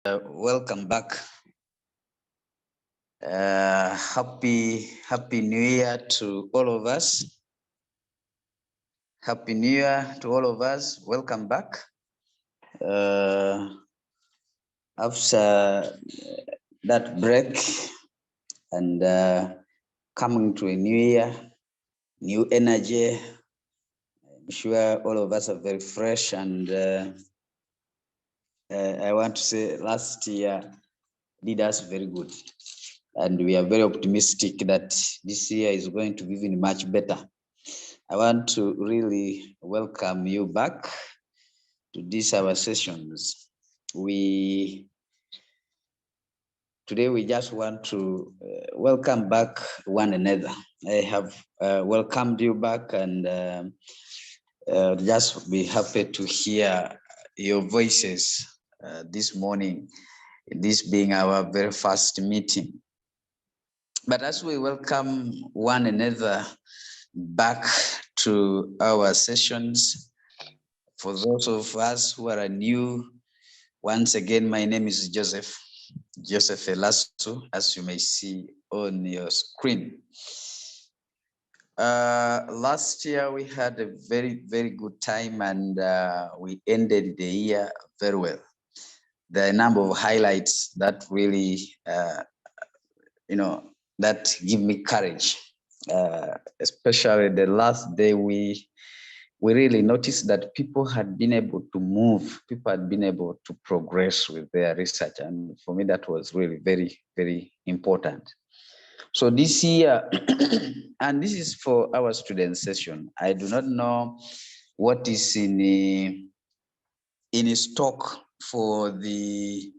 Welcome back. Happy New Year to all of us. Happy New Year to all of us. Welcome back. After that break and coming to a new year, new energy. I'm sure all of us are very fresh, and I want to say last year did us very good. And we are very optimistic that this year is going to be even much better. I want to really welcome you back to these our sessions. Today we just want to welcome back one another. I have welcomed you back, and just be happy to hear your voices this morning, this being our very first meeting. But as we welcome one another back to our sessions, for those of us who are new, once again, my name is Joseph Elasu, as you may see on your screen. Last year we had a very, very good time, and we ended the year very well. There are a number of highlights that really, that give me courage, especially the last day we really noticed that people had been able to move, people had been able to progress with their research. And for me, that was really very, very important. So this year, and this is for our student session, I do not know what is in stock for the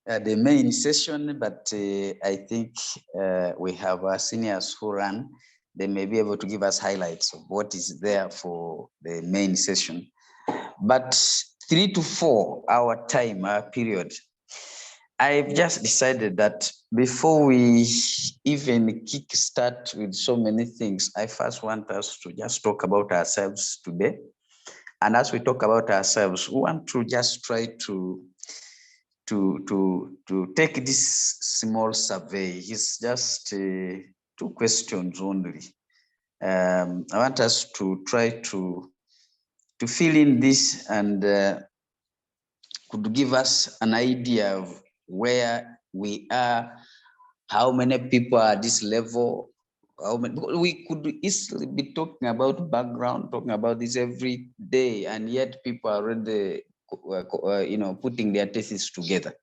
main session, but I think we have our seniors who run. They may be able to give us highlights of what is there for the main session. But 3 to 4 hour time period, I've just decided that before we even kick start with so many things, I first want us to just talk about ourselves today. And as we talk about ourselves, we want to just try to take this small survey. It's just 2 questions only. I want us to try to fill in this, and could give us an idea of where we are, how many people are at this level. We could easily be talking about background, talking about this every day, and yet people are already putting their thesis together.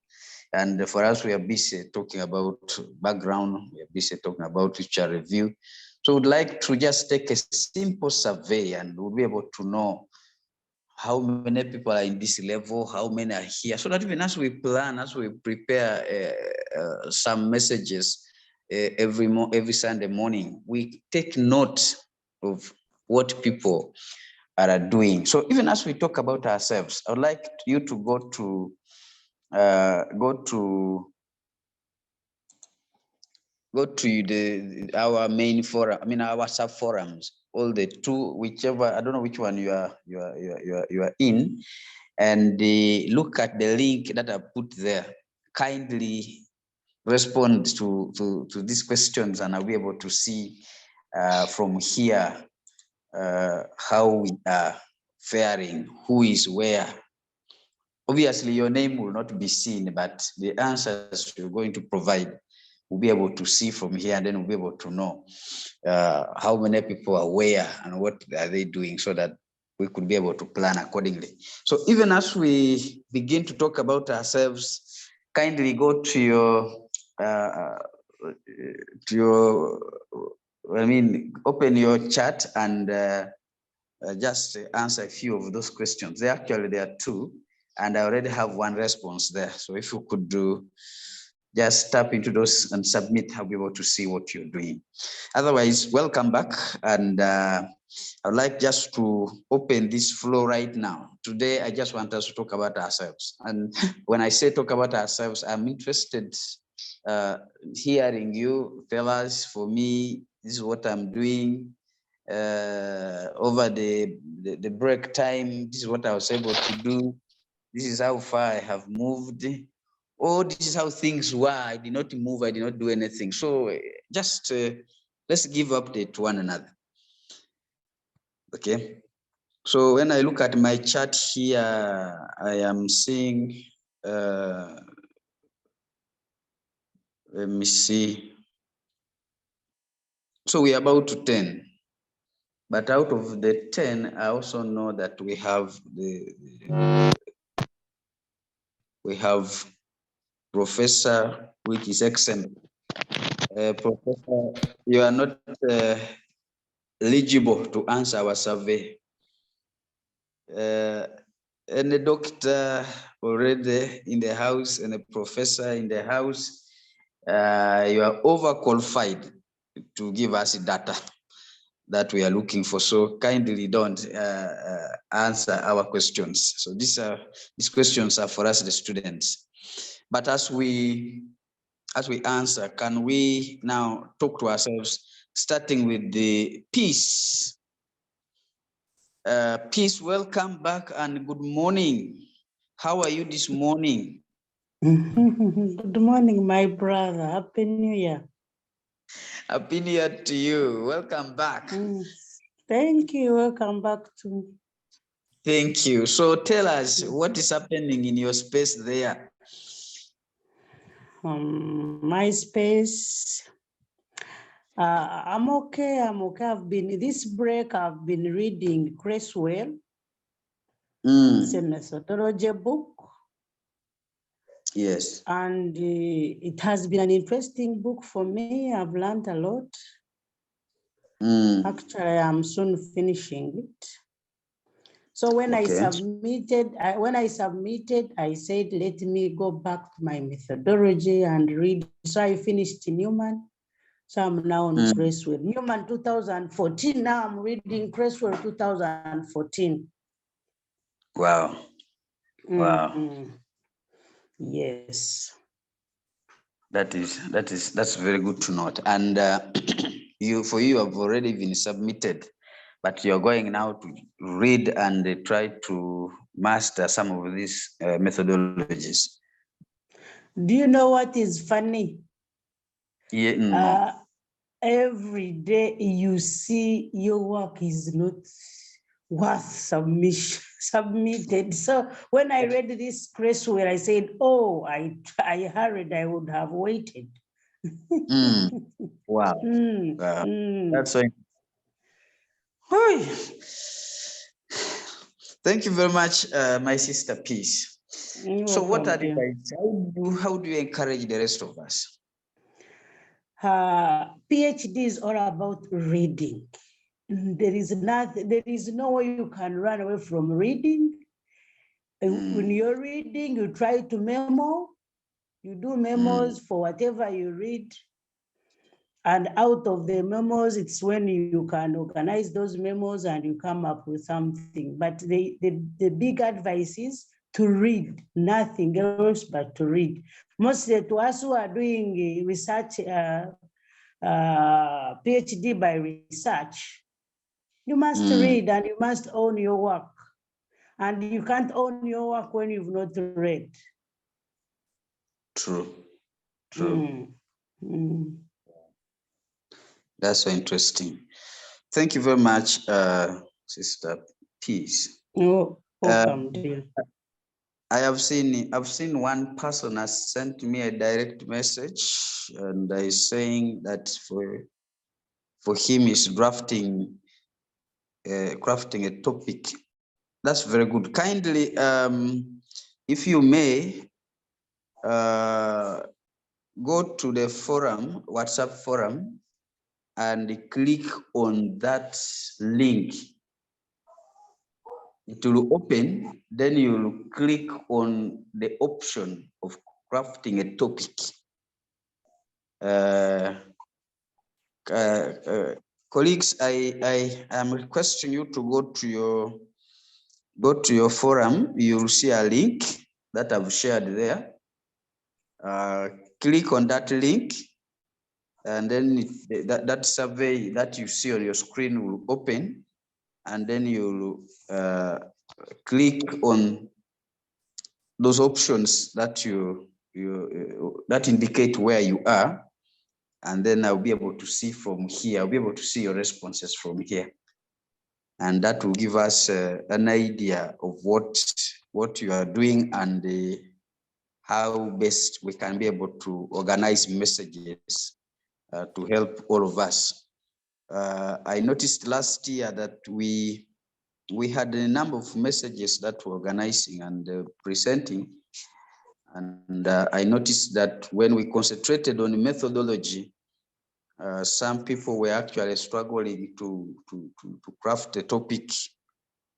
And for us, we are busy talking about background, we are busy talking about literature review. So we'd like to just take a simple survey, and we'll be able to know how many people are in this level, how many are here, so that even as we plan, as we prepare some messages every Sunday morning, we take note of what people are doing. So even as we talk about ourselves, I would like you to go to our main forum, our sub forums, all the 2, whichever, I don't know which one you are in, and look at the link that I put there. Kindly respond to these questions, and I'll be able to see from here how we are faring, who is where. Obviously, your name will not be seen, but the answers you're going to provide, we'll be able to see from here, and then we'll be able to know how many people are where and what are they doing, so that we could be able to plan accordingly. So even as we begin to talk about ourselves, kindly go to your open your chat and just answer a few of those questions. There are 2, and I already have 1 response there. So if you could just tap into those and submit, I'll be able to see what you're doing. Otherwise, welcome back. And I'd like just to open this flow right now. Today, I just want us to talk about ourselves. And when I say talk about ourselves, I'm interested hearing you tell us, for me, this is what I'm doing. Over the break time, this is what I was able to do. This is how far I have moved. oh, this is how things were. I did not move. I did not do anything. So just let's give update to one another. Okay. So when I look at my chart here, I am seeing, let me see. So we are about to 10. But out of the 10, I also know that we have Professor, which is excellent. Professor, you are not eligible to answer our survey. And a doctor already in the house and a professor in the house, you are overqualified to give us data that we are looking for. So kindly don't answer our questions. So these questions are for us, the students. But as we answer, can we now talk to ourselves, starting with the peace? Peace, welcome back and good morning. How are you this morning? Good morning, my brother. Happy New Year. Happy New Year to you. Welcome back. Thank you. Welcome back to. Thank you. So tell us what is happening in your space there. My space. I'm okay. I've been this break. I've been reading Creswell. It's a methodology book. Yes. And it has been an interesting book for me. I've learned a lot. Actually, I'm soon finishing it. So when I submitted, I said, let me go back to my methodology and read. So I finished Newman. So I'm now on Creswell. Newman 2014. Now I'm reading Creswell 2014. Wow. Wow. Yes. That's very good to note. And you have already been submitted, but you're going now to read and try to master some of these methodologies. Do you know what is funny? Yeah, no. Every day you see your work is not worth submitted. So when I read this Creswell, I said, oh, I hurried, I would have waited. Wow. Wow. That's why. Thank you very much, my sister Peace. So what advice, how do you encourage the rest of us? PhD is all about reading. There is no way you can run away from reading. When you're reading, you try to memo. You do memos for whatever you read. And out of the memos, it's when you can organize those memos and you come up with something. But the big advice is to read, nothing else but to read. Mostly to us who are doing research, PhD by research, you must read and you must own your work. And you can't own your work when you've not read. True. That's so interesting. Thank you very much, Sister Peace. Oh, welcome, dear. I've seen one person has sent me a direct message and is saying that for him is crafting a topic. That's very good. Kindly, if you may, go to the forum, WhatsApp forum, and click on that link. It will open, then you'll click on the option of crafting a topic. Colleagues, I am requesting you to go to your forum. You'll see a link that I've shared there. Click on that link, and then that survey that you see on your screen will open, and then you'll click on those options that you that indicate where you are, and then I'll be able to see from here. I'll be able to see your responses from here, and that will give us an idea of what you are doing and how best we can be able to organize messages to help all of us. I noticed last year that we had a number of messages that were organizing and presenting. And I noticed that when we concentrated on methodology, some people were actually struggling to craft a topic,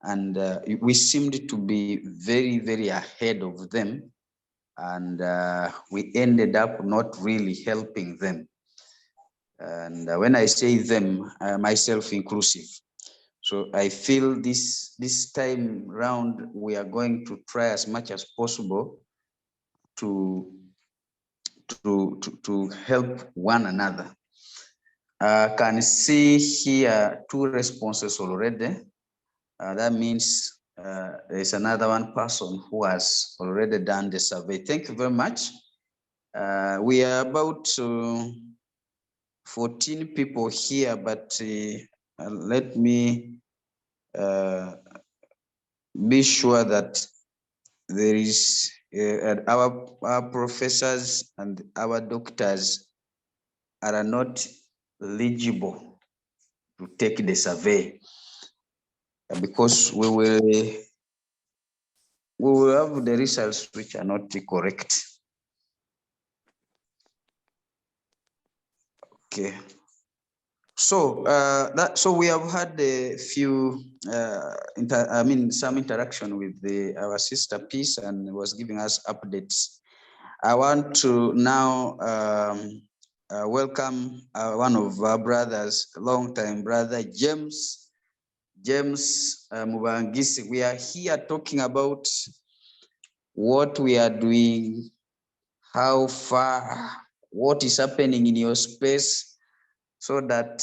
and we seemed to be very, very ahead of them. And we ended up not really helping them. And when I say them, myself inclusive. So I feel this time round, we are going to try as much as possible to help one another. Can see here 2 responses already. That means there's another one person who has already done the survey. Thank you very much. We are about 14 people here, but let me be sure that there is our professors and our doctors are not eligible to take the survey, because we will have the results which are not correct. Okay. So so we have had a few some interaction with our sister Peace, and was giving us updates. I want to now welcome one of our brothers, long-time brother, James Mubangisi. We are here talking about what we are doing, how far, what is happening in your space, so that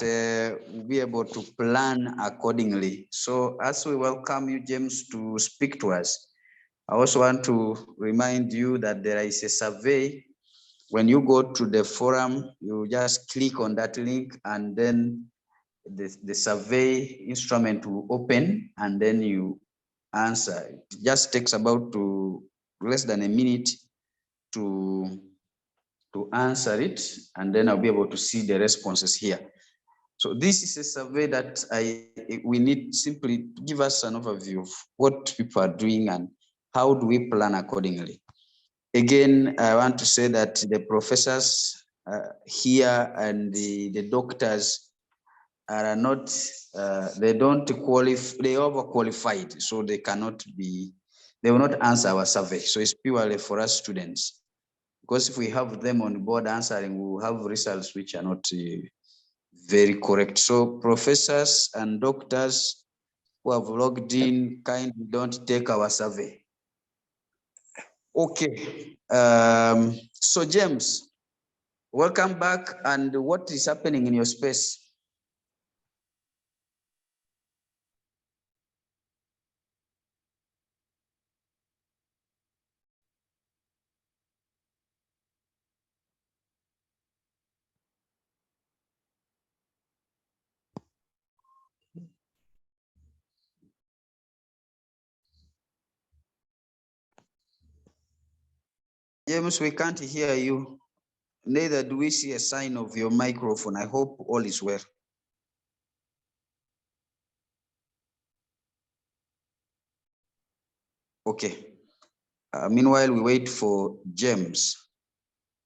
we'll be able to plan accordingly. So as we welcome you, James, to speak to us, I also want to remind you that there is a survey. When you go to the forum, you just click on that link, and then the survey instrument will open, and then you answer. It just takes about less than a minute to answer it, and then I'll be able to see the responses here. So this is a survey that we need simply to give us an overview of what people are doing and how do we plan accordingly. Again, I want to say that the professors here and the doctors are not, they don't qualify, they are overqualified, so they cannot be, they will not answer our survey. So it's purely for us students, because if we have them on board answering, we will have results which are not very correct. So professors and doctors who have logged in, kindly don't take our survey. Okay. So James, welcome back. And what is happening in your space? James, we can't hear you. Neither do we see a sign of your microphone. I hope all is well. Okay. Meanwhile, we wait for James.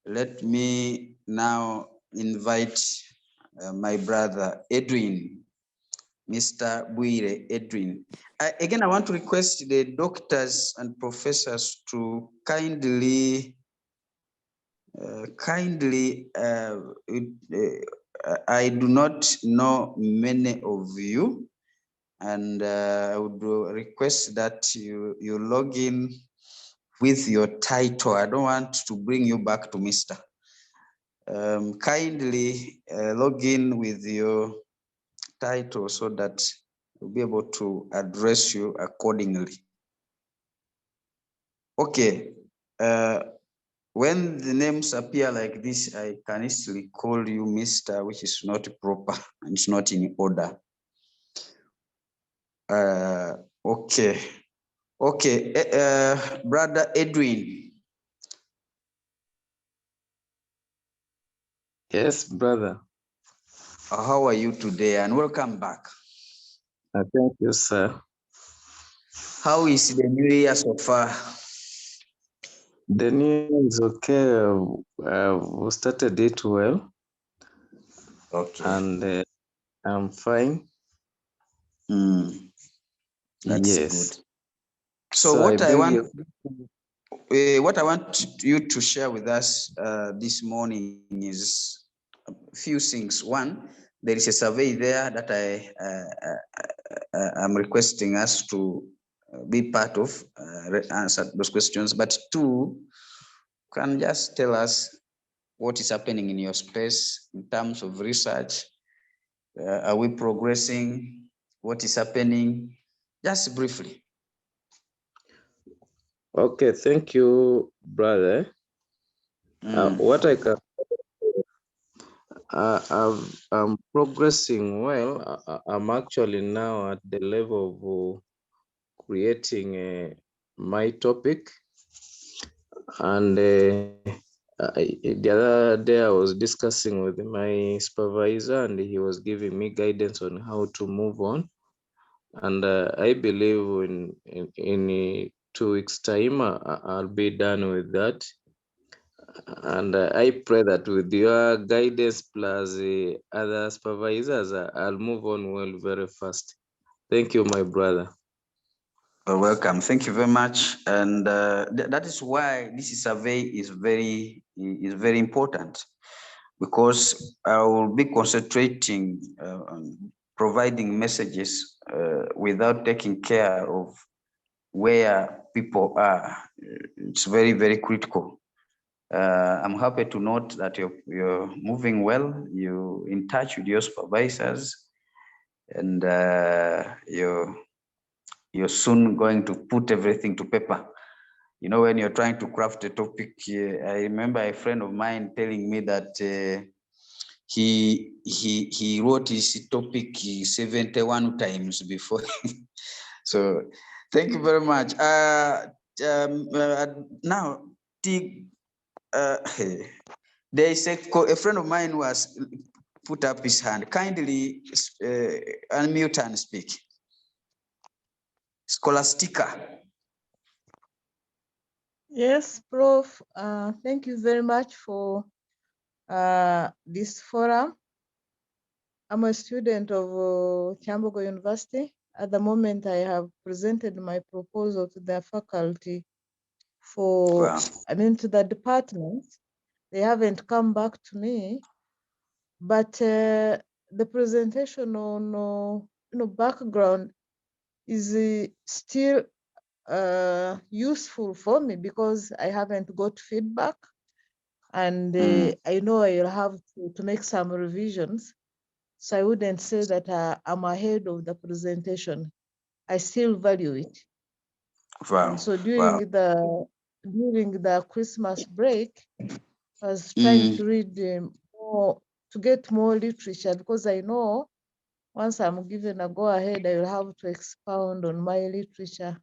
Let me now invite my brother, Edwin, Mr. Buire, Edwin. Again, I want to request the doctors and professors to kindly, I do not know many of you, and I would request that you log in with your title. I don't want to bring you back to Mr. Kindly log in with your title so that we'll be able to address you accordingly. Okay. when the names appear like this, I can easily call you Mr., which is not proper and it's not in order. Okay. Okay, Brother Edwin. Yes, brother. How are you today? And welcome back. Thank you, sir. How is the new year so far? The new year is okay. We started it well. Okay. And I'm fine. That's Yes. good. So what I want you to share with us this morning is a few things. One, there is a survey there that I'm requesting us to be part of, answer those questions. But two, can just tell us what is happening in your space in terms of research. Are we progressing? What is happening? Just briefly. Okay, thank you, brother. What I can, I'm progressing well. I'm actually now at the level of creating my topic. And the other day I was discussing with my supervisor, and he was giving me guidance on how to move on. And I believe in 2 weeks' time, I'll be done with that. And I pray that with your guidance plus other supervisors, I'll move on well very fast. Thank you, my brother. You're welcome. Thank you very much. And that is why this survey is very important, because I will be concentrating on providing messages without taking care of where people are. It's very critical. I'm happy to note that you're moving well. You're in touch with your supervisors, and you're soon going to put everything to paper. You know, when you're trying to craft a topic, I remember a friend of mine telling me that he wrote his topic 71 times before. So thank you very much. Now, there is a friend of mine who has put up his hand. Kindly unmute and speak. Scholastica. Yes, Prof. Thank you very much for this forum. I'm a student of Kyambogo University. At the moment, I have presented my proposal to the faculty for, to the department. They haven't come back to me, but the presentation on background is still useful for me because I haven't got feedback, and I know I'll have to make some revisions. So I wouldn't say that I'm ahead of the presentation. I still value it. Wow. And so during the Christmas break, I was trying to read more, to get more literature, because I know once I'm given a go ahead, I will have to expound on my literature.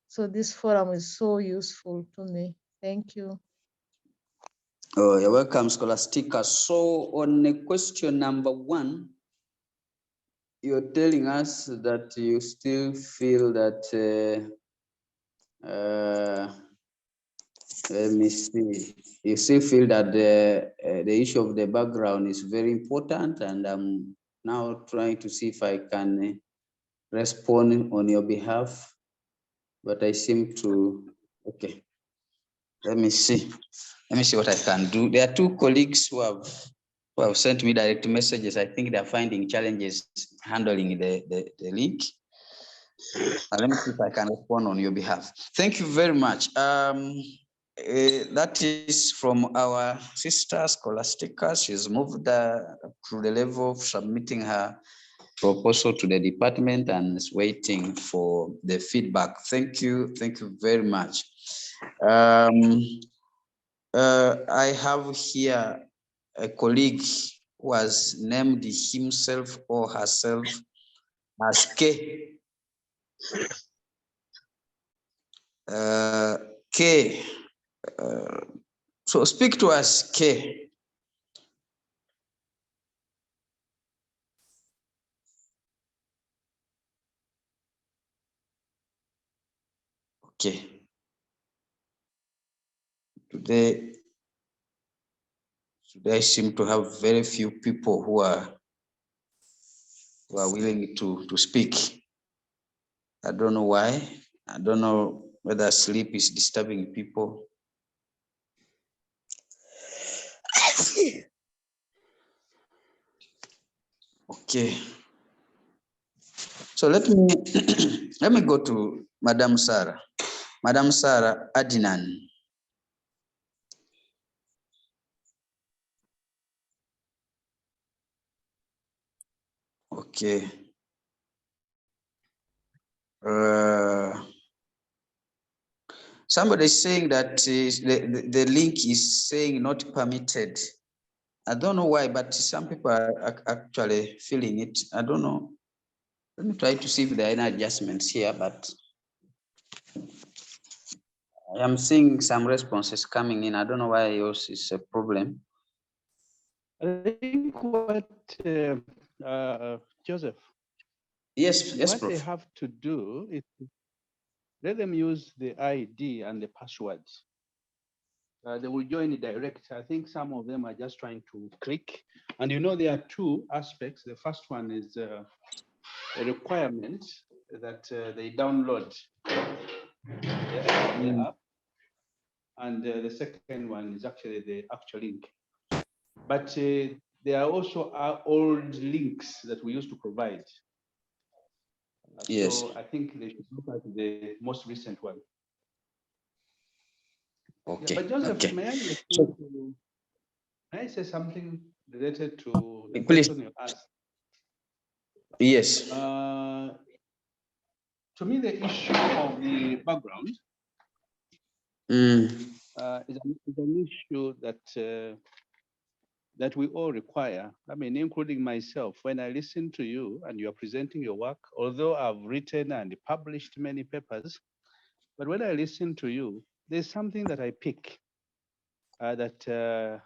So this forum is so useful to me. Thank you. Oh, you're welcome, Scholastica. So on question number 1, you're telling us that you still feel that, let me see, you still feel that the issue of the background is very important, and I'm now trying to see if I can respond on your behalf, but I seem to, okay. Let me see what I can do. There are 2 colleagues who have sent me direct messages. I think they're finding challenges handling the link. Let me see if I can respond on your behalf. Thank you very much. That is from our sister Scholastica. She's moved to the level of submitting her proposal to the department and is waiting for the feedback. Thank you very much. I have here a colleague who has named himself or herself as K. K. So speak to us, K. Okay. Today I seem to have very few people who are willing to speak. I don't know why. I don't know whether sleep is disturbing people. Okay. So let me let me go to Madam Sarah. Madam Sarah Adnan. Okay. Somebody is saying that the link is saying not permitted. I don't know why, but some people are actually feeling it. I don't know. Let me try to see if there are any adjustments here, but I am seeing some responses coming in. I don't know why yours is a problem. I think what Joseph, Yes, what Prof. they have to do is let them use the ID and the passwords. They will join it direct. I think some of them are just trying to click. And you know, there are two aspects. The first one is a requirement that they download the app. And the second one is actually the actual link. But there are also our old links that we used to provide. Yes. So I think they should look at the most recent one. Okay. Yeah, but Joseph, okay. May I say something related to the Please. question you asked? Yes. To me, the issue of the background is an issue that that we all require. I mean, including myself. When I listen to you and you are presenting your work, although I've written and published many papers, but when I listen to you, there's something that I pick that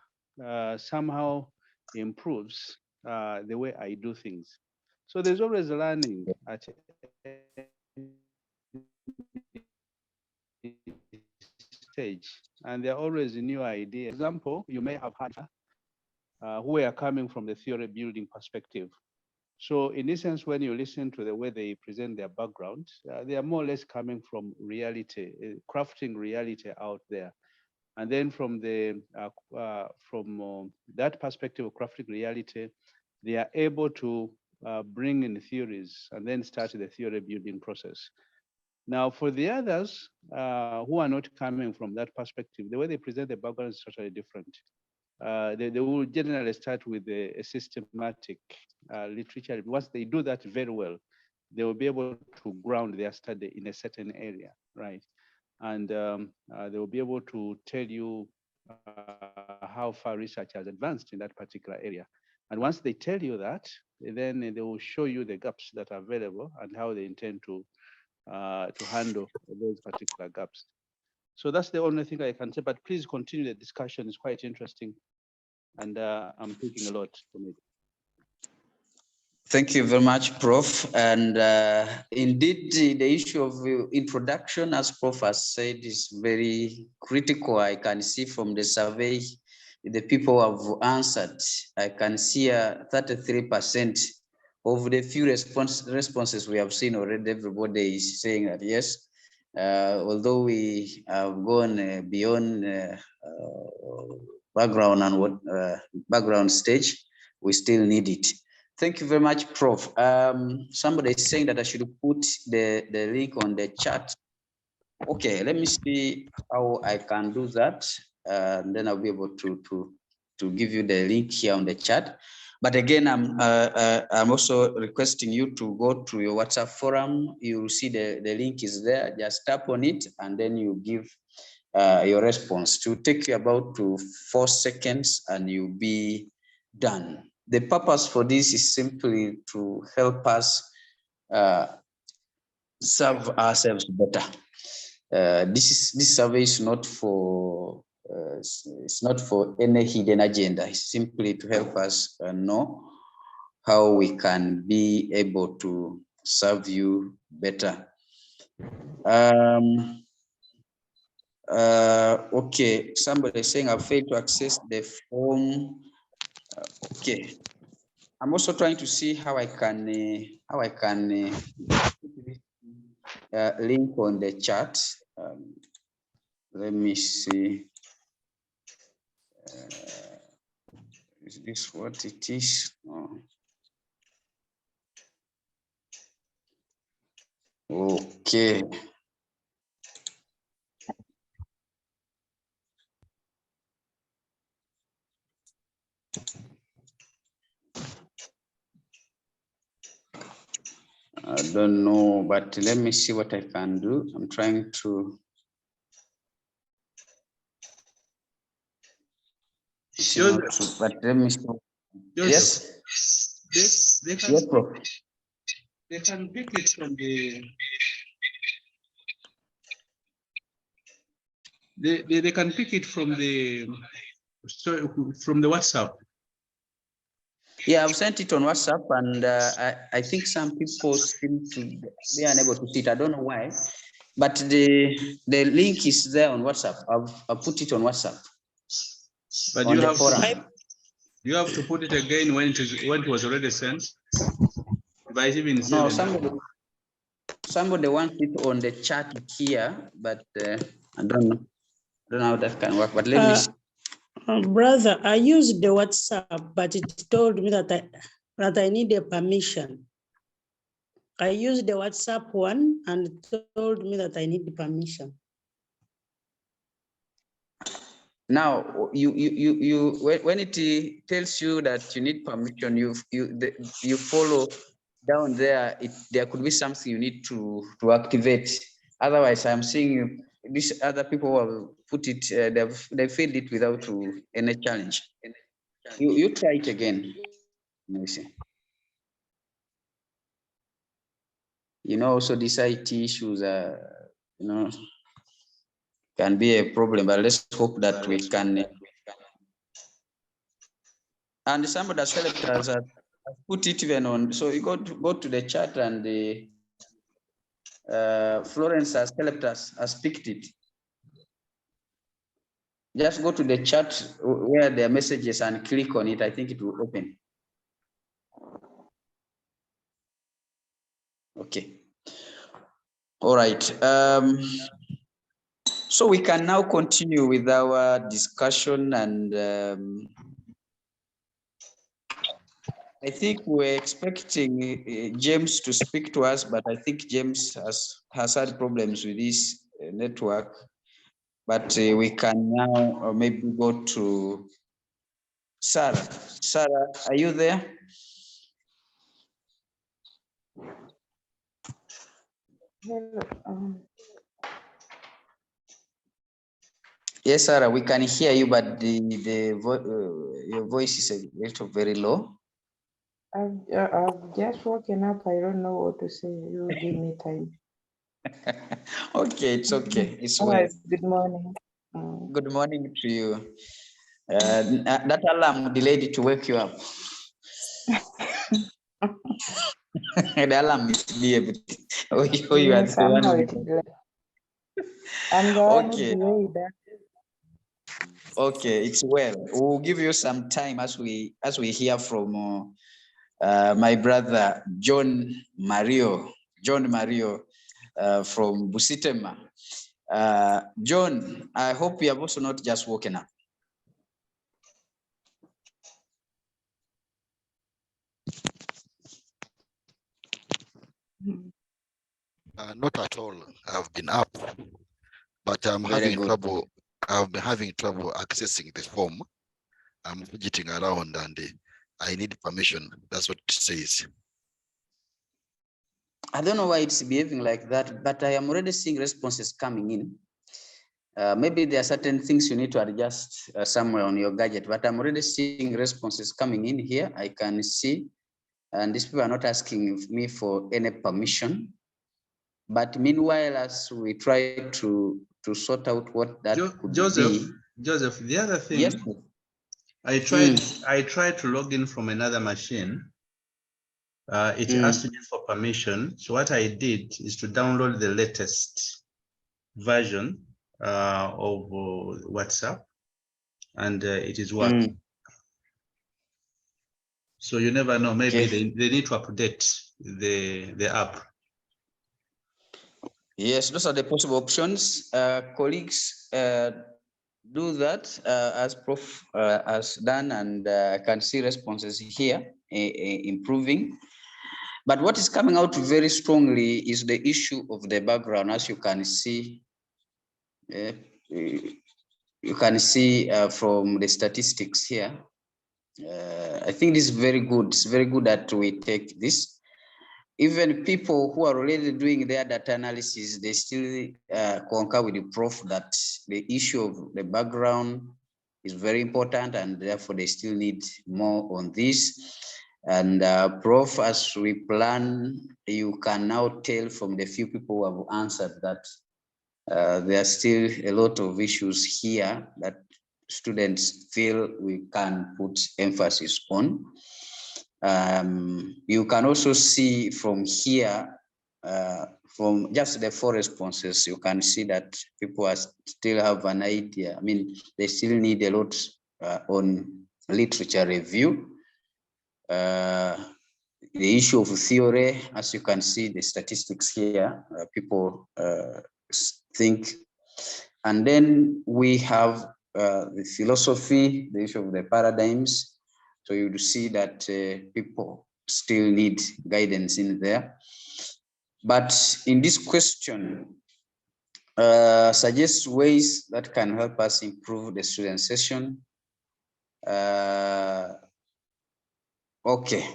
somehow improves the way I do things. So there's always learning at stage, and there are always new ideas. For example, you may have had who are coming from the theory building perspective. So in essence, when you listen to the way they present their background, they are more or less coming from reality, crafting reality out there. And then from that perspective of crafting reality, they are able to bring in theories and then start the theory building process. Now, for the others who are not coming from that perspective, the way they present the background is totally different. They will generally start with a systematic literature. Once they do that very well, they will be able to ground their study in a certain area, right? And they will be able to tell you how far research has advanced in that particular area. And once they tell you that, then they will show you the gaps that are available and how they intend to handle those particular gaps. So that's the only thing I can say, but please continue the discussion. It's quite interesting. And I'm thinking a lot from it. Thank you very much, Prof. And indeed, the issue of introduction, as Prof has said, is very critical. I can see from the survey, the people have answered. I can see 33% of the few responses we have seen already. Everybody is saying that yes, although we have gone beyond background and what background stage, we still need it. Thank you very much, Prof. Somebody is saying that I should put the link on the chat. Okay, let me see how I can do that. And then I'll be able to give you the link here on the chat. But again, I'm also requesting you to go to your WhatsApp forum. You'll see the link is there. Just tap on it and then you give your response. To take you about 4 seconds and you'll be done. The purpose for this is simply to help us serve ourselves better. This survey is not for it's not for any hidden agenda. It's simply to help us know how we can be able to serve you better. Okay, somebody saying I failed to access the form. Okay, I'm also trying to see how I can link on the chat. Let me see. Is this what it is? Oh. Okay. I don't know, but let me see what I can do. I'm trying to. But let me see. Yes. They can, Yes, Prof. they can pick it from the. They can pick it from the WhatsApp. Yeah, I've sent it on WhatsApp, and I think some people seem to be unable to see it. I don't know why, but the link is there on WhatsApp. I've put it on WhatsApp. But on you the have forum. You have to put it again when it was already sent. By even No, somebody wants it on the chat here, but I don't know how that can work. But let me see. Brother, I used the WhatsApp, but it told me that I need a permission. I used the WhatsApp one and it told me that I need permission. Now, when it tells you that you need permission, you follow down there. There could be something you need to activate. Otherwise, I'm seeing these other people who have put it. They filled it without any challenge. You try it again. Let me see. Also these IT issues are, can be a problem, but let's hope that we can. And somebody has put it even on. So you go to the chat, and the Florence has helped us, has picked it. Just go to the chat where there are messages and click on it. I think it will open. Okay. All right. So we can now continue with our discussion, and I think we're expecting James to speak to us, but I think James has had problems with his network. But we can now maybe go to Sarah. Sarah, are you there? Yes, Sarah, we can hear you, but your voice is a little very low. I've just woken up. I don't know what to say. You give me time. Okay, it's okay. It's well. Good morning. Good morning to you. That alarm delayed to wake you up. The alarm is delayed. Somehow it delayed. I'm the one who delayed that. Okay, it's well. We'll give you some time as we hear from my brother John Mario from Busitema. John, I hope you have also not just woken up. Not at all. I've been up, but I'm having trouble. I've been having trouble accessing the form. I'm fidgeting around, and I need permission. That's what it says. I don't know why it's behaving like that, but I am already seeing responses coming in. Maybe there are certain things you need to adjust somewhere on your gadget, but I'm already seeing responses coming in here. I can see, and these people are not asking me for any permission. But meanwhile, as we try to sort out what that could Joseph, be. Joseph, the other thing, yes, I tried to log in from another machine. It asked me for permission. So what I did is to download the latest version of WhatsApp, and it is working. So you never know, maybe they need to update the app. Yes, those are the possible options. Colleagues, do that as Prof has done, and I can see responses here improving. But what is coming out very strongly is the issue of the background. As you can see, from the statistics here. I think this is very good. It's very good that we take this. Even people who are already doing their data analysis, they still concur with the Prof that the issue of the background is very important, and therefore they still need more on this. And Prof, as we plan, you can now tell from the few people who have answered that there are still a lot of issues here that students feel we can put emphasis on. You can also see from here, from just the 4 responses, you can see that people are still have an idea. I mean, they still need a lot on literature review. The issue of theory, as you can see, the statistics here, people think. And then we have the philosophy, the issue of the paradigms. So you see that people still need guidance in there. But in this question, suggest ways that can help us improve the student session. Okay.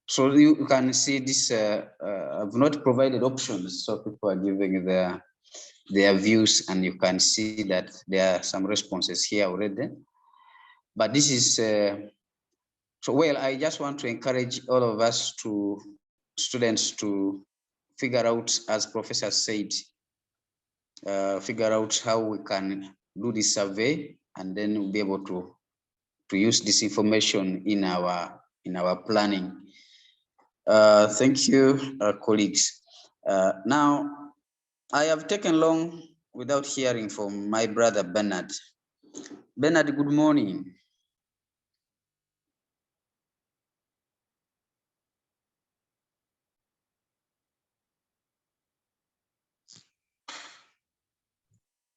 So you can see this, I've not provided options, so people are giving their views, and you can see that there are some responses here already. But this is, so well, I just want to encourage all of us students to figure out, as Professor said, figure out how we can do this survey, and then we'll be able to use this information in our planning. Thank you, colleagues. Now, I have taken long without hearing from my brother Bernard. Bernard, good morning.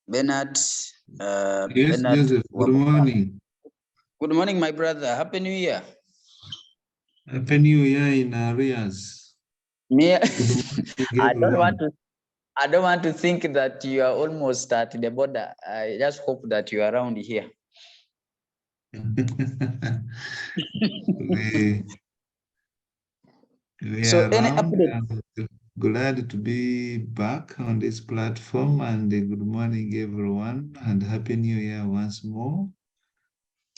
Bernard. Yes, Bernard, Joseph, good morning. Good morning, my brother. Happy New Year. Happy New Year in arrears. Yeah. I don't want to think that you are almost at the border. I just hope that you are around here. we So are any around. update? Glad to be back on this platform, and good morning, everyone, and Happy New Year once more.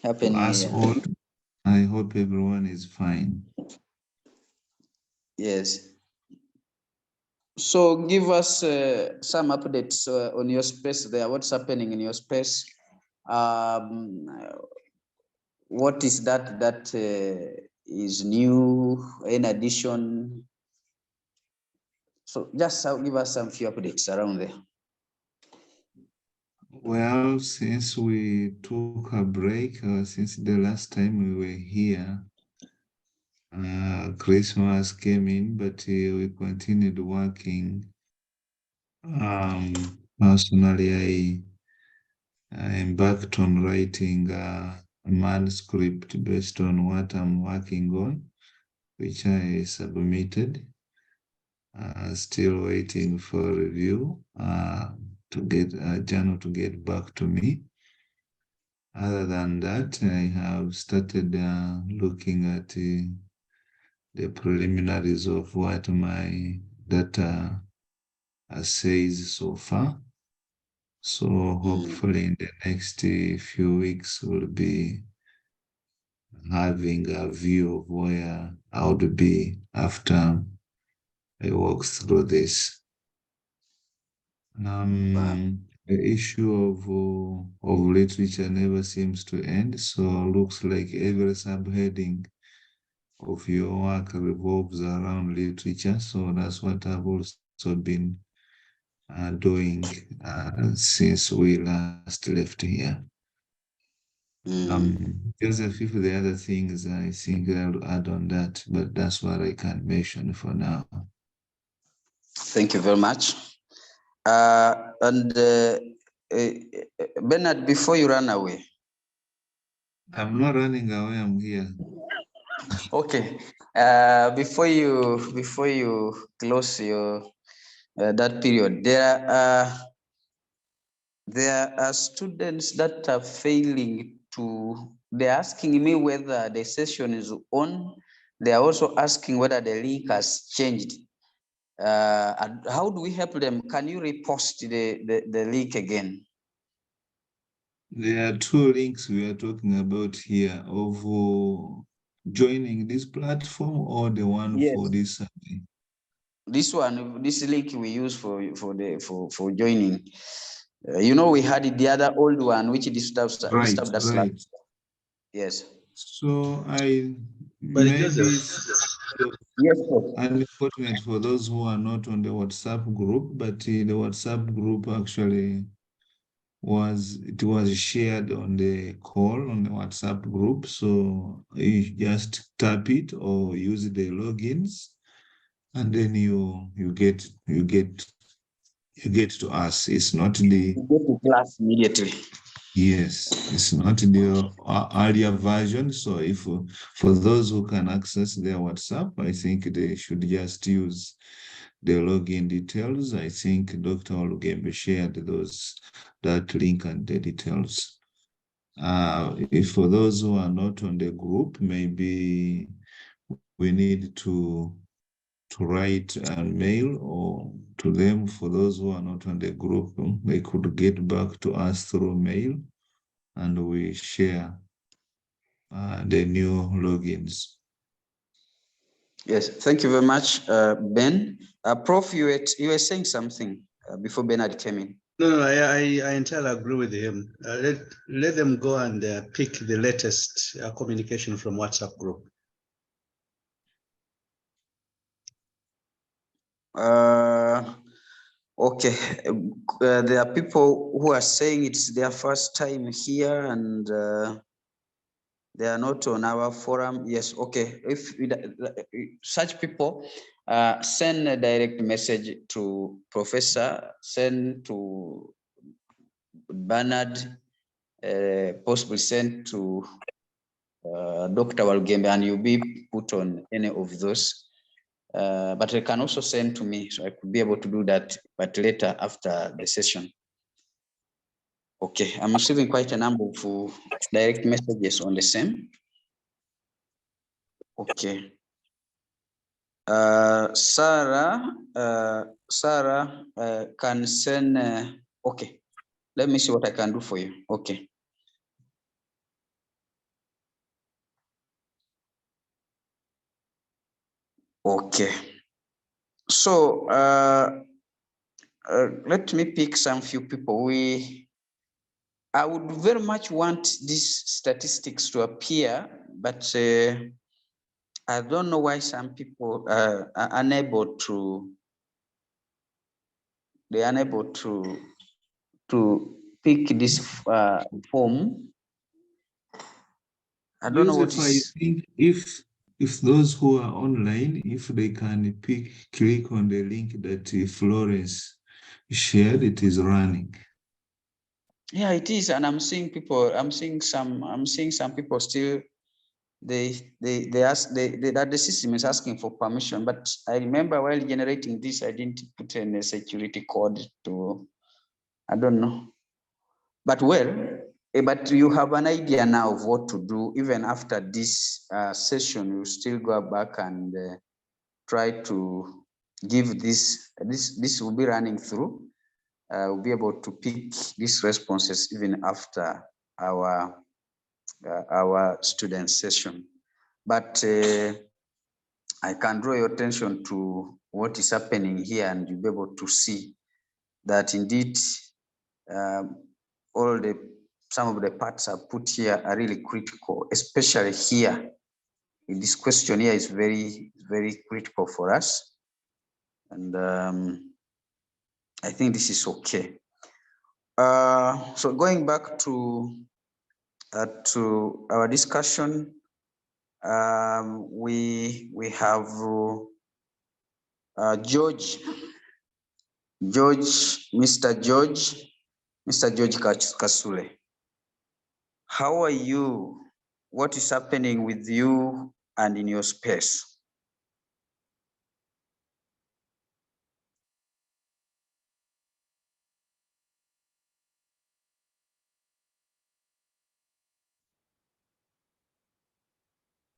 Happy New Year. All, I hope everyone is fine. Yes. So give us some updates on your space there. What's happening in your space? What is that is new in addition? So just give us some few updates around there. Well, since we took a break, since the last time we were here, Christmas came in, but we continued working. Personally, I embarked on writing a manuscript based on what I'm working on, which I submitted. Still waiting for review to get a journal to get back to me. Other than that, I have started looking at the preliminaries of what my data says so far. So hopefully in the next few weeks we'll be having a view of where I would be after I walk through this. The issue of literature never seems to end, so looks like every subheading of your work revolves around literature. So that's what I've also been doing since we last left here. Joseph, if the other things I think I'll add on that, but that's what I can mention for now. Thank you very much. Bernard, before you run away. I'm not running away, I'm here. Okay. Before you close your that period, there are students that are failing to. They're asking me whether the session is on. They are also asking whether the link has changed. And how do we help them? Can you repost the link again? There are two links we are talking about here of joining this platform or the one for this survey. This one, this link we use for joining. You know, we had the other old one which disturbs us. Right. Yes. So maybe unfortunate for those who are not on the WhatsApp group, but the WhatsApp group actually was shared on the call on the WhatsApp group. So you just tap it or use the logins, and then you get to us. It's not the you get to class immediately. Yes, it's not the earlier version. So if for those who can access their WhatsApp, I think they should just use the login details. I think Dr. Olugembe shared that link and the details. If for those who are not on the group, maybe we need to write a mail or to them. For those who are not on the group, they could get back to us through mail, and we share the new logins. Yes, thank you very much, Ben. Prof, you were saying something before Bernard came in. No, I entirely agree with him. Let them go and pick the latest communication from WhatsApp group. Okay, there are people who are saying it's their first time here and they are not on our forum. Yes, okay. If such people send a direct message to Professor, send to Bernard, possibly send to Dr. Walgembe, and you'll be put on any of those. But they can also send to me, so I could be able to do that, but later after the session. Okay, I'm receiving quite a number of direct messages on the same. Okay. Sarah can send, okay. Let me see what I can do for you. Okay. Okay. So let me pick some few people. I would very much want these statistics to appear, but I don't know why some people are unable to. They're unable to pick this form. I don't know what is. I think if those who are online, if they can click on the link that Florence shared, it is running. Yeah, it is, and I'm seeing people. I'm seeing some people still. They ask that the system is asking for permission. But I remember while generating this, I didn't put in a security code to. I don't know. But but you have an idea now of what to do. Even after this session, you still go back and try to give this will be running through. we'll be able to pick these responses even after our student session. But I can draw your attention to what is happening here, and you'll be able to see that indeed some of the parts are put here are really critical, especially here. In this question here is very, very critical for us. And I think this is okay. So going back to our discussion, we have George, Mr. George Kasule. How are you? What is happening with you and in your space?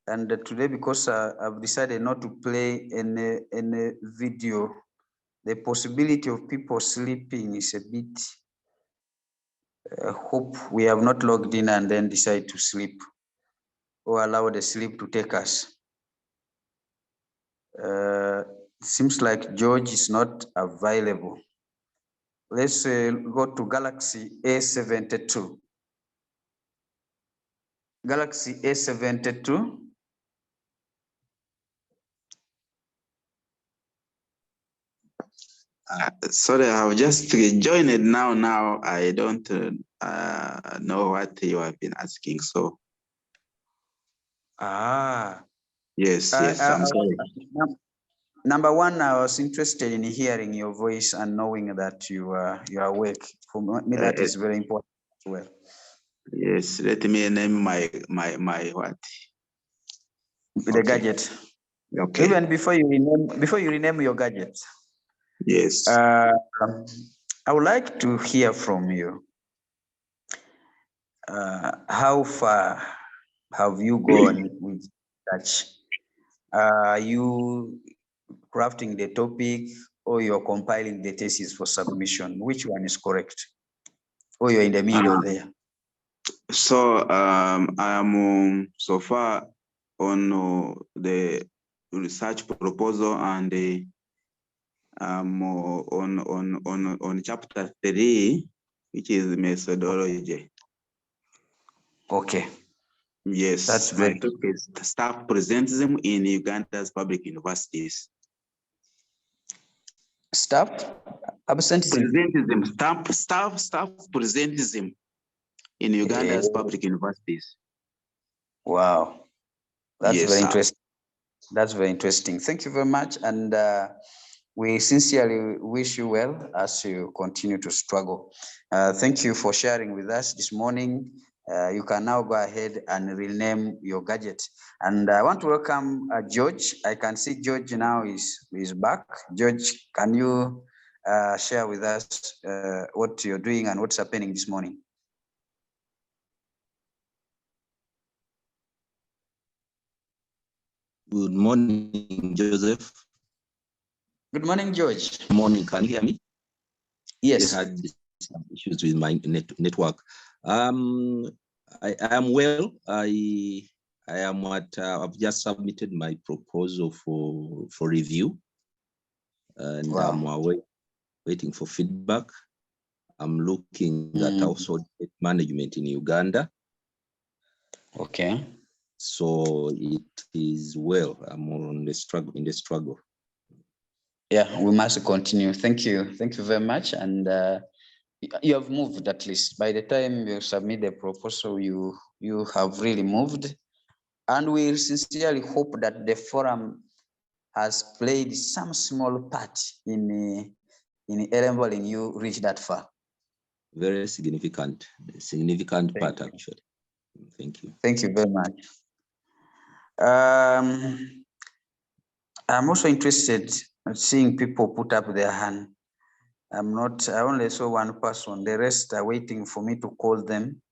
And today, because I've decided not to play any video, the possibility of people sleeping is a bit, hope we have not logged in and then decide to sleep or allow the sleep to take us. Seems like George is not available. Let's go to Galaxy A72. Galaxy A72. Sorry, I've just joined it now. I don't know what you have been asking. So. Yes, I'm sorry. Number one, I was interested in hearing your voice and knowing that you are awake. For me, that is very important as well. Yes, let me name my what? The gadget. Okay. Even before you rename your gadget. Yes. I would like to hear from you. How far have you gone with such? Are you crafting the topic, or you're compiling the thesis for submission? Which one is correct? Or you're in the middle there? So I am so far on the research proposal, and on chapter 3, which is methodology. Okay. Yes, that's very topic is staff presentism in Uganda's public universities. Staff absenteeism. Staff presentism in Uganda's public universities. Wow, that's yes, very interesting. That's very interesting. Thank you very much, and we sincerely wish you well as you continue to struggle. Thank you for sharing with us this morning. You can now go ahead and rename your gadget. And I want to welcome George. I can see George now is back. George, can you share with us what you're doing and what's happening this morning? Good morning, Joseph. Good morning, George. Good morning. Can you hear me? Yes. I had some issues with my network. I am well. I am at. I've just submitted my proposal for review, and wow. I'm waiting for feedback. I'm looking at also management in Uganda. Okay. So it is well. I'm on the struggle. In the struggle. Yeah, we must continue. Thank you very much. And you have moved, at least by the time you submit the proposal, you have really moved, and we sincerely hope that the forum has played some small part in enabling you reach that far. Very significant part, actually. Thank you. Thank you very much. I'm also interested in seeing people put up their hand. I only saw one person. The rest are waiting for me to call them.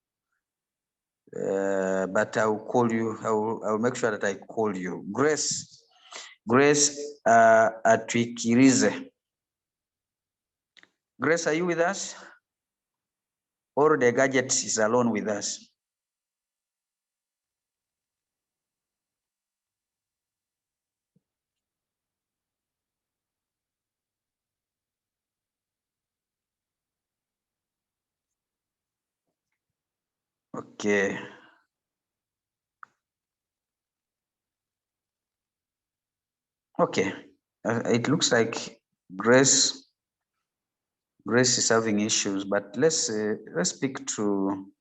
But I will call you. I will make sure that I call you. Grace Atwikirize. Grace, are you with us? Or the gadget is alone with us? Okay. Okay. It looks like Grace is having issues, but let's speak to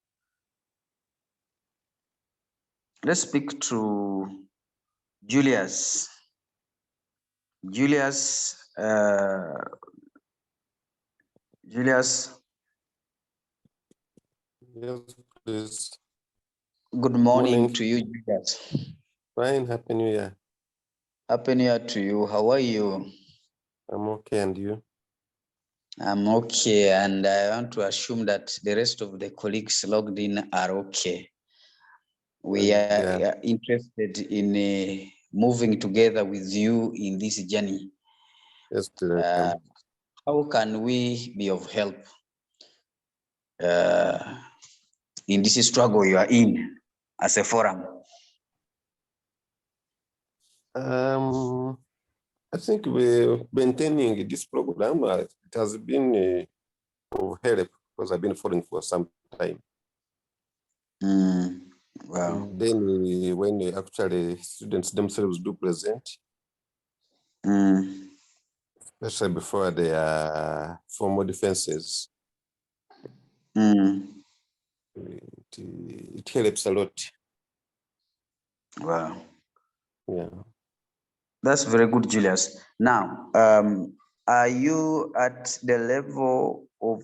Julius. Julius, Yes, please. good morning to you, Julius. Fine, Happy New Year. Happy New Year to you. How are you? I'm okay, and you? I'm okay, and I want to assume that the rest of the colleagues logged in are okay. We are interested in moving together with you in this journey. Yes, how can we be of help in this struggle you are in as a forum? I think we're maintaining this program. It has been of help because I've been following for some time. Wow. And then when actually students themselves do present, especially before their formal defenses, it helps a lot. Wow. Yeah. That's very good, Julius. Now, are you at the level of,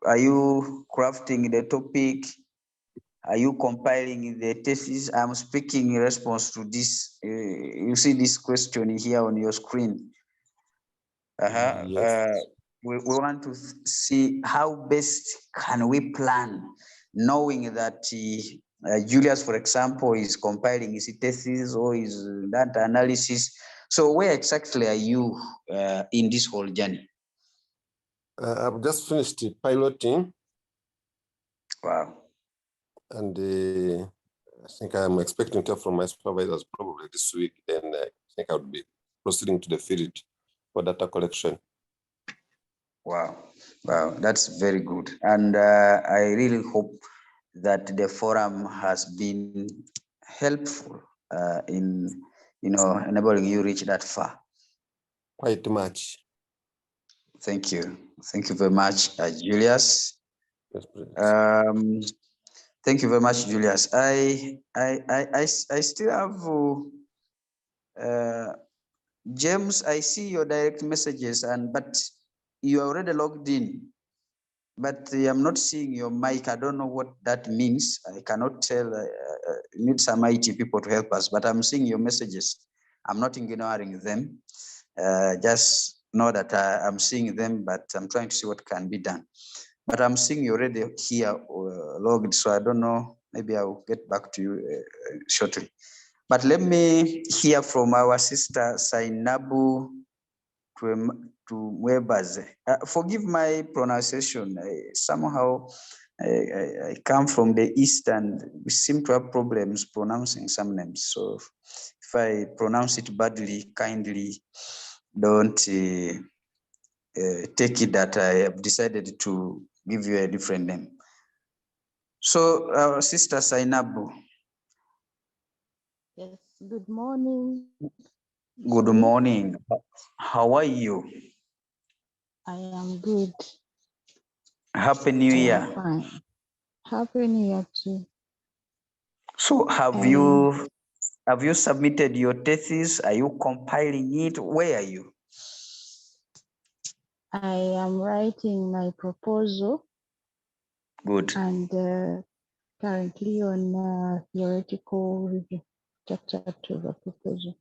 are you crafting the topic? Are you compiling the thesis? I'm speaking in response to this. You see this question here on your screen. Yes. We want to see how best can we plan, knowing that Julius, for example, is compiling his thesis or his data analysis. So where exactly are you in this whole journey? I've just finished piloting. Wow. And I think I'm expecting to hear from my supervisors probably this week. Then I think I would be proceeding to the field for data collection. Wow, wow, that's very good. And I really hope that the forum has been helpful in, enabling you reach that far. Quite much. Thank you. Thank you very much, Julius. Yes, thank you very much, Julius. I still have James. I see your direct messages, but you are already logged in. But I'm not seeing your mic. I don't know what that means. I cannot tell. Need some IT people to help us. But I'm seeing your messages. I'm not ignoring them. Just know that I'm seeing them, but I'm trying to see what can be done. But I'm seeing you already here logged, so I don't know. Maybe I'll get back to you shortly. But let me hear from our sister Sainabu to Mwebaze. Forgive my pronunciation. Somehow I come from the East and we seem to have problems pronouncing some names. So if I pronounce it badly, kindly don't take it that I have decided to give you a different name. So our sister Sainabu. Yes, good morning. Good morning. How are you? I am good. Happy New Year. Fine. Happy New Year too. So have you submitted your thesis? Are you compiling it? Where are you? I am writing my proposal. Good. And currently on theoretical review, chapter 2 of the proposal.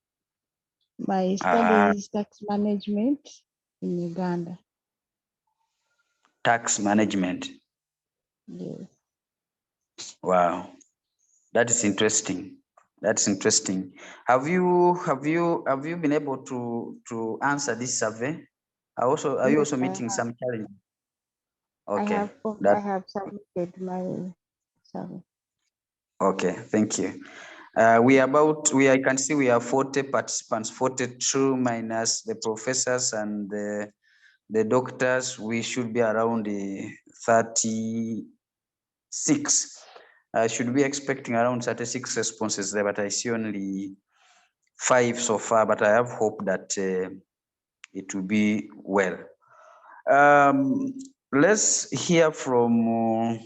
My study is tax management in Uganda. Tax management. Yes. Wow, that is interesting. That's interesting. Have you been able to answer this survey? Are you Yes, also meeting some challenges? I Okay, have submitted my survey. okay, thank you. I can see we have 40 participants, 42 minus the professors and the doctors. We should be around 36. I should be expecting around 36 responses there, but I see only 5 so far, but I have hope that it will be well. Let's hear from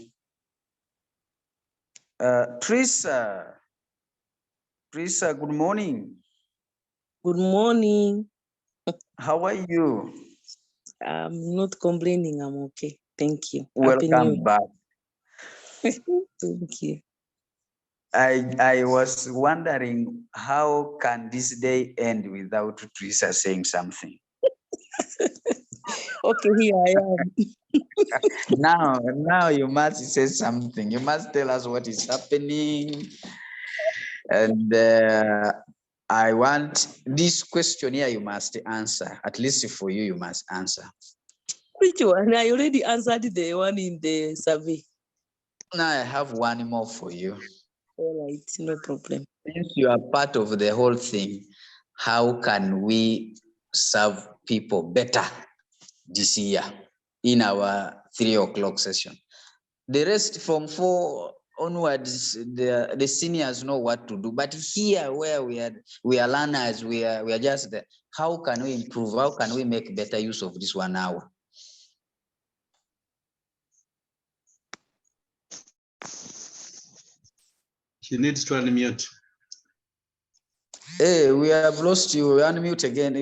Teresa. Teresa, good morning. Good morning. How are you? I'm not complaining. I'm okay. Thank you. Welcome back. Thank you. I was wondering how can this day end without Teresa saying something? Okay, here I am. Now you must say something. You must tell us what is happening. And I want this question here, you must answer. At least for you, you must answer. Which one? I already answered the one in the survey. Now I have one more for you. All right, no problem. Since you are part of the whole thing, how can we serve people better this year in our 3 o'clock session? The rest from 4 onwards, the seniors know what to do. But here where we are learners, we are just there. How can we improve? How can we make better use of this 1 hour? She needs to unmute. Hey, we have lost you. Unmute again.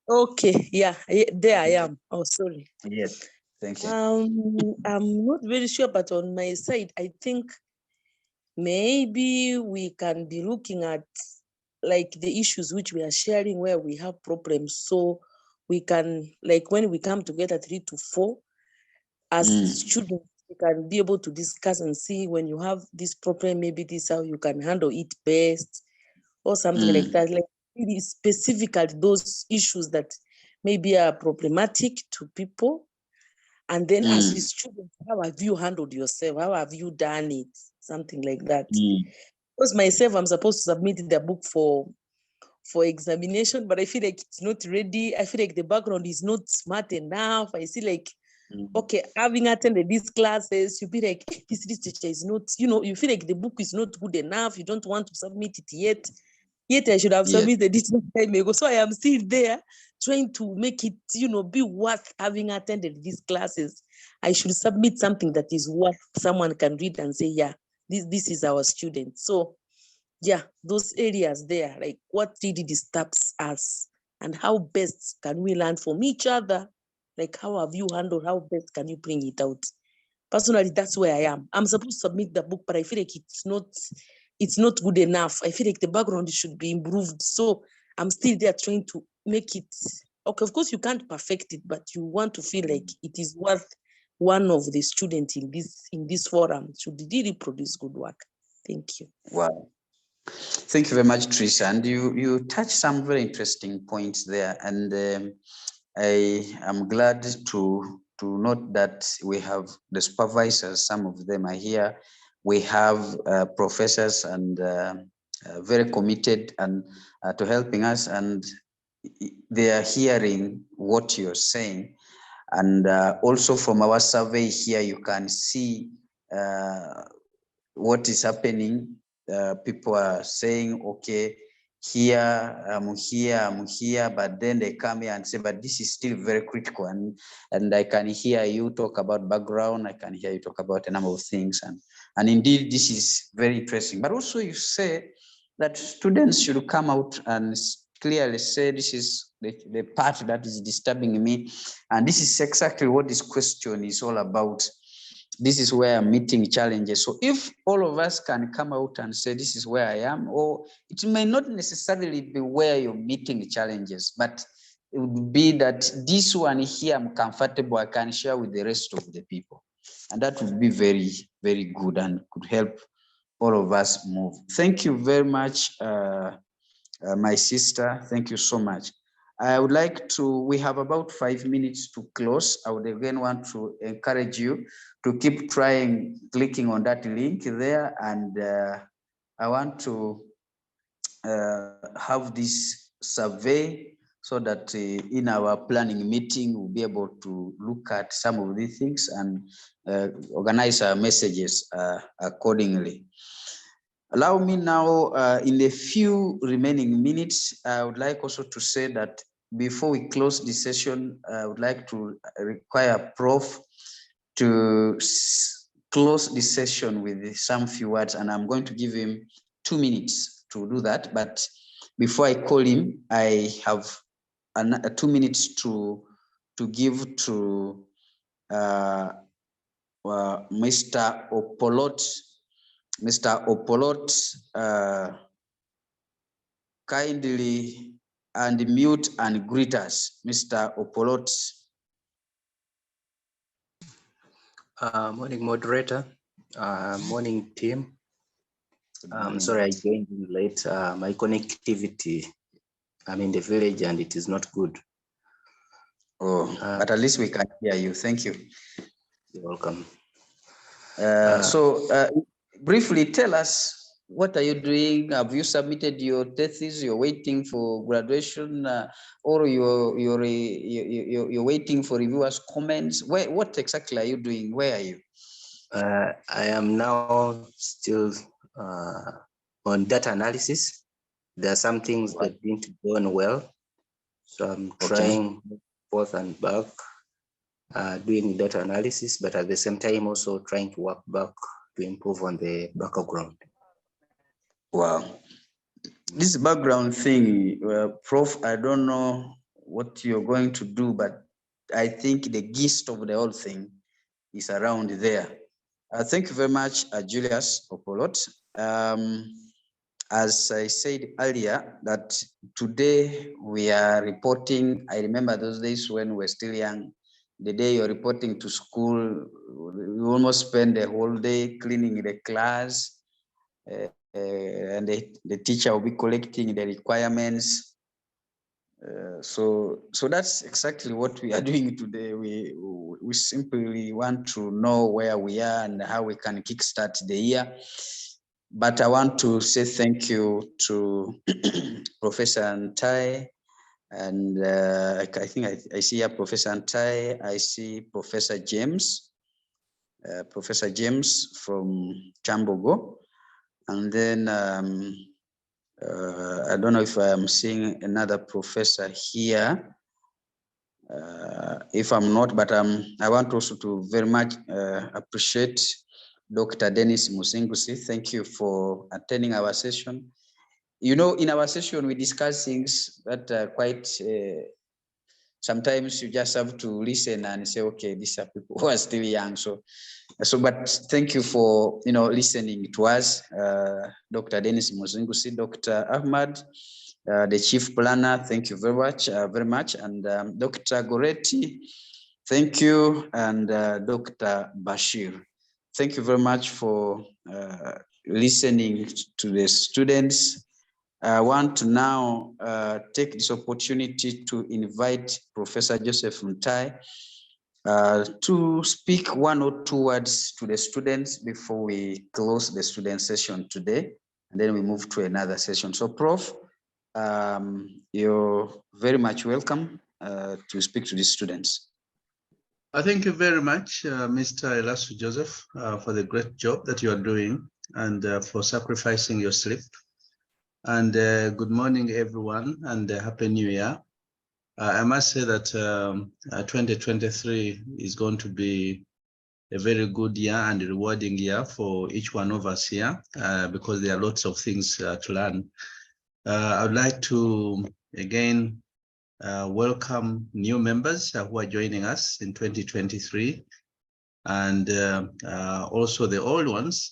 Okay, yeah, there I am. Oh, sorry. Yes, thank you. I'm not very sure, but on my side, I think maybe we can be looking at like the issues which we are sharing where we have problems. So we can, like when we come together 3 to 4, as students, we can be able to discuss and see when you have this problem, maybe this is how you can handle it best or something like that. Like really specifically those issues that maybe are problematic to people. And then as a student, how have you handled yourself? How have you done it? Something like that. Because myself, I'm supposed to submit the book for examination, but I feel like it's not ready. I feel like the background is not smart enough. I see like, okay, having attended these classes, you be like, this literature is not, you feel like the book is not good enough. You don't want to submit it yet. Yet I should have submitted it some time ago. So I am still there trying to make it, be worth having attended these classes. I should submit something that is worth someone can read and say, yeah, this is our student. So yeah, those areas there, like what really disturbs us and how best can we learn from each other? Like how have you handled, how best can you bring it out? Personally, that's where I am. I'm supposed to submit the book, but I feel like it's not good enough. I feel like the background should be improved. So I'm still there trying to make it, okay, of course you can't perfect it, but you want to feel like it is worth one of the students in this forum should really produce good work. Thank you. Wow. Thank you very much, Teresa. And you touched some very interesting points there. And I am glad to note that we have the supervisors, some of them are here. We have professors and very committed and to helping us, and they are hearing what you're saying. And also from our survey here, you can see what is happening. People are saying, okay, I'm here, but then they come here and say, but this is still very critical. And I can hear you talk about background, I can hear you talk about a number of things. And indeed, this is very interesting. But also you say that students should come out and clearly say, this is the part that is disturbing me. And this is exactly what this question is all about. This is where I'm meeting challenges. So if all of us can come out and say, this is where I am, or it may not necessarily be where you're meeting challenges, but it would be that this one here, I'm comfortable, I can share with the rest of the people. And that would be very, very good and could help all of us move. Thank you very much, my sister. Thank you so much. I would like to, we have about 5 minutes to close. I would again want to encourage you to keep trying clicking on that link there. And I want to have this survey so that in our planning meeting, we'll be able to look at some of these things and organize our messages accordingly. Allow me now, in the few remaining minutes, I would like also to say that before we close the session, I would like to require Prof to close the session with some few words, and I'm going to give him 2 minutes to do that. But before I call him, I have 2 minutes to give to Mr. Opolot. Mr. Opolot, kindly unmute and greet us. Mr. Opolot. Morning, moderator. Morning, team. I'm sorry I joined in late. My connectivity, I'm in the village and it is not good. Oh, but at least we can hear you. Thank you. You're welcome. Briefly tell us, what are you doing? Have you submitted your thesis? You're waiting for graduation, or you're waiting for reviewers' comments? What exactly are you doing? Where are you? I am now still on data analysis. There are some things that didn't go on well, so I'm trying forth and back, doing data analysis, but at the same time also trying to work back to improve on the background. Wow, this background thing, Prof, I don't know what you're going to do, but I think the gist of the whole thing is around there. Thank you very much, Julius Opolot. As I said earlier, that today we are reporting, I remember those days when we were still young, the day you're reporting to school, you almost spend the whole day cleaning the class, and the teacher will be collecting the requirements. So that's exactly what we are doing today. We simply want to know where we are and how we can kickstart the year. But I want to say thank you to Professor Ntai, and I think I see here Professor Ntai, I see Professor James from Chambogo, and then I don't know if I'm seeing another professor here. If I'm not, but I want also to very much appreciate Dr. Dennis Musingusi. Thank you for attending our session. You know, in our session, we discuss things that are quite, sometimes you just have to listen and say, okay, these are people who are still young. But thank you for, listening to us, Dr. Dennis Musingusi, Dr. Ahmad, the chief planner. Thank you very much, And Dr. Goretti, thank you. And Dr. Bashir, thank you very much for listening to the students. I want to now take this opportunity to invite Professor Joseph Ntai to speak 1 or 2 words to the students before we close the student session today, and then we move to another session. So, Prof, you're very much welcome to speak to the students. Thank you very much, Mr. Elasu Joseph, for the great job that you are doing and for sacrificing your sleep. And good morning, everyone, and Happy New Year. I must say that 2023 is going to be a very good year and a rewarding year for each one of us here because there are lots of things to learn. I would like to, again, welcome new members who are joining us in 2023, and also the old ones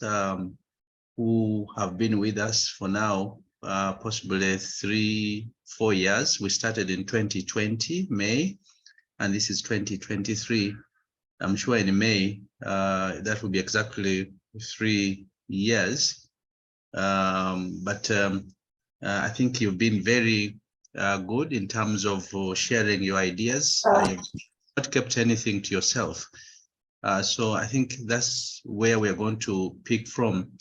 who have been with us for now, possibly 3-4 years. We started in 2020, May, and this is 2023. I'm sure in May, that will be exactly 3 years. I think you've been very good in terms of sharing your ideas. You've not kept anything to yourself. So I think that's where we're going to pick from.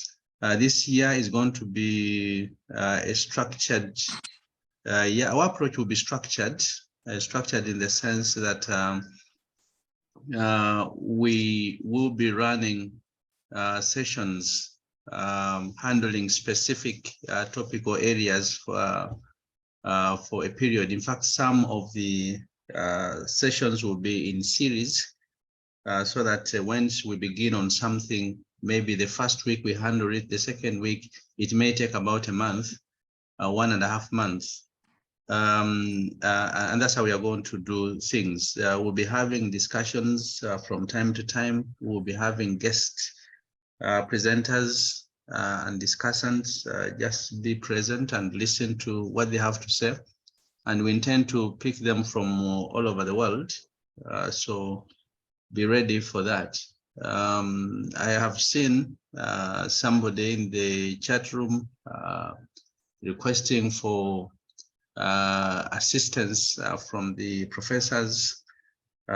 This year is going to be a structured year. Our approach will be structured in the sense that we will be running sessions handling specific topical areas for a period. In fact, some of the sessions will be in series so that once we begin on something, maybe the first week we handle it, the second week, it may take about a month, 1.5 months. And that's how we are going to do things. We'll be having discussions from time to time. We'll be having guest presenters and discussants. Just be present and listen to what they have to say. And we intend to pick them from all over the world. So be ready for that. I have seen somebody in the chat room requesting for assistance from the professors who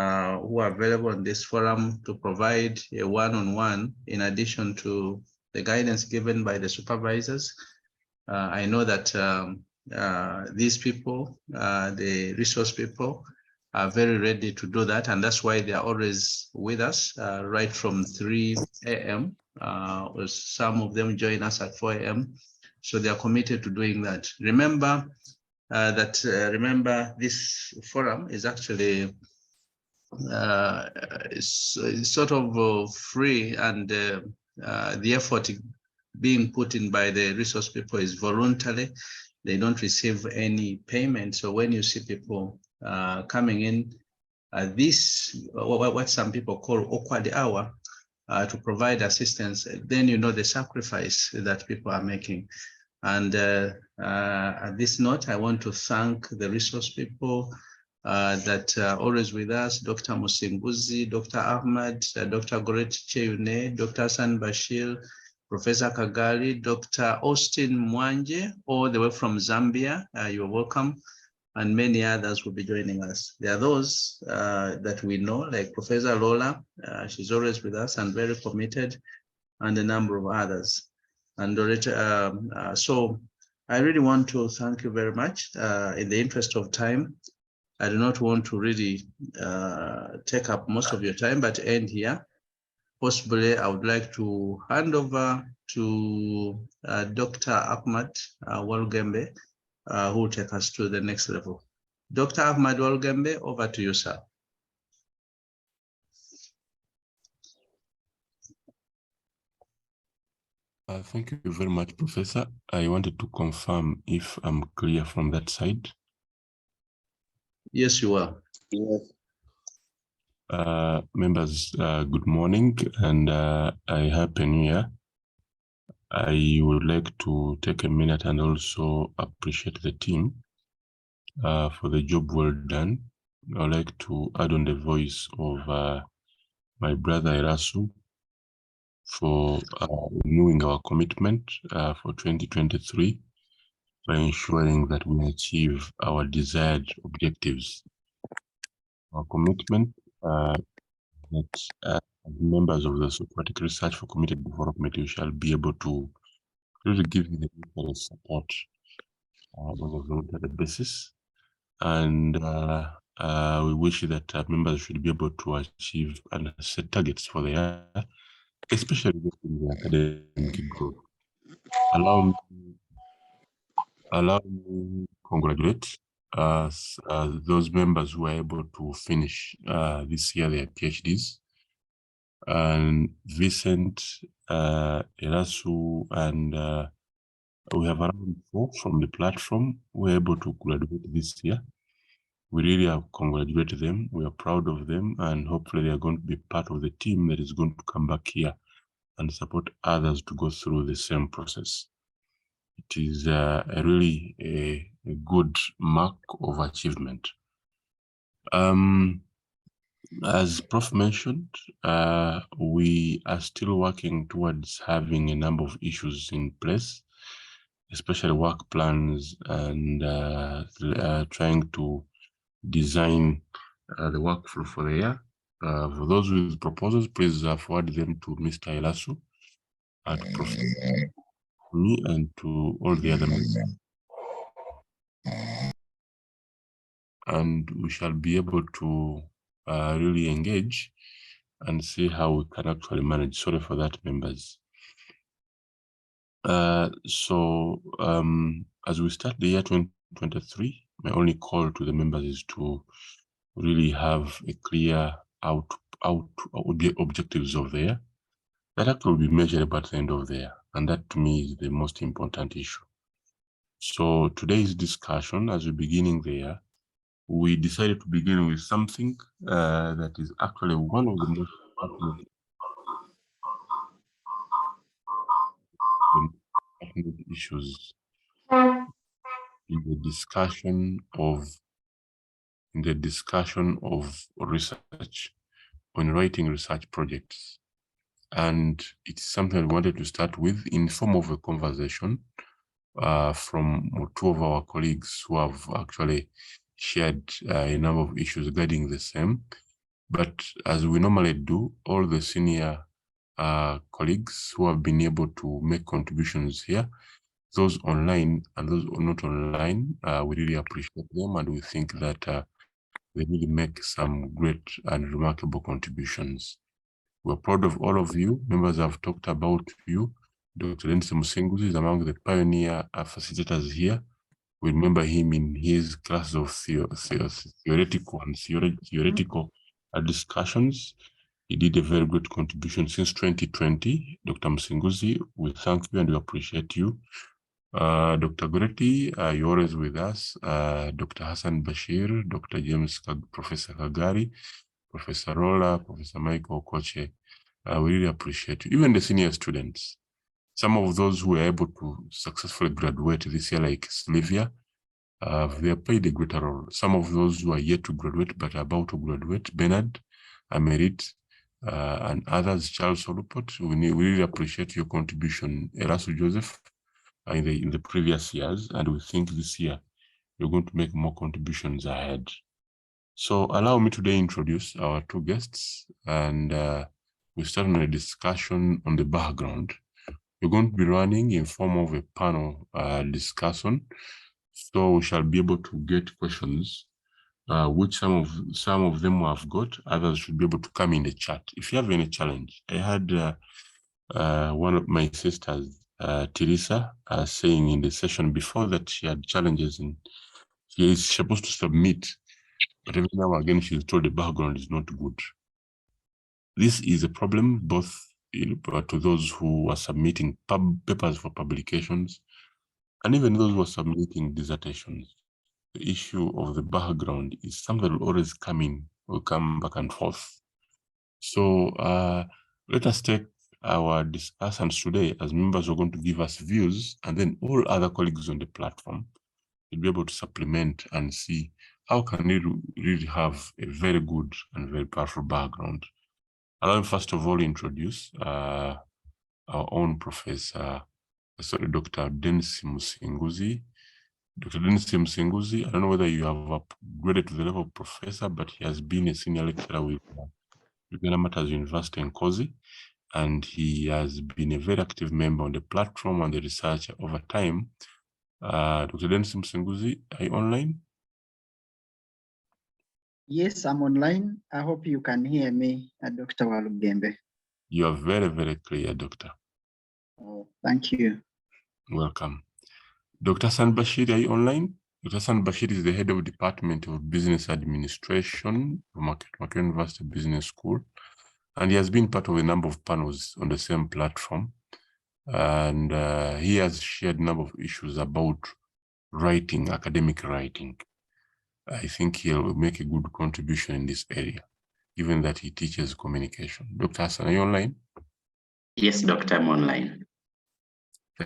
are available on this forum to provide a one-on-one in addition to the guidance given by the supervisors. I know that these people, the resource people, are very ready to do that, and that's why they are always with us right from 3 a.m. Some of them join us at 4 a.m. So they are committed to doing that. Remember remember this forum is actually is sort of free, and the effort being put in by the resource people is voluntary. They don't receive any payment. So when you see people coming in, this what some people call awkward hour to provide assistance, then you know the sacrifice that people are making. And at this note, I want to thank the resource people that are always with us: Dr. Musinguzi, Dr. Ahmad, Dr. Goret Cheyune, Dr. Hassan Bashir, Professor Kagali, Dr. Austin Mwanje, all the way from Zambia. You're welcome. And many others will be joining us. There are those that we know, like Professor Lola, she's always with us and very committed, and a number of others. And so I really want to thank you very much. In the interest of time, I do not want to really take up most of your time, but end here. Possibly, I would like to hand over to Dr. Ahmad Walgembe, who will take us to the next level. Dr. Ahmad Walgembe, over to you, sir. Thank you very much, Professor. I wanted to confirm if I'm clear from that side. Yes, you are. Yes. Members, good morning, and I Happy New Year. I would like to take a minute and also appreciate the team for the job well done. I'd like to add on the voice of my brother Erasu for renewing our commitment for 2023 by ensuring that we achieve our desired objectives. Our commitment that as members of the Socratic Research for Community Development, we shall be able to really give you the necessary support on a voluntary basis. And we wish that members should be able to achieve and set targets for the year, especially in the academic growth. Allow me congratulate those members who are able to finish this year their PhDs. And Vincent, Erasu, and we have around 4 from the platform who are able to graduate this year. We really have congratulated them. We are proud of them, and hopefully they are going to be part of the team that is going to come back here and support others to go through the same process. It is really a good mark of achievement. As Prof mentioned, we are still working towards having a number of issues in place, especially work plans and trying to design the workflow for the year. For those with proposals, please forward them to Mr. Elasu, to Professor me, and to all the other members. And we shall be able to really engage and see how we can actually manage. Sorry for that, members. As we start the year 2023, my only call to the members is to really have a clear objectives of the year that actually will be measurable at the end of the year. And that to me is the most important issue. So today's discussion, as we're beginning the year, we decided to begin with something that is actually one of the most pertinent issues in the discussion of research, when writing research projects. And it's something I wanted to start with in form of a conversation from two of our colleagues who have actually shared a number of issues regarding the same. But as we normally do, all the senior colleagues who have been able to make contributions here, those online and those not online, we really appreciate them, and we think that they really make some great and remarkable contributions. We're proud of all of you. Members have talked about you. Dr. Dennis Musenguzi is among the pioneer facilitators here. We remember him in his class of theoretical discussions. He did a very good contribution since 2020. Dr. Musenguzi, we thank you and we appreciate you. Dr. Goretti, you're always with us. Dr. Hassan Bashir, Dr. James, Professor Kagari, Professor Rolla, Professor Michael Koche, we really appreciate you. Even the senior students, some of those who were able to successfully graduate this year, like Sylvia, they have played a greater role. Some of those who are yet to graduate but are about to graduate, Bernard, Amerit, and others, Charles Solupot, we really appreciate your contribution. Erasu Joseph, in the previous years, and we think this year you're going to make more contributions ahead. So allow me today introduce our two guests, and we start on a discussion on the background. We're going to be running in form of a panel discussion, so we shall be able to get questions, which some of them have got. Others should be able to come in the chat. If you have any challenge, I had one of my sisters, Teresa, saying in the session before that she had challenges and she is supposed to submit, but every now and again she's told the background is not good. This is a problem both to those who are submitting papers for publications and even those who are submitting dissertations. The issue of the background is something that will always will come back and forth. So let us take our discussants today as members who are going to give us views, and then all other colleagues on the platform will be able to supplement and see how can we really have a very good and very powerful background. Allow me first of all introduce our own professor, Dr. Dennis Musenguzi. Dr. Dennis Musenguzi, I don't know whether you have upgraded to the level of professor, but he has been a senior lecturer with Uganda Matters University in Kozi, and he has been a very active member on the platform and the research over time. Dr. Dennis Musenguzi, are you online? Yes, I'm online. I hope you can hear me, Dr. Walugembe. You are very, very clear, Doctor. Oh, thank you. Welcome. Dr. Hassan Bashir, are you online? Dr. Hassan Bashir is the head of Department of Business Administration from Macquarie University Business School, and he has been part of a number of panels on the same platform. And he has shared a number of issues about writing, academic writing. I think he'll make a good contribution in this area, given that he teaches communication. Dr. Hassan, are you online? Yes, Doctor, I'm online.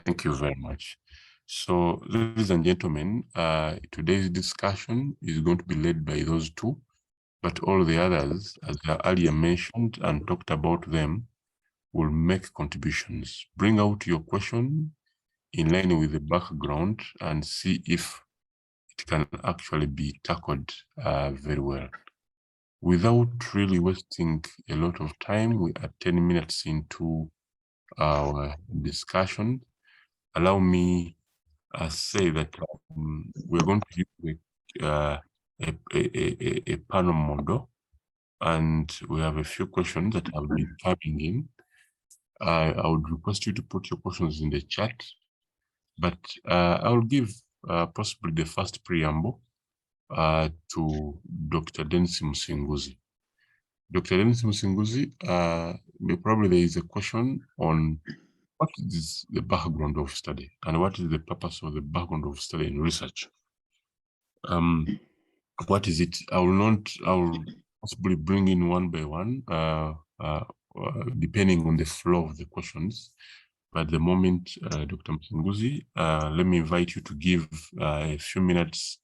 Thank you very much. So, ladies and gentlemen, today's discussion is going to be led by those two, but all the others, as I earlier mentioned and talked about them, will make contributions. Bring out your question in line with the background and see if it can actually be tackled very well. Without really wasting a lot of time, we are 10 minutes into our discussion. Allow me say that we're going to use a panel model, and we have a few questions that have been coming in. I would request you to put your questions in the chat, but I will give possibly the first preamble to Dr. Dennis Musinguzi. Dr. Dennis Musinguzi, probably there is a question on what is the background of study and what is the purpose of the background of study in research? What is it? I will possibly bring in one by one, depending on the flow of the questions. But at the moment, Dr. Musinguzi, let me invite you to give a few minutes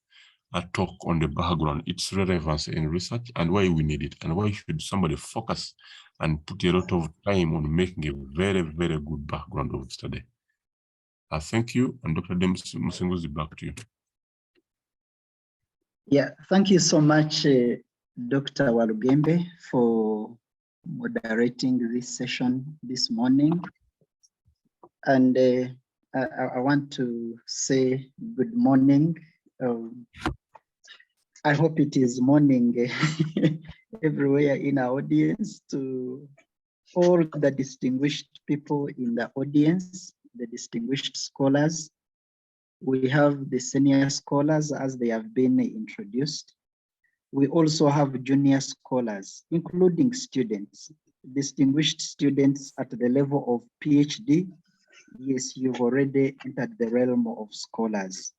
a talk on the background, its relevance in research and why we need it, and why should somebody focus and put a lot of time on making a very, very good background of study. Thank you, and Dr. Musinguzi, back to you. Yeah, thank you so much, Dr. Walugembe, for moderating this session this morning. And I want to say good morning. I hope it is morning everywhere in our audience, to all the distinguished people in the audience, the distinguished scholars. We have the senior scholars as they have been introduced. We also have junior scholars, including students, distinguished students at the level of PhD. Yes, you've already entered the realm of scholars.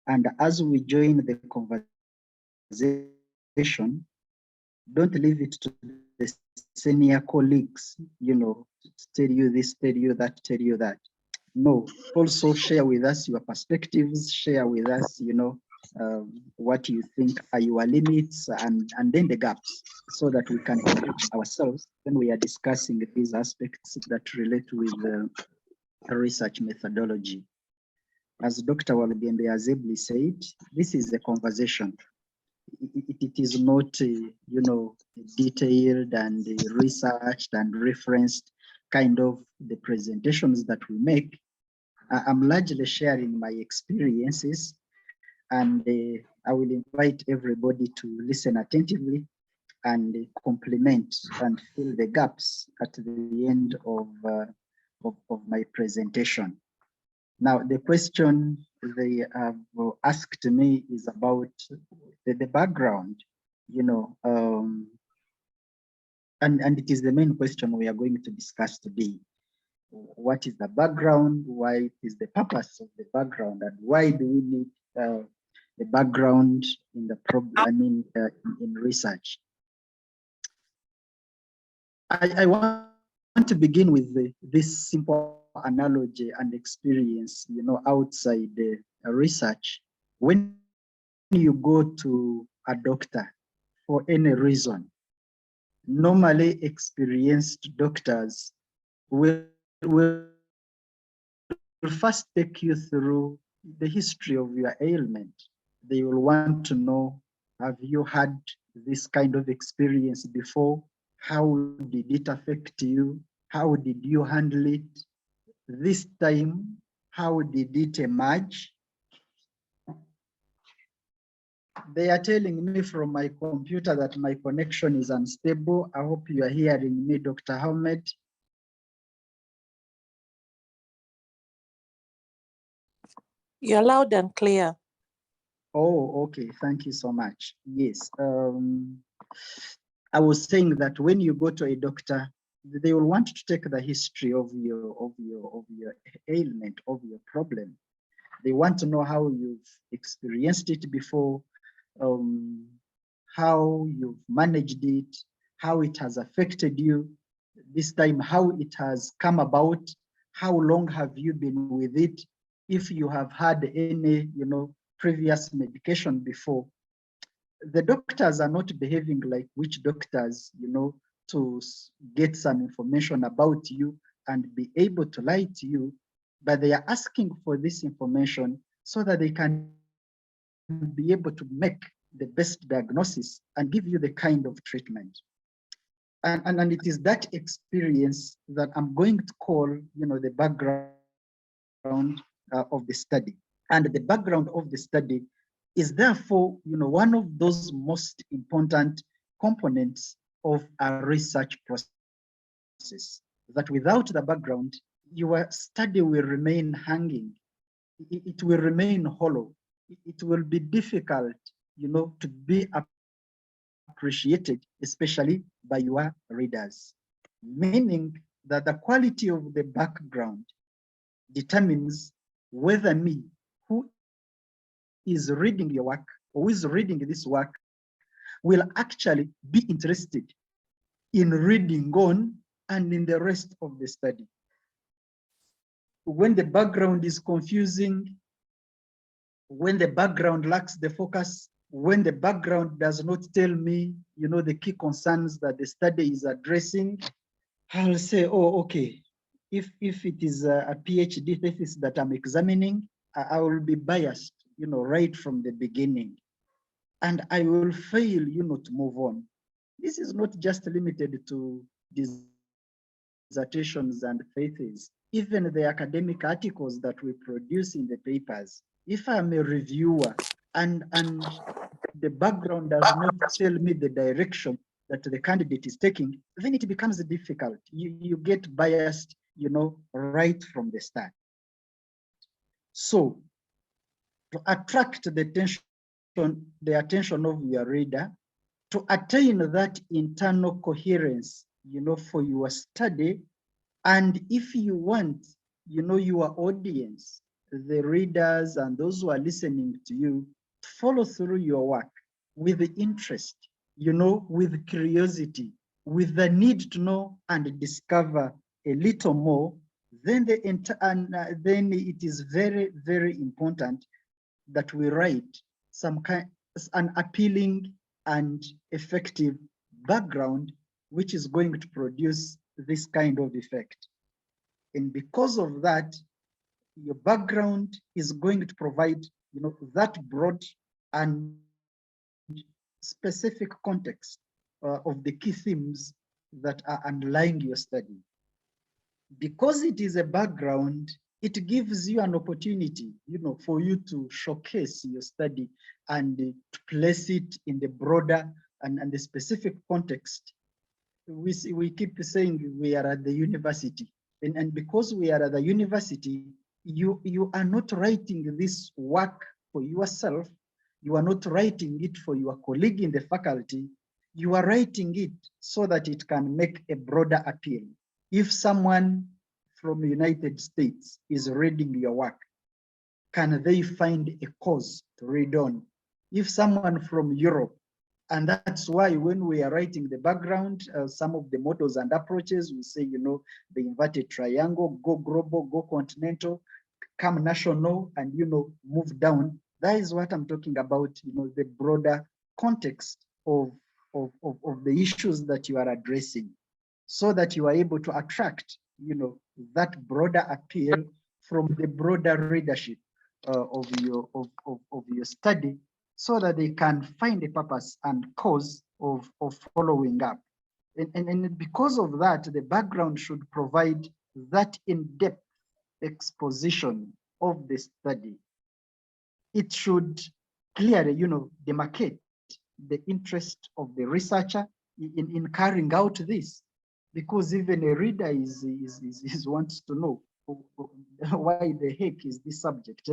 And as we join the conversation, don't leave it to the senior colleagues, to tell you this, tell you that, tell you that. No, also share with us your perspectives, share with us, what you think are your limits and then the gaps, so that we can enrich ourselves when we are discussing these aspects that relate with research methodology. As Dr. Walugembe has ably said, this is a conversation. It is not, detailed and researched and referenced kind of the presentations that we make. I'm largely sharing my experiences, and I will invite everybody to listen attentively and complement and fill the gaps at the end of my presentation. Now, the question they have asked me is about the background, and it is the main question we are going to discuss today. What is the background? Why is the purpose of the background, and why do we need the background in the problem? In research. I want to begin with this simple analogy and experience, outside the research. When you go to a doctor for any reason, normally experienced doctors will first take you through the history of your ailment. They will want to know, have you had this kind of experience before? How did it affect you? How did you handle it? This time, how did it emerge? They are telling me from my computer that my connection is unstable. I hope you are hearing me, Dr. Ahmed. You're loud and clear. Oh, okay. Thank you so much. Yes. I was saying that when you go to a doctor, they will want to take the history of your ailment, of your problem. They want to know how you've experienced it before, how you've managed it, how it has affected you. This time, how it has come about, how long have you been with it, if you have had any, previous medication before. The doctors are not behaving like witch doctors, to get some information about you and be able to lie to you. but they are asking for this information so that they can be able to make the best diagnosis and give you the kind of treatment. And it is that experience that I'm going to call, the background of the study. And the background of the study is therefore, one of those most important components of a research process, that without the background, your study will remain hanging. It will remain hollow. It will be difficult, to be appreciated, especially by your readers. Meaning that the quality of the background determines whether me, who is reading your work or who is reading this work, will actually be interested in reading on and in the rest of the study. When the background is confusing, when the background lacks the focus, when the background does not tell me, the key concerns that the study is addressing, I'll say, oh, okay. If it is a PhD thesis that I'm examining, I will be biased, right from the beginning. And I will fail, to move on. This is not just limited to dissertations and theses. Even the academic articles that we produce in the papers, if I'm a reviewer and the background does not tell me the direction that the candidate is taking, then it becomes difficult. You get biased, right from the start. So to attract the attention of your reader, to attain that internal coherence, for your study, and if you want, your audience, the readers and those who are listening to you, to follow through your work with interest, with curiosity, with the need to know and discover a little more, then then it is very, very important that we write an appealing and effective background, which is going to produce this kind of effect. And because of that, your background is going to provide, that broad and specific context of the key themes that are underlying your study. Because it is a background, it gives you an opportunity, for you to showcase your study and to place it in the broader and the specific context. We keep saying we are at the university, and because we are at the university, you are not writing this work for yourself. You are not writing it for your colleague in the faculty. You are writing it so that it can make a broader appeal. If someone from the United States is reading your work, can they find a cause to read on? If someone from Europe, and that's why when we are writing the background, some of the mottos and approaches, we say, the inverted triangle, go global, go continental, come national, and, move down. That is what I'm talking about, the broader context of the issues that you are addressing, so that you are able to attract, that broader appeal from the broader readership of your study, so that they can find a purpose and cause of following up. And because of that, the background should provide that in-depth exposition of the study. It should clearly, demarcate the interest of the researcher in carrying out this, because even a reader wants to know why the heck is this subject,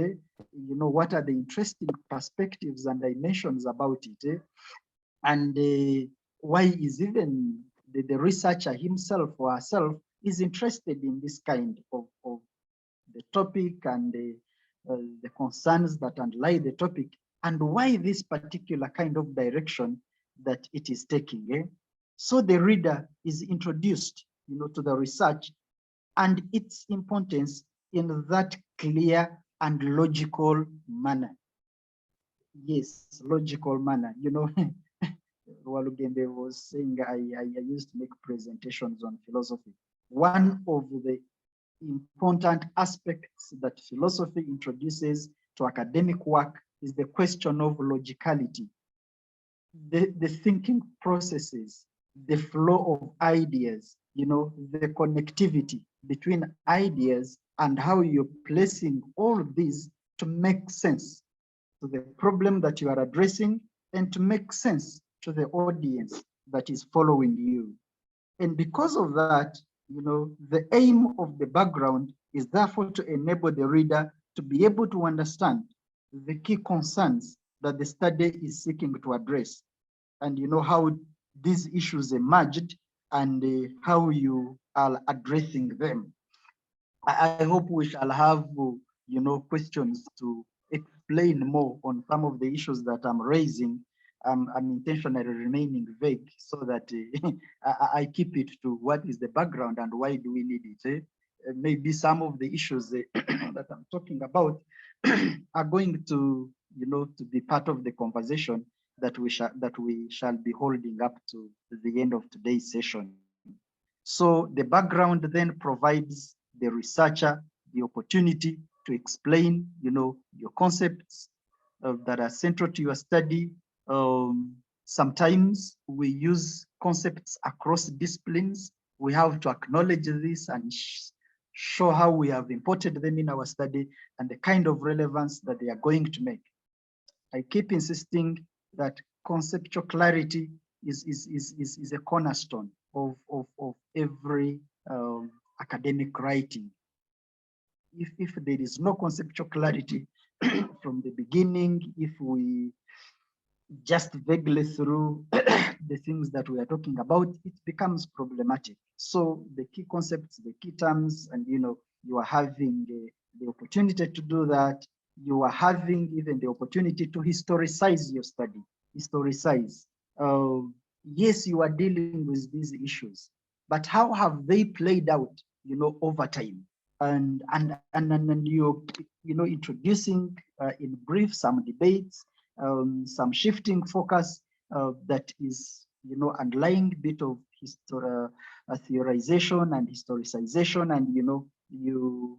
what are the interesting perspectives and dimensions about it, and why is even the researcher himself or herself is interested in this kind of the topic and the concerns that underlie the topic, and why this particular kind of direction that it is taking. So the reader is introduced, to the research and its importance in that clear and logical manner. Yes, logical manner. Walugende was saying I used to make presentations on philosophy. One of the important aspects that philosophy introduces to academic work is the question of logicality, the thinking processes, the flow of ideas, the connectivity between ideas and how you're placing all these to make sense to the problem that you are addressing and to make sense to the audience that is following you. And because of that, the aim of the background is therefore to enable the reader to be able to understand the key concerns that the study is seeking to address, and how these issues emerged and how you are addressing them. I hope we shall have questions to explain more on some of the issues that I'm raising. I'm intentionally remaining vague so that I keep it to what is the background and why do we need it. Maybe some of the issues that I'm talking about are going to to be part of the conversation that we shall be holding up to the end of today's session. So the background then provides the researcher the opportunity to explain, your concepts that are central to your study. Sometimes we use concepts across disciplines. We have to acknowledge this and show how we have imported them in our study and the kind of relevance that they are going to make. I keep insisting that conceptual clarity is a cornerstone of every academic writing. If there is no conceptual clarity from the beginning, if we just vaguely through the things that we are talking about, it becomes problematic. So the key concepts, the key terms, and you are having the opportunity to do that. You are having even the opportunity to historicize your study. Historicize. Yes, you are dealing with these issues, but how have they played out, over time? And you're, introducing in brief some debates, some shifting focus that is, underlying bit of theorization and historicization, and you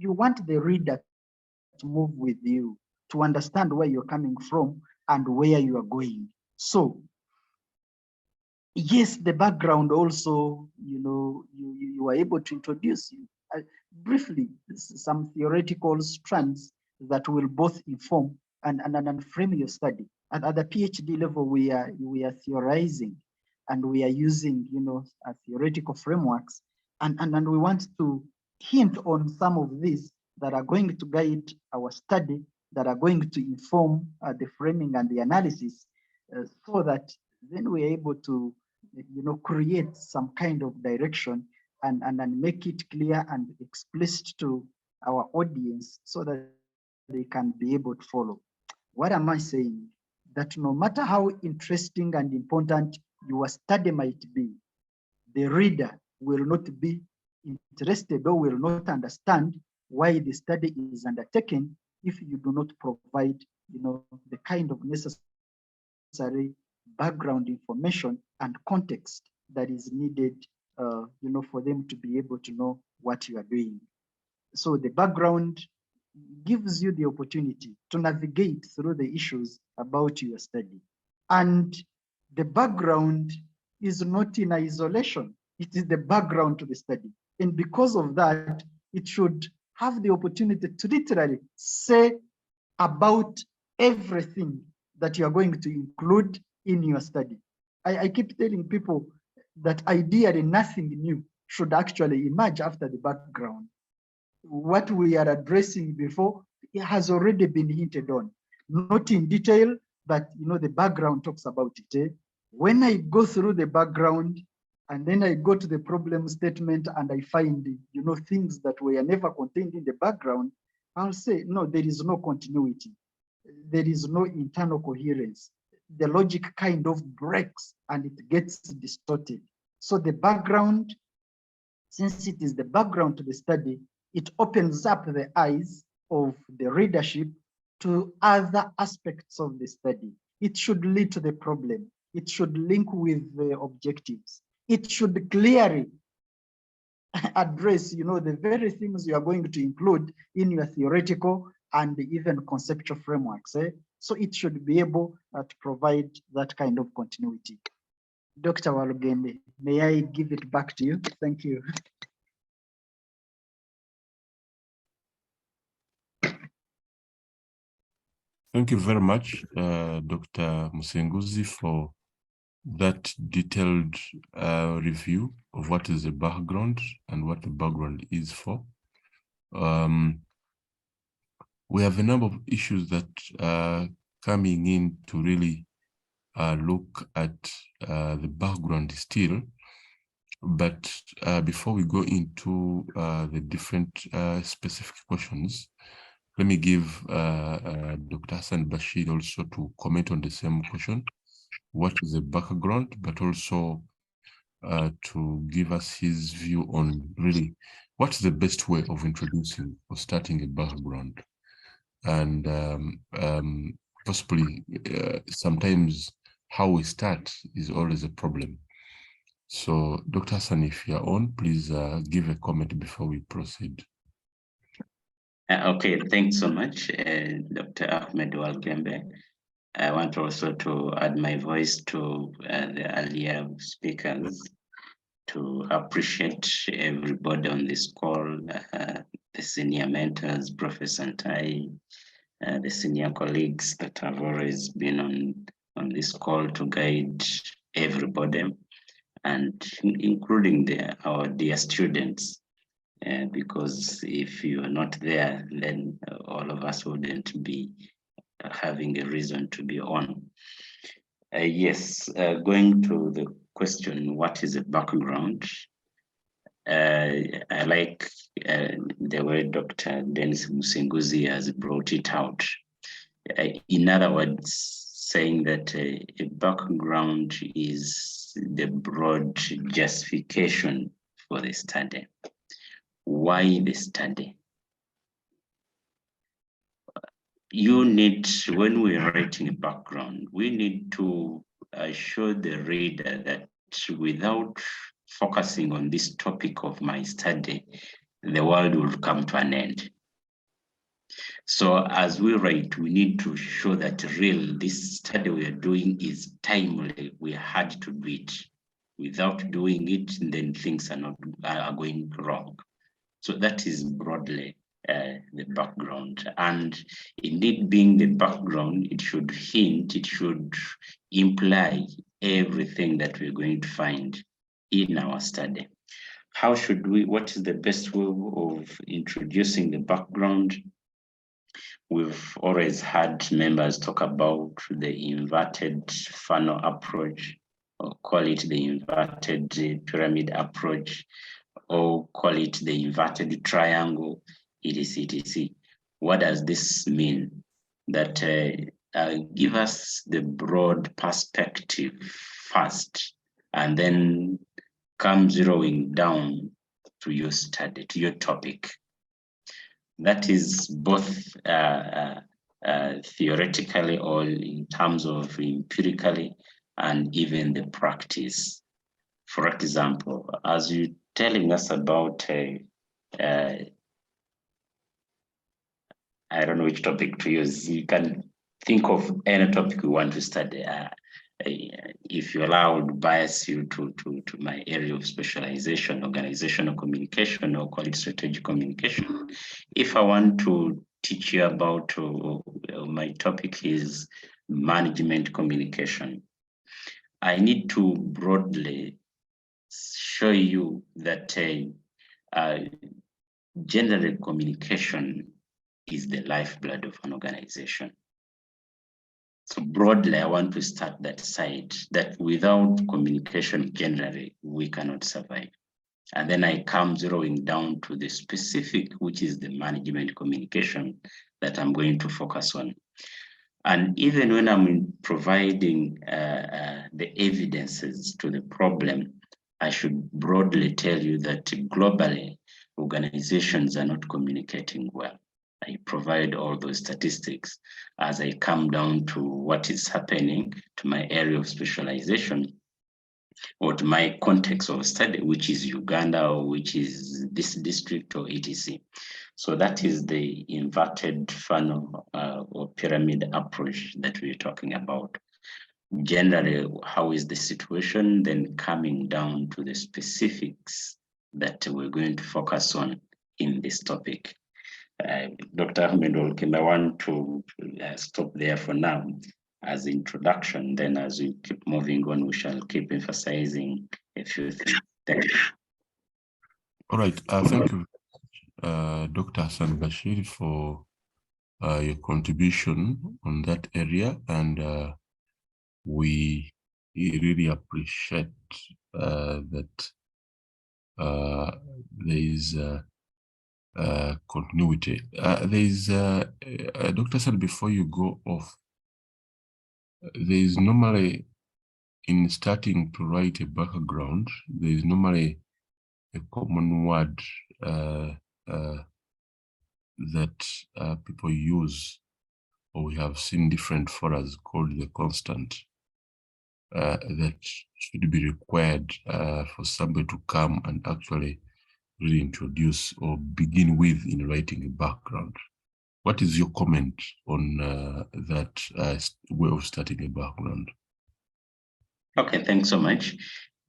want the reader to move with you, to understand where you're coming from and where you are going. So yes, the background also, you are able to introduce briefly some theoretical strands that will both inform and frame your study. At the PhD level, we are theorizing and we are using, theoretical frameworks, and we want to hint on some of these that are going to guide our study, that are going to inform the framing and the analysis, so that then we're able to, create some kind of direction and make it clear and explicit to our audience so that they can be able to follow. What am I saying? That no matter how interesting and important your study might be, the reader will not be interested or will not understand why the study is undertaken if you do not provide, the kind of necessary background information and context that is needed, for them to be able to know what you are doing. So the background gives you the opportunity to navigate through the issues about your study. And the background is not in isolation. It is the background to the study. And because of that, it should have the opportunity to literally say about everything that you are going to include in your study. I keep telling people that ideally nothing new should actually emerge after the background. What we are addressing before, it has already been hinted on, not in detail, but the background talks about it. When I go through the background and then I go to the problem statement and I find things that were never contained in the background, I'll say, no, there is no continuity. There is no internal coherence. The logic kind of breaks and it gets distorted. So the background, since it is the background to the study, it opens up the eyes of the readership to other aspects of the study. It should lead to the problem. It should link with the objectives. It should clearly address, the very things you are going to include in your theoretical and even conceptual frameworks. So it should be able to provide that kind of continuity. Dr. Walugembe, may I give it back to you? Thank you. Thank you very much, Dr. Musenguzi, for that detailed review of what is the background and what the background is for. We have a number of issues that are coming in to really look at the background still. But before we go into the different specific questions, let me give Dr. Hassan Bashir also to comment on the same question. What is the background, but also to give us his view on really what's the best way of introducing or starting a background. And possibly sometimes how we start is always a problem. So Dr. Hassan, if you're on, please give a comment before we proceed. Okay, thanks so much, Dr. Ahmed Walugembe. I want also to add my voice to the earlier speakers to appreciate everybody on this call, the senior mentors, Professor Ntai, the senior colleagues that have always been on this call to guide everybody, and including our dear students. Because if you are not there, then all of us wouldn't be having a reason to be on. Yes, going to the question, what is a background? I like the way Dr. Dennis Musenguzi has brought it out. In other words, saying that a background is the broad justification for the study. Why the study? You need, when we're writing a background, we need to show the reader that without focusing on this topic of my study, the world will come to an end. So as we write, we need to show that this study we are doing is timely. We had to do it. Without doing it, then things are going wrong. So that is broadly the background. And indeed, being the background, it should hint, it should imply everything that we're going to find in our study. How should what is the best way of introducing the background? We've always had members talk about the inverted funnel approach, or call it the inverted pyramid approach, or call it the inverted triangle, etc. What does this mean? That give us the broad perspective first, and then come zeroing down to your study, to your topic. That is both theoretically or in terms of empirically, and even the practice. For example, as you telling us about I don't know which topic to use. You can think of any topic you want to study. If you allow, I would bias you to my area of specialization, organizational communication, or call it strategic communication. If I want to teach you about, my topic is management communication, I need to broadly show you that general communication is the lifeblood of an organization. So broadly, I want to start that side, that without communication generally, we cannot survive. And then I come zeroing down to the specific, which is the management communication that I'm going to focus on. And even when I'm providing the evidences to the problem, I should broadly tell you that globally, organizations are not communicating well. I provide all those statistics as I come down to what is happening to my area of specialization. or to my context of study, which is Uganda or which is this district or etc. So that is the inverted funnel or pyramid approach that we're talking about. Generally, how is the situation, then coming down to the specifics that we're going to focus on in this topic. Dr. Ahmed Olkim, I want to stop there for now as introduction. Then as we keep moving on, we shall keep emphasizing a few things. Thank you. All right, thank you, Dr. Hassan Bashir, for your contribution on that area, and we really appreciate that there is continuity. There is, Dr. Hassan, before you go off, there is normally, in starting to write a background, there is normally a common word that people use, or we have seen different forums called the constant, that should be required for somebody to come and actually really introduce or begin with in writing a background. What is your comment on that way of starting a background? Okay, thanks so much.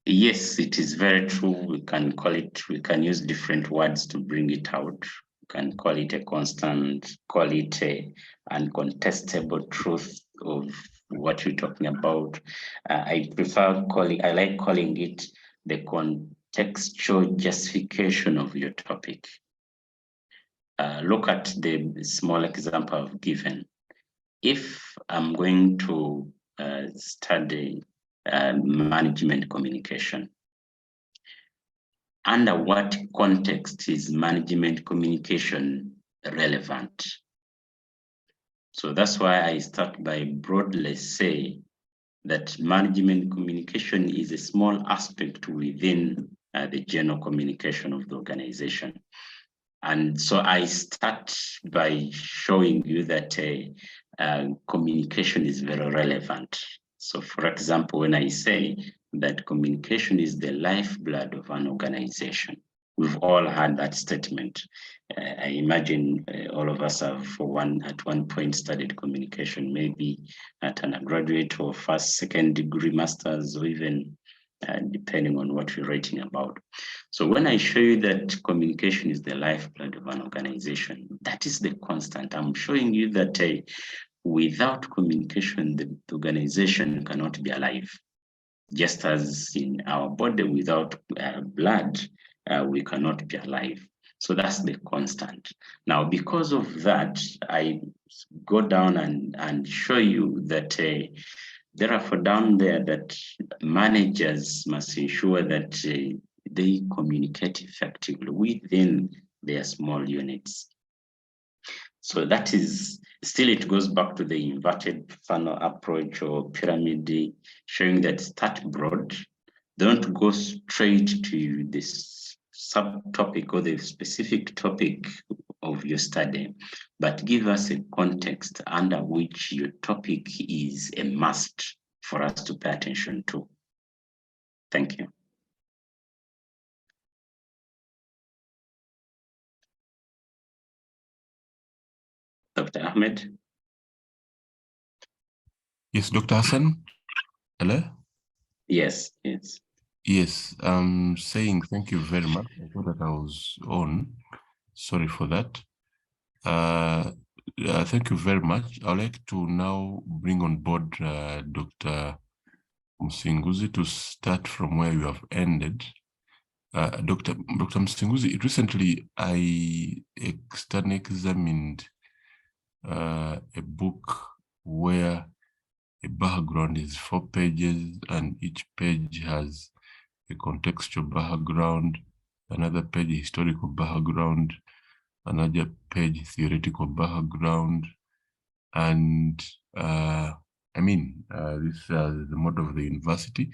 Yes, it is very true. We can call it, we can use different words to bring it out. We can call it a constant, call it a uncontestable truth of what we're talking about. I like calling it the contextual justification of your topic. Look at the small example I've given. If I'm going to study management communication, under what context is management communication relevant? So that's why I start by broadly say that management communication is a small aspect within the general communication of the organization. And so I start by showing you that communication is very relevant. So for example, when I say that communication is the lifeblood of an organization, we've all heard that statement. I imagine all of us have at one point studied communication, maybe at an undergraduate or first, second degree masters, or even depending on what you're writing about. So when I show you that communication is the lifeblood of an organization, that is the constant. I'm showing you that without communication, the organization cannot be alive. Just as in our body, without blood, we cannot be alive. So that's the constant. Now, because of that, I go down and show you that therefore down there that managers must ensure that they communicate effectively within their small units. So that is, still it goes back to the inverted funnel approach or pyramid, showing that start broad, don't go straight to this subtopic or the specific topic of your study, but give us a context under which your topic is a must for us to pay attention to. Thank you. Dr. Ahmed? Yes, Dr. Hassan? Hello? Yes, yes. Yes, I'm saying thank you very much. I thought that I was on. Sorry for that. Thank you very much. I'd like to now bring on board Dr. Msinguzi to start from where you have ended. Dr. Msinguzi, recently I examined a book where a background is 4 pages and each page has a contextual background, another page historical background, another page theoretical background, and this is the motto of the university,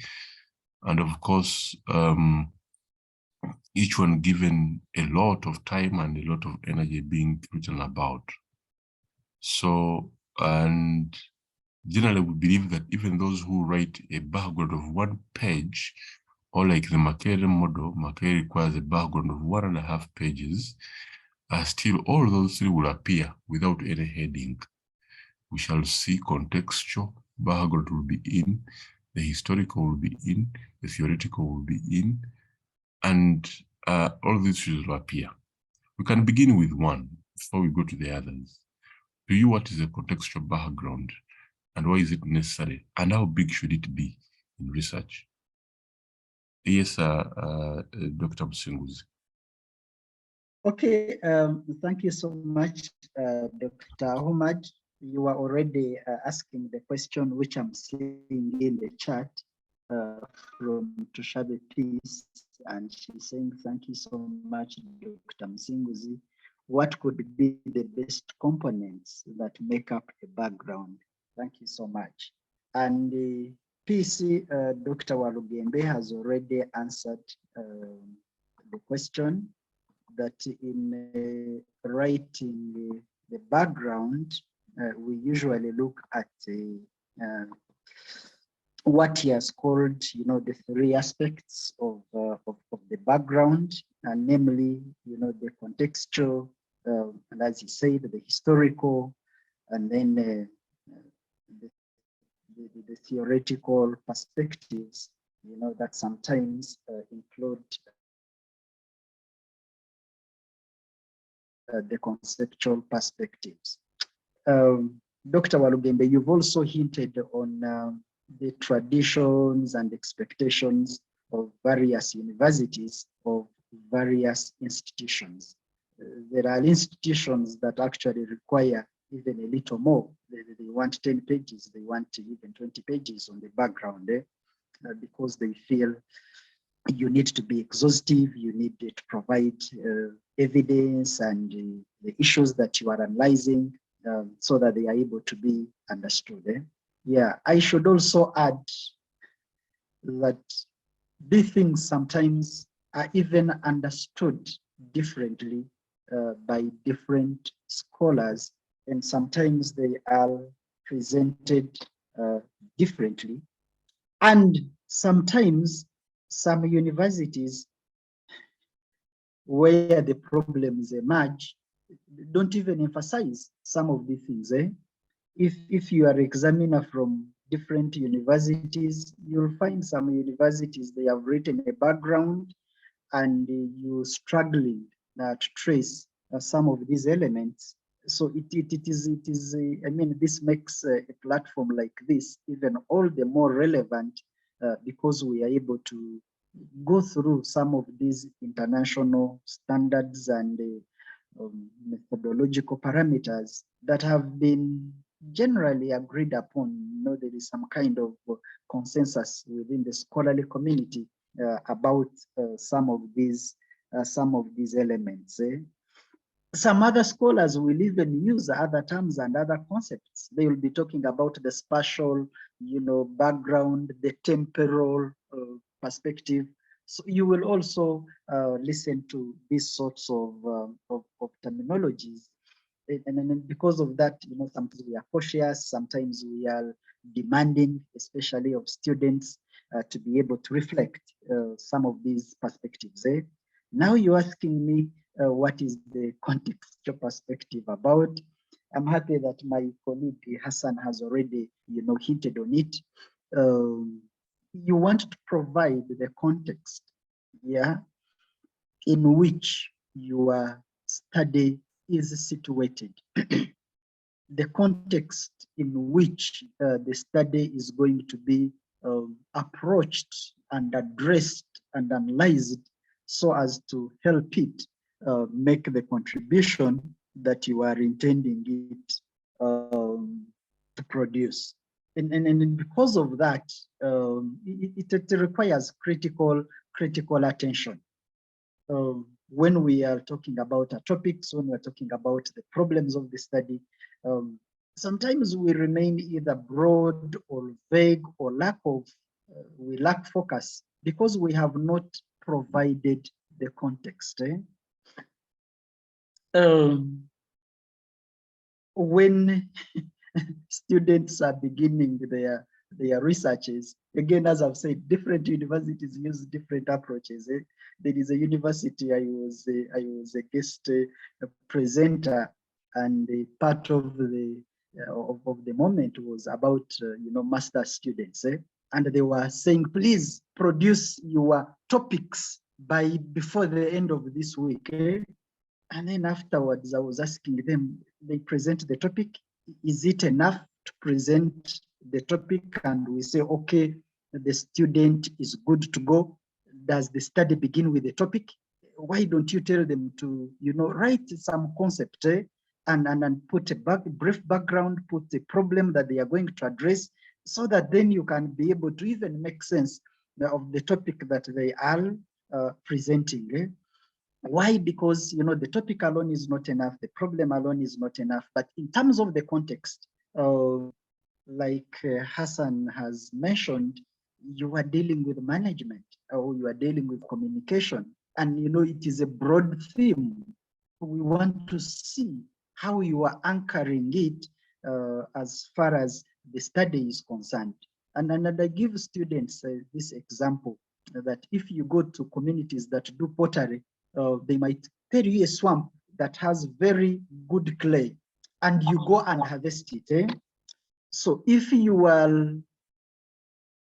and of course each one given a lot of time and a lot of energy being written about. So, and Generally, we believe that even those who write a background of 1 page, or like the Makerere model, Makerere requires a background of 1.5 pages, still all those 3 will appear without any heading. We shall see contextual background will be in, the historical will be in, the theoretical will be in, and all these should appear. We can begin with one before we go to the others. To you, what is a contextual background and why is it necessary? And how big should it be in research? Yes, Dr. Msinguzi. Okay, thank you so much, Dr. Ahmad. You are already asking the question which I'm seeing in the chat from Tushabe Peace, and she's saying, thank you so much, Dr. Msinguzi. What could be the best components that make up a background? Thank you so much. And the PC, Dr. Walugembe has already answered the question that in writing the background, we usually look at what he has called, the 3 aspects of the background, and namely, the contextual, and as he said, the historical, and then the theoretical perspectives, that sometimes include the conceptual perspectives. Dr. Walugembe, you've also hinted on the traditions and expectations of various universities, of various institutions. There are institutions that actually require even a little more. They want 10 pages, they want even 20 pages on the background, because they feel you need to be exhaustive, you need to provide evidence and the issues that you are analyzing so that they are able to be understood. Yeah, I should also add that these things sometimes are even understood differently by different scholars, and sometimes they are presented differently. And sometimes some universities where the problems emerge don't even emphasize some of the things. If you are an examiner from different universities, you'll find some universities, they have written a background and you're struggling to trace some of these elements. So it is I mean, this makes a platform like this even all the more relevant because we are able to go through some of these international standards and methodological parameters that have been generally agreed upon. There is some kind of consensus within the scholarly community about some of these elements. Some other scholars will even use other terms and other concepts. They will be talking about the spatial, background, the temporal perspective. So you will also listen to these sorts of terminologies. And because of that, sometimes we are cautious, sometimes we are demanding, especially of students, to be able to reflect some of these perspectives. Now you're asking me what is the contextual perspective about. I'm happy that my colleague Hassan has already, hinted on it. You want to provide the context, in which your study is situated. The context in which the study is going to be approached and addressed and analyzed so as to help it make the contribution that you are intending it to produce. And because of that, it requires critical attention. When we are talking about our topics, when we're talking about the problems of the study, sometimes we remain either broad or vague or we lack focus because we have not provided the context. When students are beginning their researches. Again, as I've said, different universities use different approaches. There is a university I was a guest presenter, and part of the moment was about master students, and they were saying, please produce your topics by before the end of this week. And then afterwards, I was asking them, they present the topic. Is it enough to present the topic? And we say, okay, the student is good to go. Does the study begin with the topic? Why don't you tell them to, write some concept and put a brief background, put a problem that they are going to address, so that then you can be able to even make sense of the topic that they are presenting. Why? Because the topic alone is not enough, the problem alone is not enough. But in terms of the context, like Hassan has mentioned, you are dealing with management, or you are dealing with communication, and it is a broad theme. We want to see how you are anchoring it as far as the study is concerned. And I give students this example, that if you go to communities that do pottery, they might tell you a swamp that has very good clay, and you go and harvest it. So if you are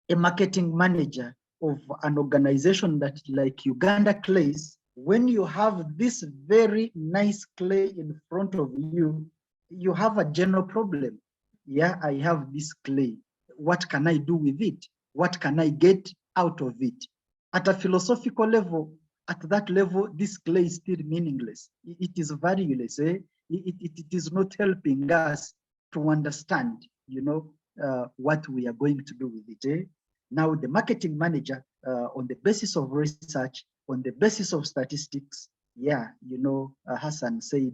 a marketing manager of an organization that like Uganda Clays, when you have this very nice clay in front of you, you have a general problem. Yeah, I have this clay. What can I do with it? What can I get out of it? At a philosophical level, at that level, this clay is still meaningless. It is valueless. It is not helping us to understand, what we are going to do with it. Now, the marketing manager, on the basis of research, on the basis of statistics, Hassan said,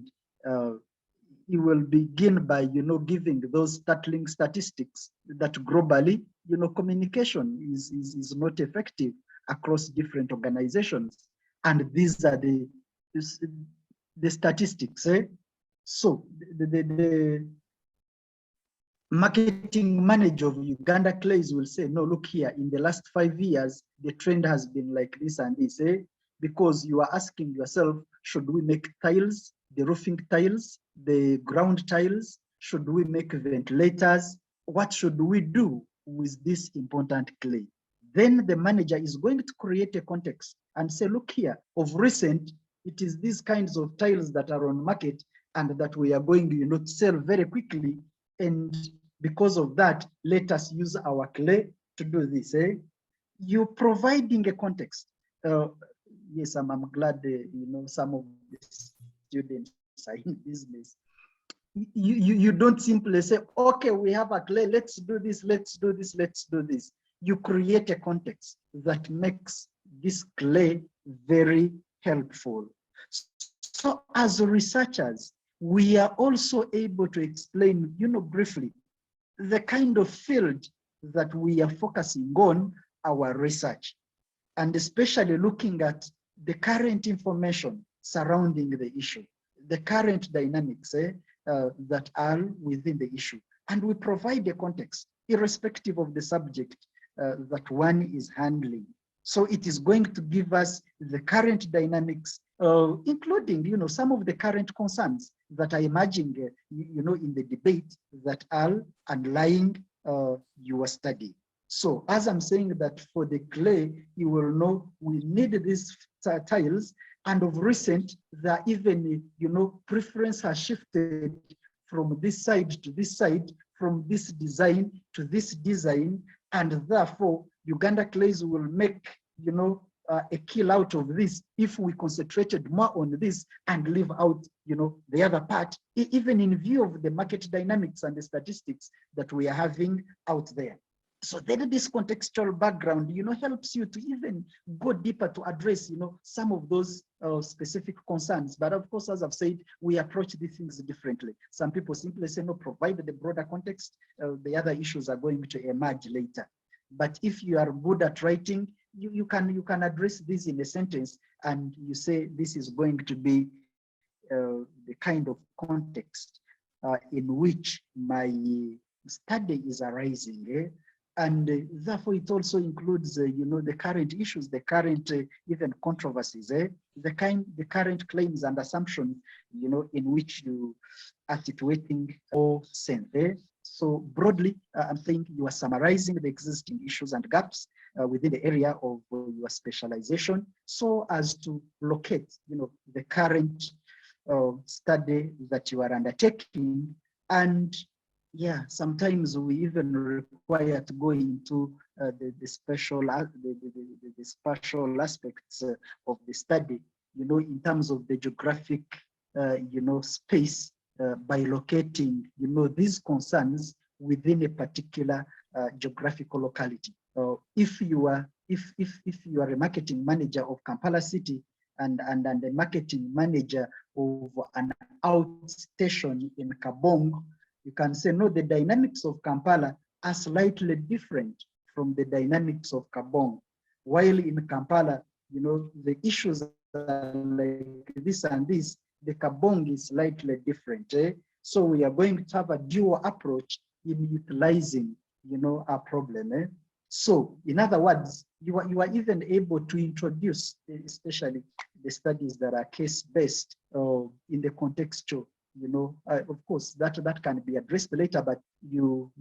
he will begin by, giving those startling statistics that globally, communication is not effective across different organizations. And these are the statistics. So the marketing manager of Uganda Clays will say, no, look here, in the last 5 years, the trend has been like this and this, because you are asking yourself, should we make tiles, the roofing tiles, the ground tiles? Should we make ventilators? What should we do with this important clay? Then the manager is going to create a context and say, look here, of recent, it is these kinds of tiles that are on market and that we are going to sell very quickly. And because of that, let us use our clay to do this. You're providing a context. Yes, I'm glad some of the students are in business. You don't simply say, okay, we have a clay, let's do this, let's do this, let's do this. You create a context that makes this clay very helpful. So as researchers, we are also able to explain, briefly, the kind of field that we are focusing on our research, and especially looking at the current information surrounding the issue, the current dynamics that are within the issue. And we provide a context, irrespective of the subject that one is handling. So it is going to give us the current dynamics, including, some of the current concerns that I imagine, in the debate that are underlying your study. So as I'm saying that for the clay, you will know we need these tiles, and of recent, that even, preference has shifted from this side to this side, from this design to this design, and therefore Uganda Clays will make, a kill out of this if we concentrated more on this and leave out, the other part, even in view of the market dynamics and the statistics that we are having out there. So then this contextual background, helps you to even go deeper to address, some of those specific concerns. But of course, as I've said, we approach these things differently. Some people simply say, no, provide the broader context, the other issues are going to emerge later. But if you are good at writing, you can address this in a sentence, and you say this is going to be the kind of context in which my study is arising. And therefore, it also includes, the current issues, the current even controversies, the current claims and assumptions, in which you are situating or sense. So broadly, I'm saying you are summarizing the existing issues and gaps within the area of your specialization, so as to locate, the current study that you are undertaking. And yeah, sometimes we even require to go into the special aspects of the study, in terms of the geographic, space, by locating, these concerns within a particular geographical locality. If you are a marketing manager of Kampala City and a marketing manager of an outstation in Kabong, you can say, no, the dynamics of Kampala are slightly different from the dynamics of Kabong. While in Kampala, the issues are like this and this, the Kabong is slightly different. So we are going to have a dual approach in utilizing, our problem. So in other words, you are even able to introduce, especially the studies that are case-based in the contextual. Of course, that can be addressed later, but you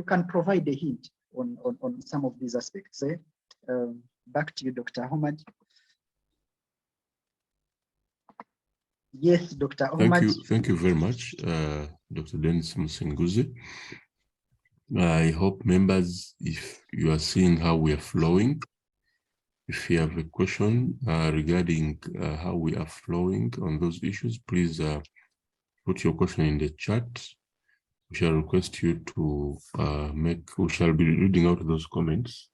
can provide a hint on some of these aspects. Back to you, Dr. Ahmad. Yes, Dr. Ahmad. Thank you very much, Dr. Dennis Musinguzi. I hope members, if you are seeing how we are flowing, if you have a question regarding how we are flowing on those issues, please put your question in the chat. We shall request you to we shall be reading out those comments.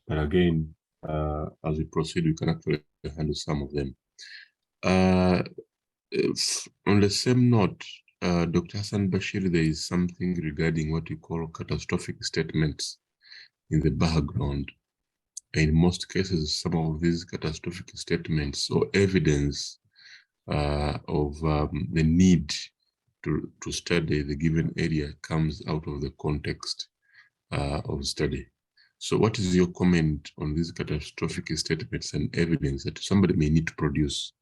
But again, as we proceed, we can actually handle some of them. On the same note, Dr. Hassan Bashir, there is something regarding what we call catastrophic statements in the background. In most cases, some of these catastrophic statements or evidence of the need to study the given area comes out of the context of study. So what is your comment on these catastrophic statements and evidence that somebody may need to produce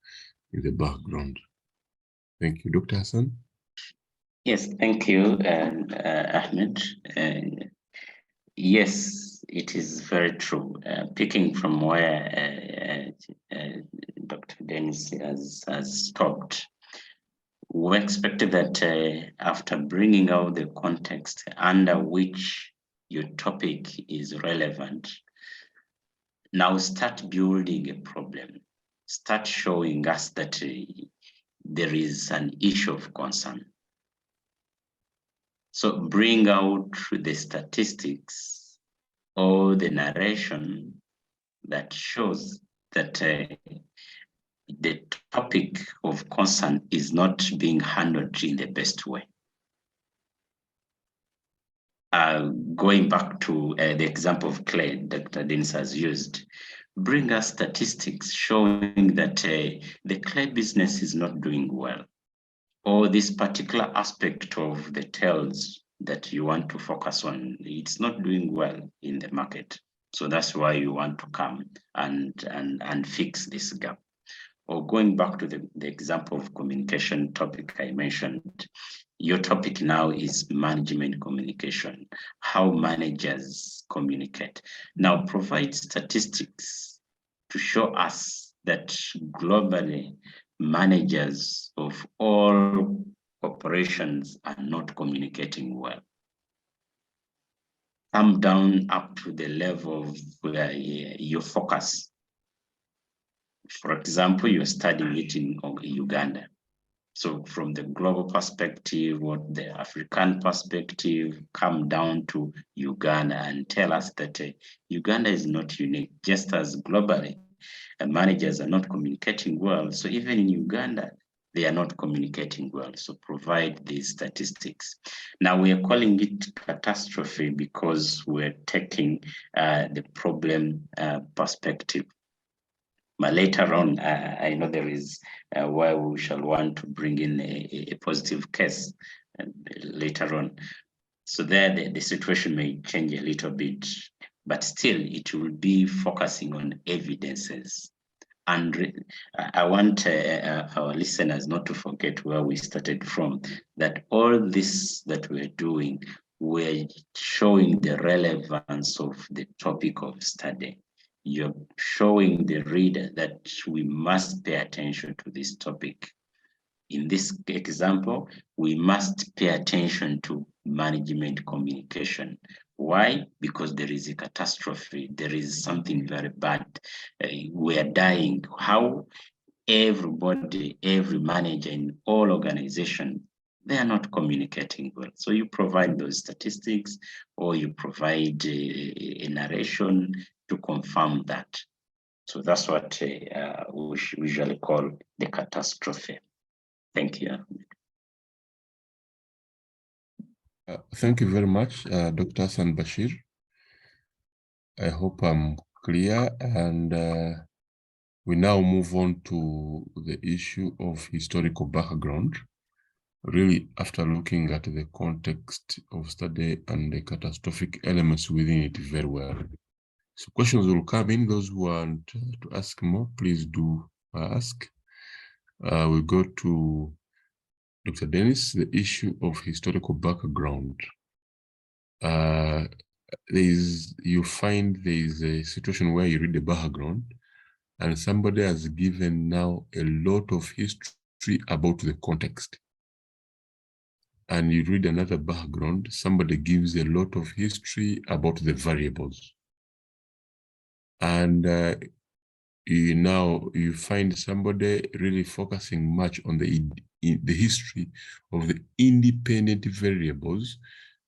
in the background? Thank you. Dr. Hassan? Yes, thank you, Ahmed. Yes, it is very true. Picking from where Dr. Dennis has stopped, we expected that after bringing out the context under which your topic is relevant, now start building a problem, start showing us that there is an issue of concern. So bring out the statistics or the narration that shows that the topic of concern is not being handled in the best way. Going back to the example of clay Dr. Dennis has used, bring us statistics showing that the clay business is not doing well, or this particular aspect of the tails that you want to focus on, it's not doing well in the market. So that's why you want to come and fix this gap. Or going back to the example of communication topic I mentioned, your topic now is management communication, how managers communicate. Now provide statistics to show us that globally managers of all corporations are not communicating well. Come down up to the level of your focus. For example, you're studying it in Uganda. So from the global perspective, what the African perspective, come down to Uganda and tell us that Uganda is not unique, just as globally managers are not communicating well. So even in Uganda, they are not communicating well. So provide these statistics. Now we are calling it catastrophe because we're taking the problem perspective. But later on, I know there is where we shall want to bring in a positive case later on. So there, the situation may change a little bit, but still it will be focusing on evidences. And I want our listeners not to forget where we started from, that all this that we're doing, we're showing the relevance of the topic of study. You're showing the reader that we must pay attention to this topic. In this example, we must pay attention to management communication. Why? Because there is a catastrophe. There is something very bad. We are dying. How? Everybody, every manager in all organizations, they are not communicating well. So you provide those statistics, or you provide a narration to confirm that. So that's what we usually call the catastrophe. Thank you. Thank you very much, Dr. Hassan Bashir. I hope I'm clear, and we now move on to the issue of historical background, really after looking at the context of study and the catastrophic elements within it very well. So questions will come in. Those who want to ask more, please do ask. We go to Dr. Dennis, the issue of historical background. You find there is a situation where you read the background and somebody has given now a lot of history about the context. And you read another background, somebody gives a lot of history about the variables. And you find somebody really focusing much on the history of the independent variables,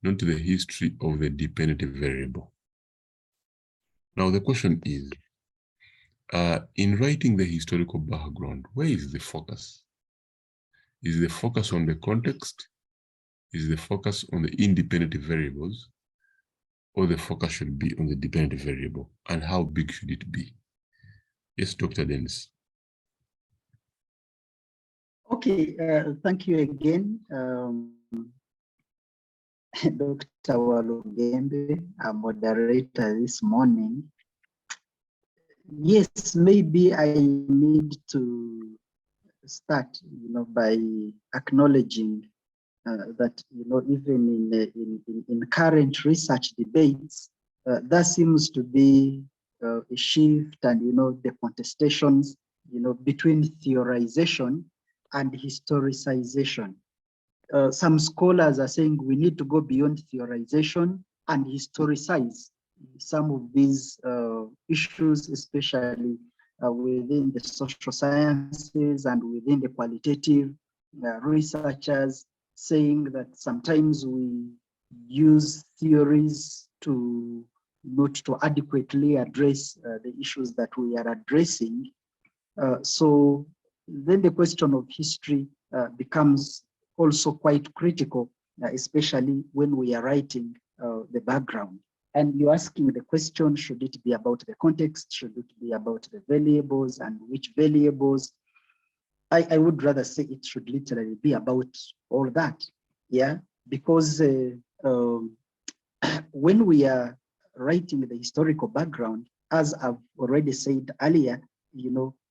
not the history of the dependent variable. Now the question is, in writing the historical background, where is the focus? Is the focus on the context? Is the focus on the independent variables? Or the focus should be on the dependent variable? And how big should it be? Yes, Dr. Dennis. Okay, thank you again, Dr. Walugembe, a moderator this morning. Yes, maybe I need to start, by acknowledging that, even in current research debates, there seems to be a shift and, the contestations, between theorization and historicization. Some scholars are saying we need to go beyond theorization and historicize some of these issues, especially within the social sciences and within the qualitative researchers, saying that sometimes we use theories to not to adequately address the issues that we are addressing. So then the question of history becomes also quite critical, especially when we are writing the background. And you're asking the question, should it be about the context? Should it be about the variables, and which variables? I would rather say it should literally be about all that, yeah? Because when we are writing the historical background, as I've already said earlier,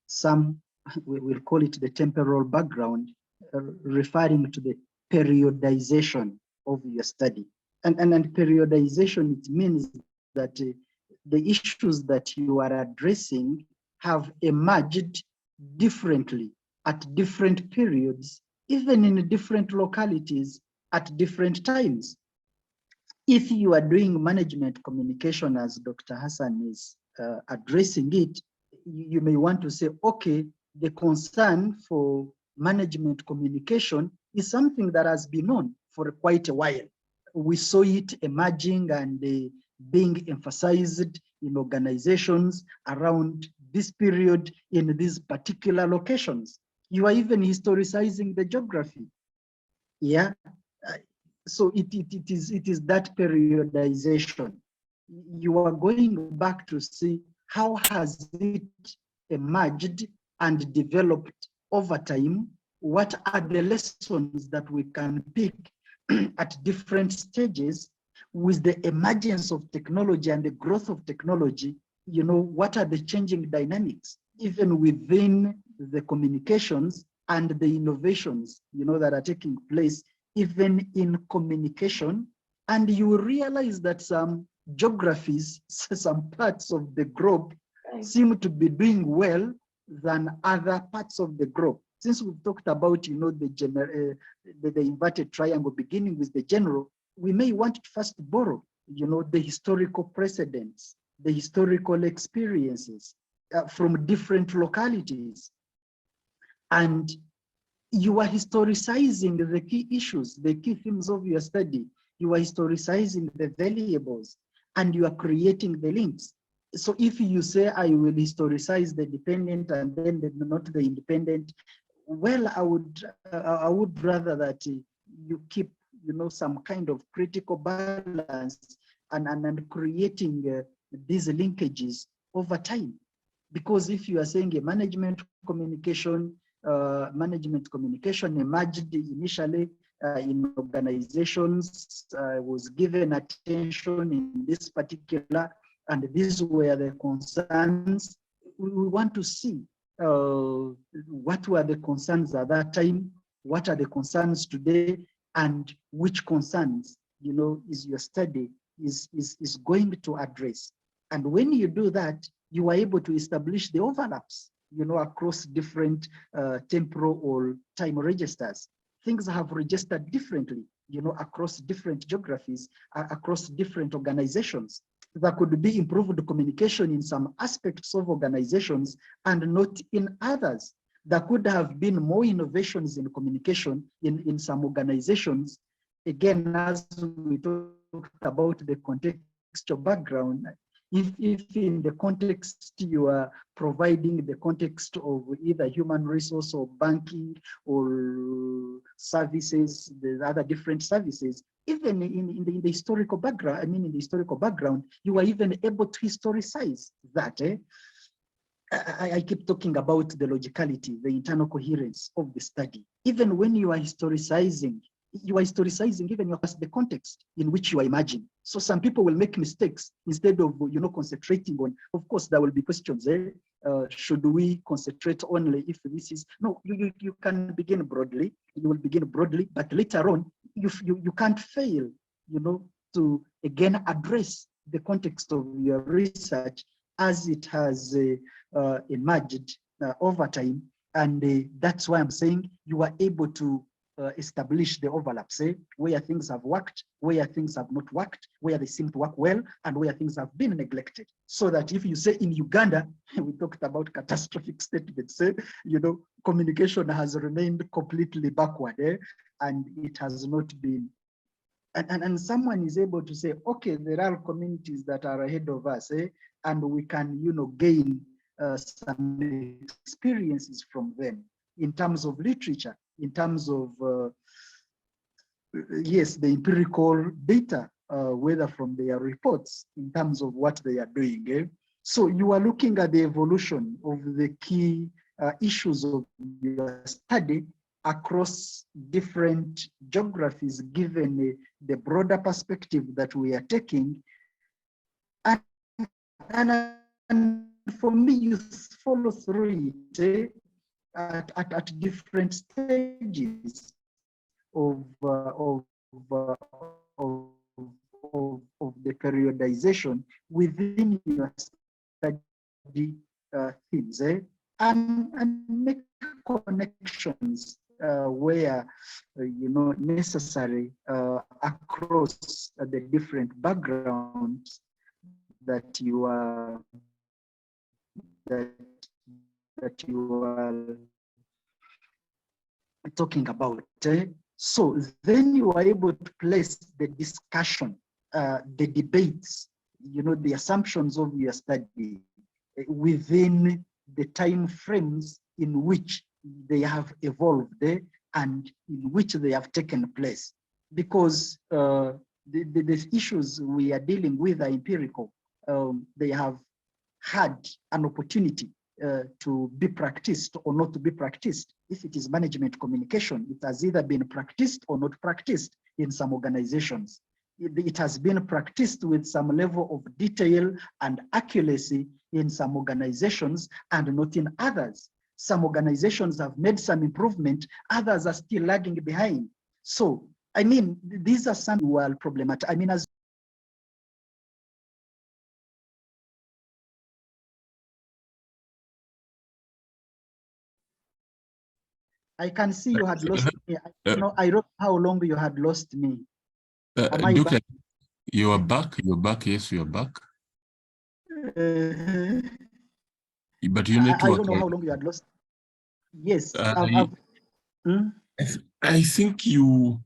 some, we will call it the temporal background, referring to the periodization of your study. And periodization, it means that the issues that you are addressing have emerged differently at different periods, even in different localities at different times. If you are doing management communication, as Dr. Hassan is addressing it, you may want to say, okay, the concern for management communication is something that has been on for quite a while. We saw it emerging and being emphasized in organizations around this period in these particular locations. You are even historicizing the geography. Yeah. So it is that periodization. You are going back to see how has it emerged and developed over time? What are the lessons that we can pick at different stages with the emergence of technology and the growth of technology? What are the changing dynamics, even within the communications and the innovations, that are taking place, even in communication? And you will realize that some geographies, some parts of the globe seem to be doing well than other parts of the globe. Since we've talked about, the inverted triangle beginning with the general, we may want to first borrow, the historical precedents, the historical experiences from different localities. And you are historicizing the key issues, the key themes of your study. You are historicizing the variables, and you are creating the links. So if you say, I will historicize the dependent and then not the independent, well, I would rather that you keep, some kind of critical balance and creating these linkages over time. Because if you are saying a management communication emerged initially in organizations, was given attention in this particular, and these were the concerns. We want to see what were the concerns at that time, what are the concerns today, and which concerns, is your study is going to address. And when you do that, you are able to establish the overlaps, across different temporal or time registers. Things have registered differently, across different geographies, across different organizations. There could be improved communication in some aspects of organizations and not in others. There could have been more innovations in communication in some organizations. Again, as we talked about the contextual background, if in the context you are providing the context of either human resource or banking or services, the other different services, even in the historical background, in the historical background, you are even able to historicize that. I keep talking about the logicality, the internal coherence of the study. Even when you are historicizing even the context in which you are imagining. So some people will make mistakes instead of concentrating on. Of course, there will be questions. Should we concentrate only if this is no? You can begin broadly. You will begin broadly, but later on, you can't fail. To again address the context of your research as it has emerged over time, and that's why I'm saying you are able to establish the overlaps, where things have worked, where things have not worked, where they seem to work well, and where things have been neglected. So that if you say in Uganda, we talked about catastrophic statements, communication has remained completely backward, and it has not been. And someone is able to say, okay, there are communities that are ahead of us, and we can, gain some experiences from them in terms of literature, in terms of, yes, the empirical data, whether from their reports, in terms of what they are doing. So you are looking at the evolution of the key issues of your study across different geographies, given the broader perspective that we are taking. And for me, you follow through it at different stages of the periodization within your study themes, and make connections where necessary across the different backgrounds that you are talking about. So then you are able to place the discussion, the debates, the assumptions of your study within the time frames in which they have evolved and in which they have taken place. Because the issues we are dealing with are empirical. They have had an opportunity to be practiced or not to be practiced. If it is management communication, it has either been practiced or not practiced in some organizations. It has been practiced with some level of detail and accuracy in some organizations and not in others. Some organizations have made some improvement, others are still lagging behind. So, I mean, these are some well problematic. I mean, as I can see you had lost me. I don't know how long you had lost me. Am I Doctor, back? you are back. You're back. Yes, you are back. But your network. I don't know how long you had lost. Yes, I think you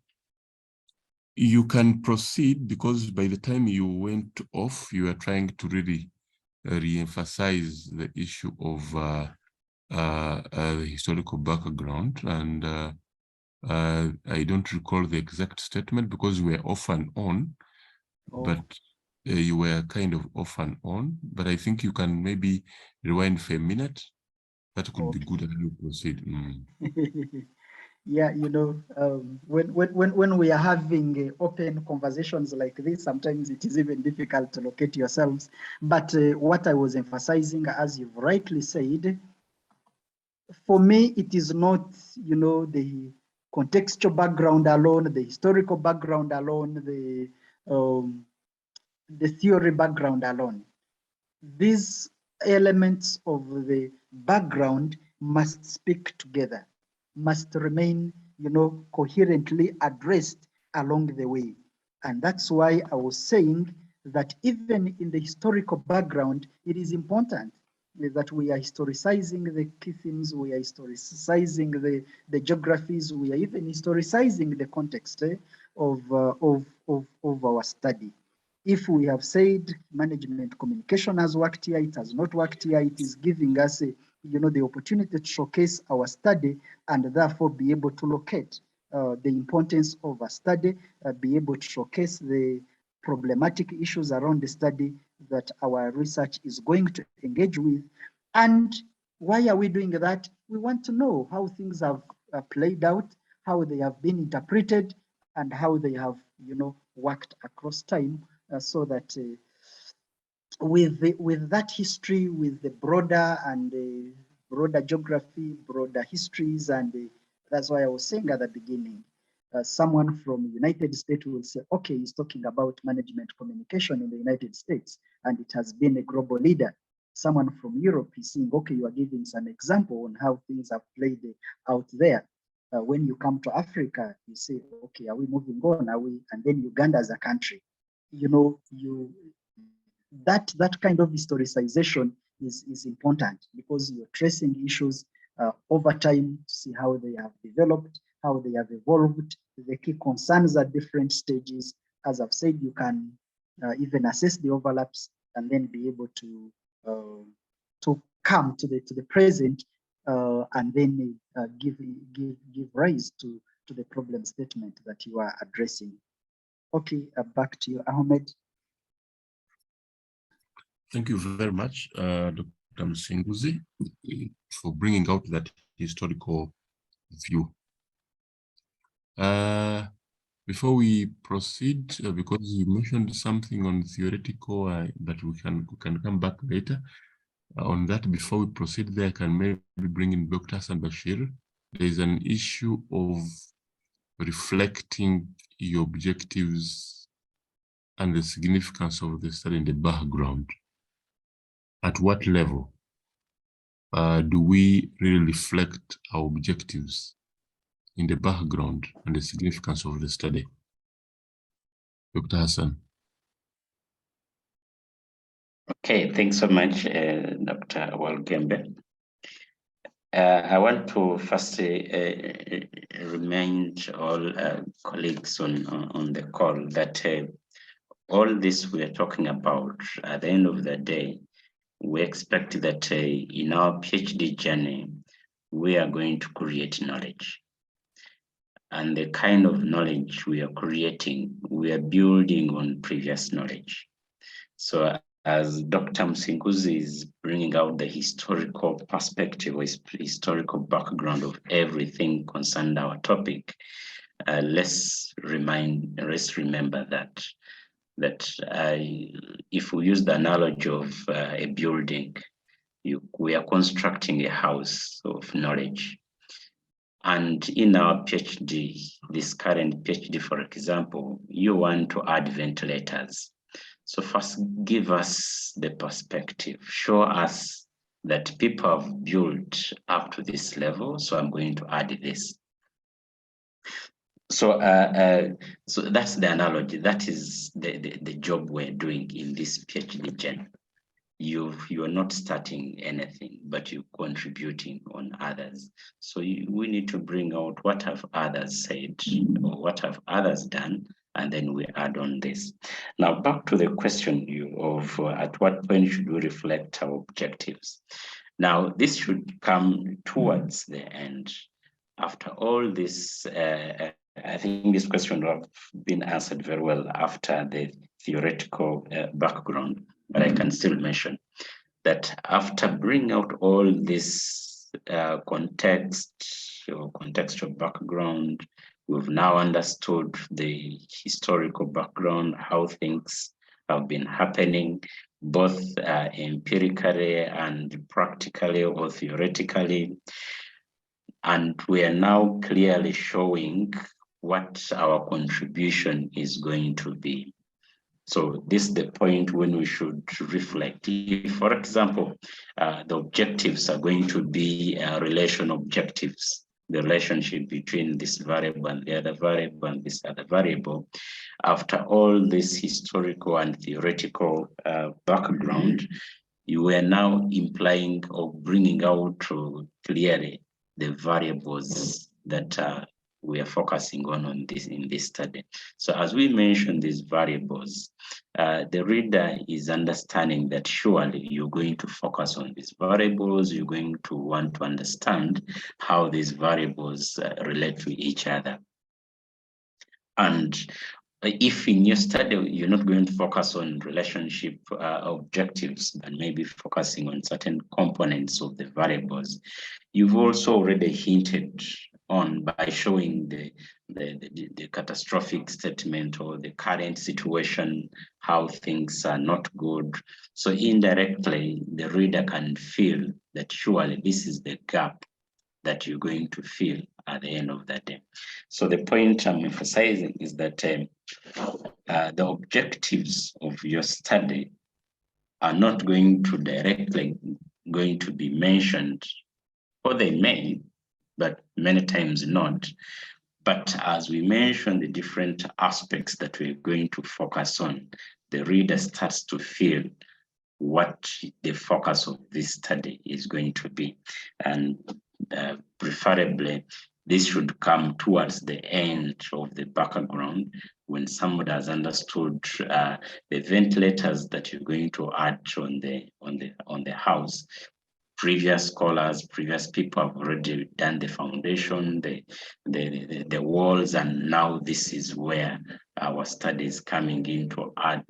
can proceed, because by the time you went off, you are trying to really re-emphasize the issue of the historical background, and I don't recall the exact statement because we were off and on, but you were kind of off and on. But I think you can maybe rewind for a minute. That could be good, and you proceed. Yeah, you know, when we are having open conversations like this, sometimes it is even difficult to locate yourselves. But what I was emphasizing, as you've rightly said, for me, it is not, you know, the contextual background alone, the historical background alone, the theory background alone. These elements of the background must speak together, must remain, you know, coherently addressed along the way. And that's why I was saying that even in the historical background, it is important that we are historicizing the key themes, we are historicizing the geographies, we are even historicizing the context of our study. If we have said management communication has worked here, it has not worked here, it is giving us you know, the opportunity to showcase our study and therefore be able to locate the importance of a study, be able to showcase the problematic issues around the study that our research is going to engage with. And why are we doing that? We want to know how things have played out, how they have been interpreted, and how they have, you know, worked across time, so that with that history, with the broader and broader geography, broader histories, and that's why I was saying at the beginning, someone from the United States will say, okay, he's talking about management communication in the United States, and it has been a global leader. Someone from Europe is saying, okay, you are giving some example on how things have played out there. When you come to Africa, you say, okay, are we moving on? Are we? And then Uganda as a country, you know, that kind of historicization is important, because you're tracing issues over time to see how they have developed, how they have evolved, the key concerns at different stages. As I've said, you can even assess the overlaps and then be able to come to the present and then give rise to the problem statement that you are addressing. Okay, back to you, Ahmed. Thank you very much, Dr. Msinguzi, for bringing out that historical view. Before we proceed, because you mentioned something on theoretical, but we can come back later on that. Before we proceed there, I can maybe bring in Dr. Hassan Bashir. There is an issue of reflecting your objectives and the significance of the study in the background. At what level do we really reflect our objectives in the background and the significance of the study? Dr. Hassan. Okay, thanks so much, Dr. Walgembe. I want to first remind all colleagues on the call that all this we are talking about, at the end of the day, we expect that in our PhD journey, we are going to create knowledge. And the kind of knowledge we are creating, we are building on previous knowledge. So as Dr. Msinguzi is bringing out the historical perspective or historical background of everything concerned our topic, let's remember that if we use the analogy of a building, we are constructing a house of knowledge. And in our PhD, this current PhD, for example, you want to add ventilators. So first, give us the perspective. Show us that people have built up to this level, so I'm going to add this. So, so that's the analogy. That is the job we're doing in this PhD journey. You are not starting anything, but you're contributing on others. So we need to bring out what have others said or what have others done, and then we add on this. Now, back to the question of at what point should we reflect our objectives? Now, this should come towards the end. After all this, I think this question would have been answered very well after the theoretical background, but I can still mention that after bringing out all this context or contextual background, we've now understood the historical background, how things have been happening, both empirically and practically or theoretically. And we are now clearly showing what our contribution is going to be. So this is the point when we should reflect. If, for example, the objectives are going to be relation objectives, the relationship between this variable and the other variable and this other variable. After all this historical and theoretical background, you were now implying or bringing out clearly the variables that we are focusing on in this study. So as we mentioned these variables, the reader is understanding that surely you're going to focus on these variables, you're going to want to understand how these variables relate to each other. And if in your study, you're not going to focus on relationship objectives, but maybe focusing on certain components of the variables, you've also already hinted on by showing the catastrophic statement or the current situation, how things are not good. So indirectly, the reader can feel that surely this is the gap that you're going to feel at the end of the day. So the point I'm emphasizing is that the objectives of your study are not going to directly be mentioned, or they may, but many times not. But as we mention the different aspects that we're going to focus on, the reader starts to feel what the focus of this study is going to be. And preferably, this should come towards the end of the background when somebody has understood the ventilators that you're going to add on the house. Previous scholars, previous people have already done the foundation, the walls, and now this is where our study is coming in to add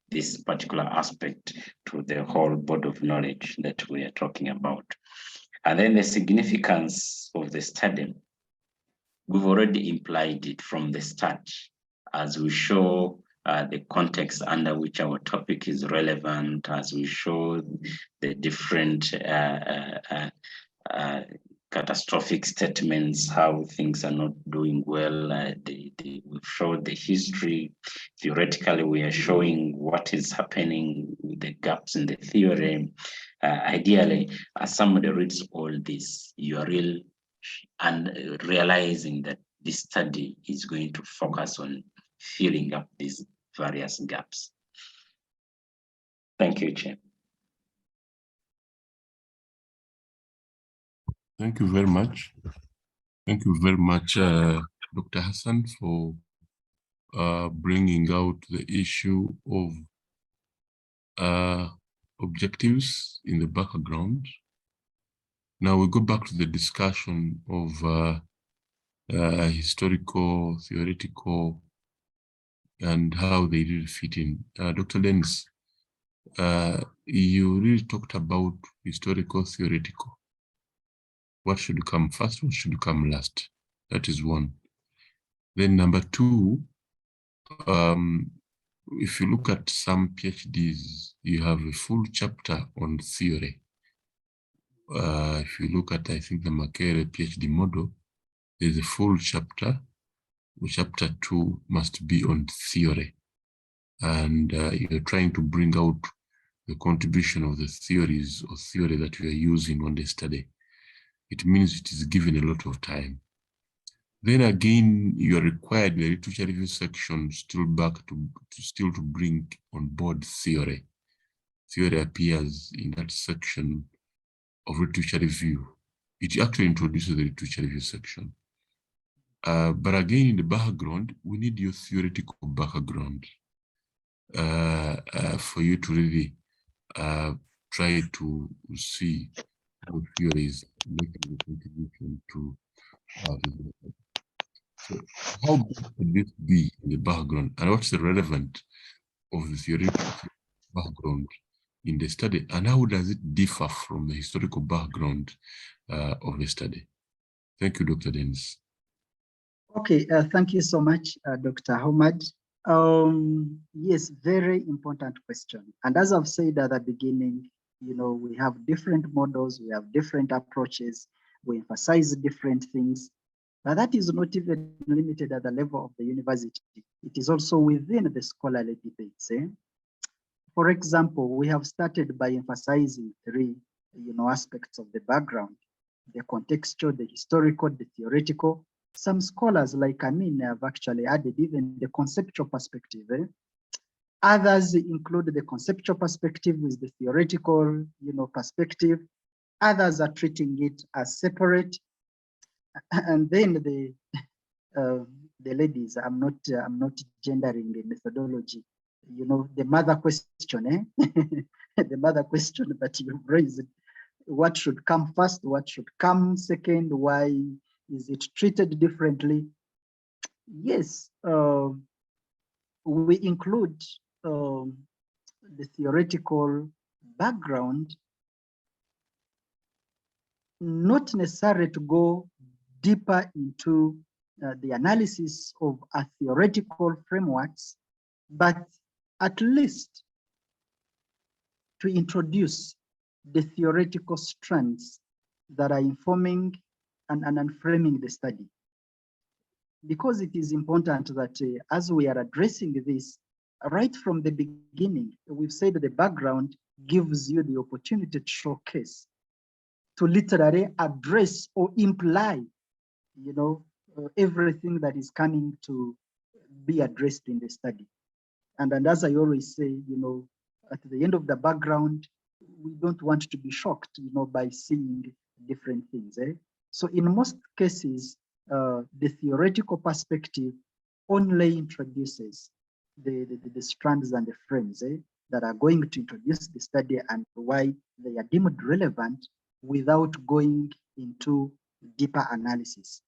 this particular aspect to the whole body of knowledge that we are talking about. And then the significance of the study, we've already implied it from the start as we show the context under which our topic is relevant, as we show the different catastrophic statements, how things are not doing well. We've showed the history. Theoretically, we are showing what is happening with the gaps in the theory. Ideally, as somebody reads all this, you are realizing that this study is going to focus on filling up these various gaps. Thank you, Chair. Thank you very much. Thank you very much, Dr. Hassan, for bringing out the issue of objectives in the background. Now we go back to the discussion of historical, theoretical, and how they really fit in. Dr. Dennis, You really talked about historical, theoretical. What should come first? What should come last? That is one. Then number two, if you look at some PhDs, you have a full chapter on theory. If you look at, I think, the Makere PhD model, there's a full chapter. Chapter 2 must be on theory. And you're trying to bring out the contribution of the theories or theory that you are using on the study. It means it is given a lot of time. Then again, you are required the literature review section still to bring on board theory. Theory appears in that section of literature review. It actually introduces the literature review section. But again, in the background, we need your theoretical background for you to really try to see how theory is making a contribution to the. So how big could this be in the background, and what's the relevance of the theoretical background in the study, and how does it differ from the historical background of the study? Thank you, Dr. Dennis. Okay, thank you so much, Dr. Ahmad. Yes, very important question. And as I've said at the beginning, we have different models, we have different approaches, we emphasize different things, but that is not even limited at the level of the university. It is also within the scholarly debates. For example, we have started by emphasizing three, aspects of the background: the contextual, the historical, the theoretical. Some scholars like Amin have actually added even the conceptual perspective. Others include the conceptual perspective with the theoretical, perspective. Others are treating it as separate. And then the ladies, I'm not gendering the methodology. The mother question, the mother question that you raised: what should come first? What should come second? Why is it treated differently? Yes, we include the theoretical background, not necessarily to go deeper into the analysis of a theoretical frameworks, but at least to introduce the theoretical strands that are informing and framing the study. Because it is important that as we are addressing this, right from the beginning, we've said that the background gives you the opportunity to showcase, to literally address or imply, everything that is coming to be addressed in the study. And as I always say, at the end of the background, we don't want to be shocked, by seeing different things. So in most cases, the theoretical perspective only introduces the strands and the frames that are going to introduce the study and why they are deemed relevant, without going into deeper analysis.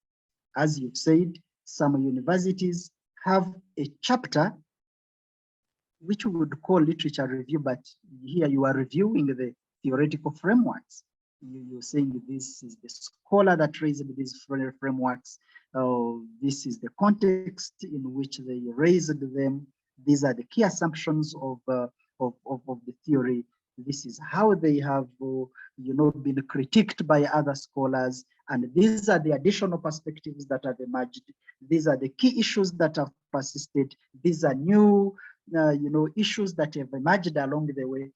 As you've said, some universities have a chapter which we would call literature review, but here you are reviewing the theoretical frameworks. You're saying this is the scholar that raised these frameworks. This is the context in which they raised them. These are the key assumptions of the theory. This is how they have, been critiqued by other scholars. And these are the additional perspectives that have emerged. These are the key issues that have persisted. These are new, issues that have emerged along the way.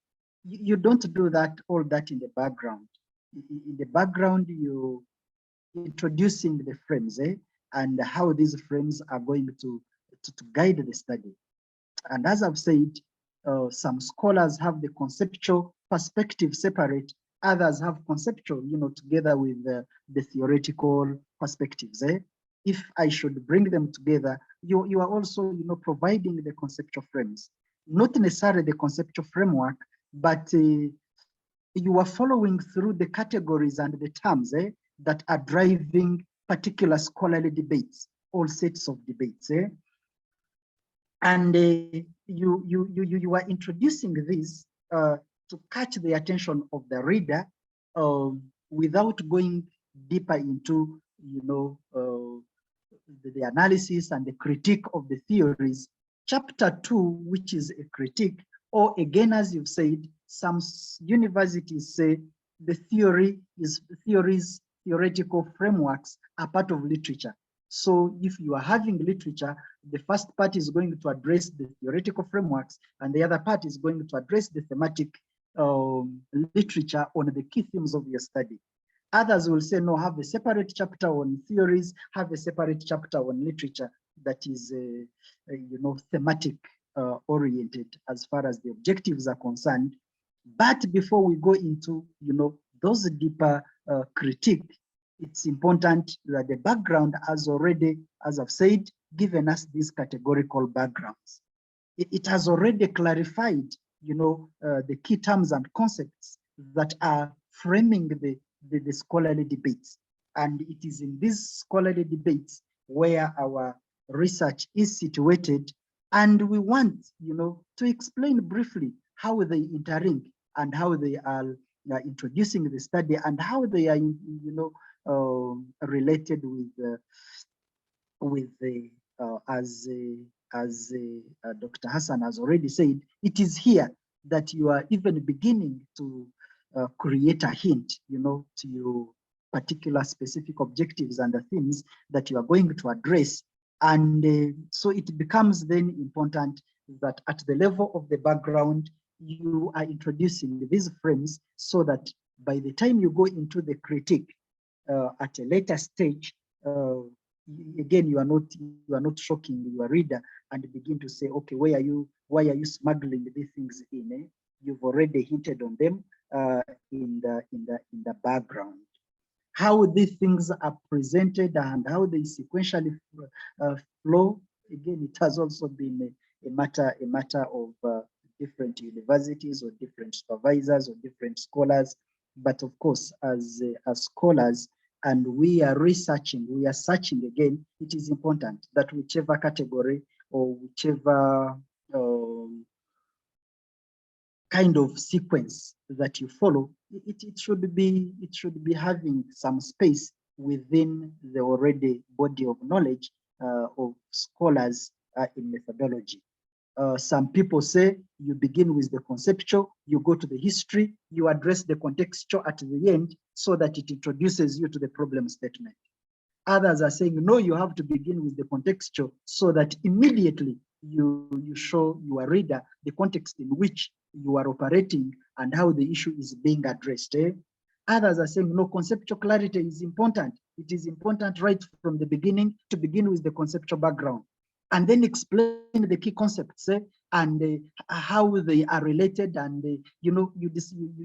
You don't do all that in the background. In the background, you introducing the frames and how these frames are going to guide the study. And as I've said, some scholars have the conceptual perspective separate, others have conceptual, together with the theoretical perspectives. If I should bring them together, you are also, providing the conceptual frames, not necessarily the conceptual framework, but you are following through the categories and the terms that are driving particular scholarly debates, all sets of debates. And you are introducing this to catch the attention of the reader without going deeper into, the analysis and the critique of the theories. Chapter 2, which is a critique, or again, as you've said, some universities say the theoretical frameworks are part of literature. So if you are having literature, the first part is going to address the theoretical frameworks, and the other part is going to address the thematic literature on the key themes of your study. Others will say, no, have a separate chapter on theories, have a separate chapter on literature that is, thematic oriented as far as the objectives are concerned. But before we go into, those deeper critique, it's important that the background has already, as I've said, given us these categorical backgrounds. It has already clarified, the key terms and concepts that are framing the scholarly debates. And it is in these scholarly debates where our research is situated. And we want, to explain briefly how they interlink and how they are introducing the study and how they are, related with the as Dr. Hassan has already said, it is here that you are even beginning to create a hint, to your particular specific objectives and the themes that you are going to address. And so it becomes then important that at the level of the background, you are introducing these frames so that by the time you go into the critique at a later stage, again, you are not shocking your reader and begin to say, okay, why are you smuggling these things in? Eh? You've already hinted on them in the background. How these things are presented and how they sequentially flow. Again, it has also been a matter of different universities or different supervisors or different scholars. But of course, as scholars, and we are researching, we are searching again, it is important that whichever category or whichever kind of sequence that you follow, it should be having some space within the already body of knowledge of scholars in methodology. Some people say you begin with the conceptual, you go to the history, you address the contextual at the end so that it introduces you to the problem statement. Others are saying, no, you have to begin with the contextual so that immediately you show your reader the context in which you are operating and how the issue is being addressed. Others are saying, no, conceptual clarity is important. It is important right from the beginning to begin with the conceptual background and then explain the key concepts and how they are related, and you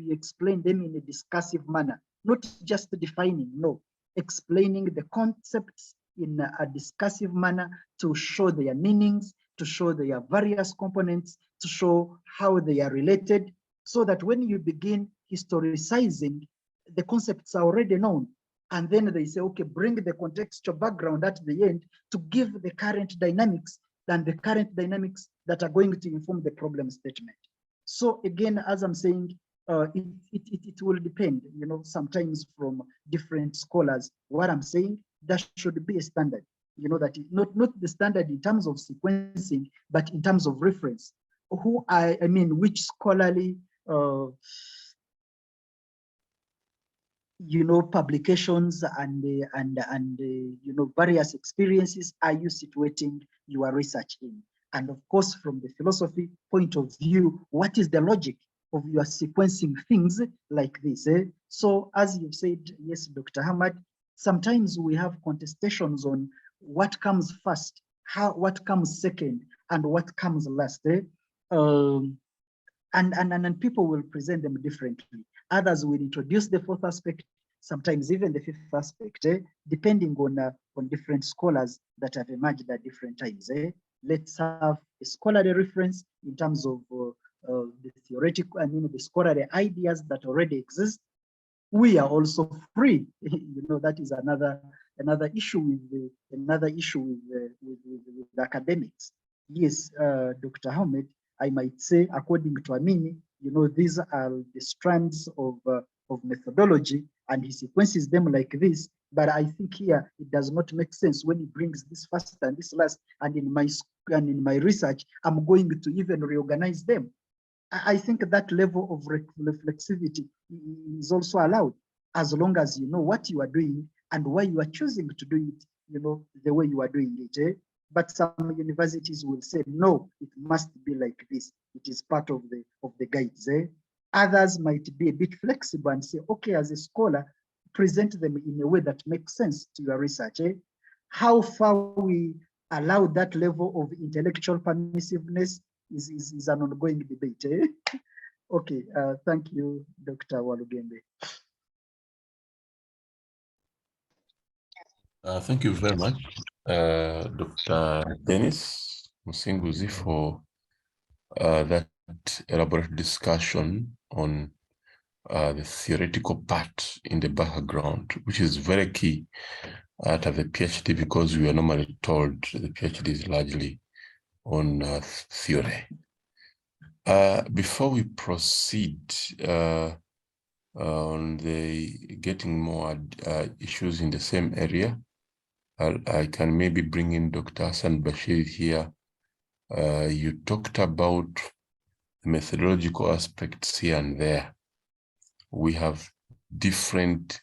explain them in a discursive manner, not just defining, no, explaining the concepts in a discursive manner to show their meanings, to show their various components, to show how they are related, so that when you begin historicizing, the concepts are already known. And then they say, okay, bring the contextual background at the end to give the current dynamics and the current dynamics that are going to inform the problem statement. So again, as I'm saying, it will depend, sometimes from different scholars. What I'm saying, there should be a standard, that is not the standard in terms of sequencing, but in terms of reference. Which scholarly publications and various experiences are you situating your research in? And of course, from the philosophy point of view, what is the logic of your sequencing things like this? So as you've said, yes, Dr. Hamad, sometimes we have contestations on what comes first, what comes second, and what comes last. And people will present them differently. Others will introduce the fourth aspect, sometimes even the fifth aspect, depending on different scholars that have emerged at different times. Let's have a scholarly reference in terms of the theoretical, the scholarly ideas that already exist. We are also free. That is another issue with academics. Yes, Dr. Ahmed, I might say, according to Amini, you know, these are the strands of methodology, and he sequences them like this. But I think here it does not make sense when he brings this first and this last, and in my research, I'm going to even reorganize them. I think that level of reflexivity is also allowed, as long as you know what you are doing and why you are choosing to do it, you know, the way you are doing it. Eh? But some universities will say, no, it must be like this. It is part of the guides. Eh? Others might be a bit flexible and say, okay, as a scholar, present them in a way that makes sense to your research. Eh? How far we allow that level of intellectual permissiveness is an ongoing debate. Eh? Okay, thank you, Dr. Walugembe. Thank you very much, Dr. Dennis Musinguzi, for that elaborate discussion on the theoretical part in the background, which is very key to the PhD, because we are normally told the PhD is largely on theory. Before we proceed on the getting more issues in the same area, I can maybe bring in Dr. Hassan Bashir here. You talked about the methodological aspects here and there. We have different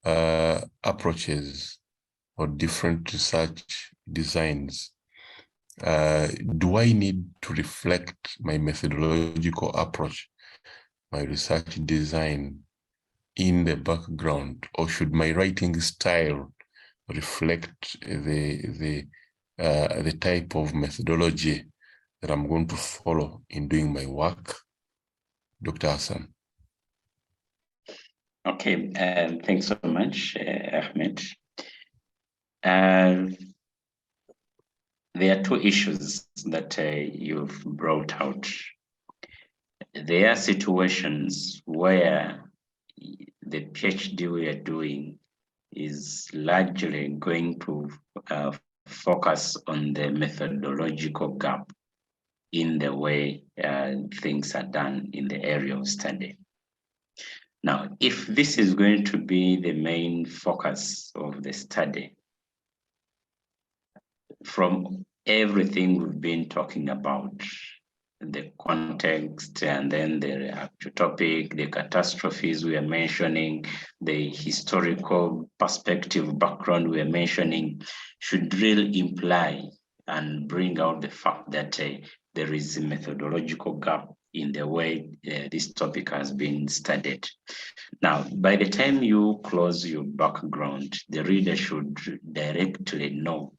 approaches or different research designs. Do I need to reflect my methodological approach, my research design in the background, or should my writing style reflect the type of methodology that I'm going to follow in doing my work? Dr. Hassan. Okay, thanks so much, Ahmed. There are two issues that you've brought out. There are situations where the PhD we are doing is largely going to focus on the methodological gap in the way things are done in the area of study. Now, if this is going to be the main focus of the study, from everything we've been talking about, the context, and then the actual topic, the catastrophes we are mentioning, the historical perspective background we are mentioning, should really imply and bring out the fact that there is a methodological gap in the way this topic has been studied. Now, by the time you close your background, the reader should directly know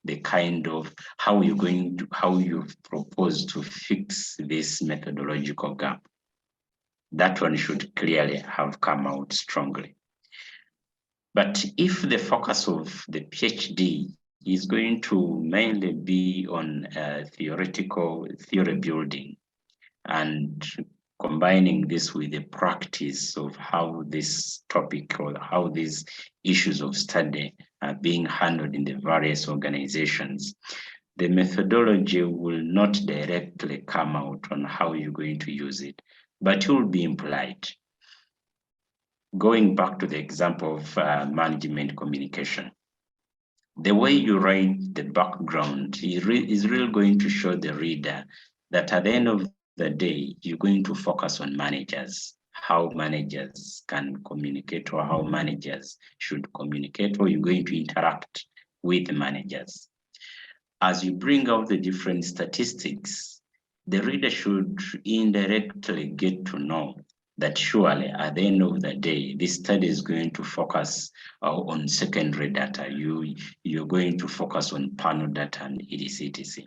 the kind of how you propose to fix this methodological gap. That one should clearly have come out strongly. But if the focus of the PhD is going to mainly be on theory building, and combining this with the practice of how this topic or how these issues of study are being handled in the various organizations, the methodology will not directly come out on how you're going to use it, but it will be implied. Going back to the example of management communication, the way you write the background is really going to show the reader that at the end of the day, you're going to focus on managers, how managers can communicate or how managers should communicate, or you're going to interact with managers. As you bring out the different statistics, the reader should indirectly get to know that surely at the end of the day, this study is going to focus on secondary data. You're going to focus on panel data and etc.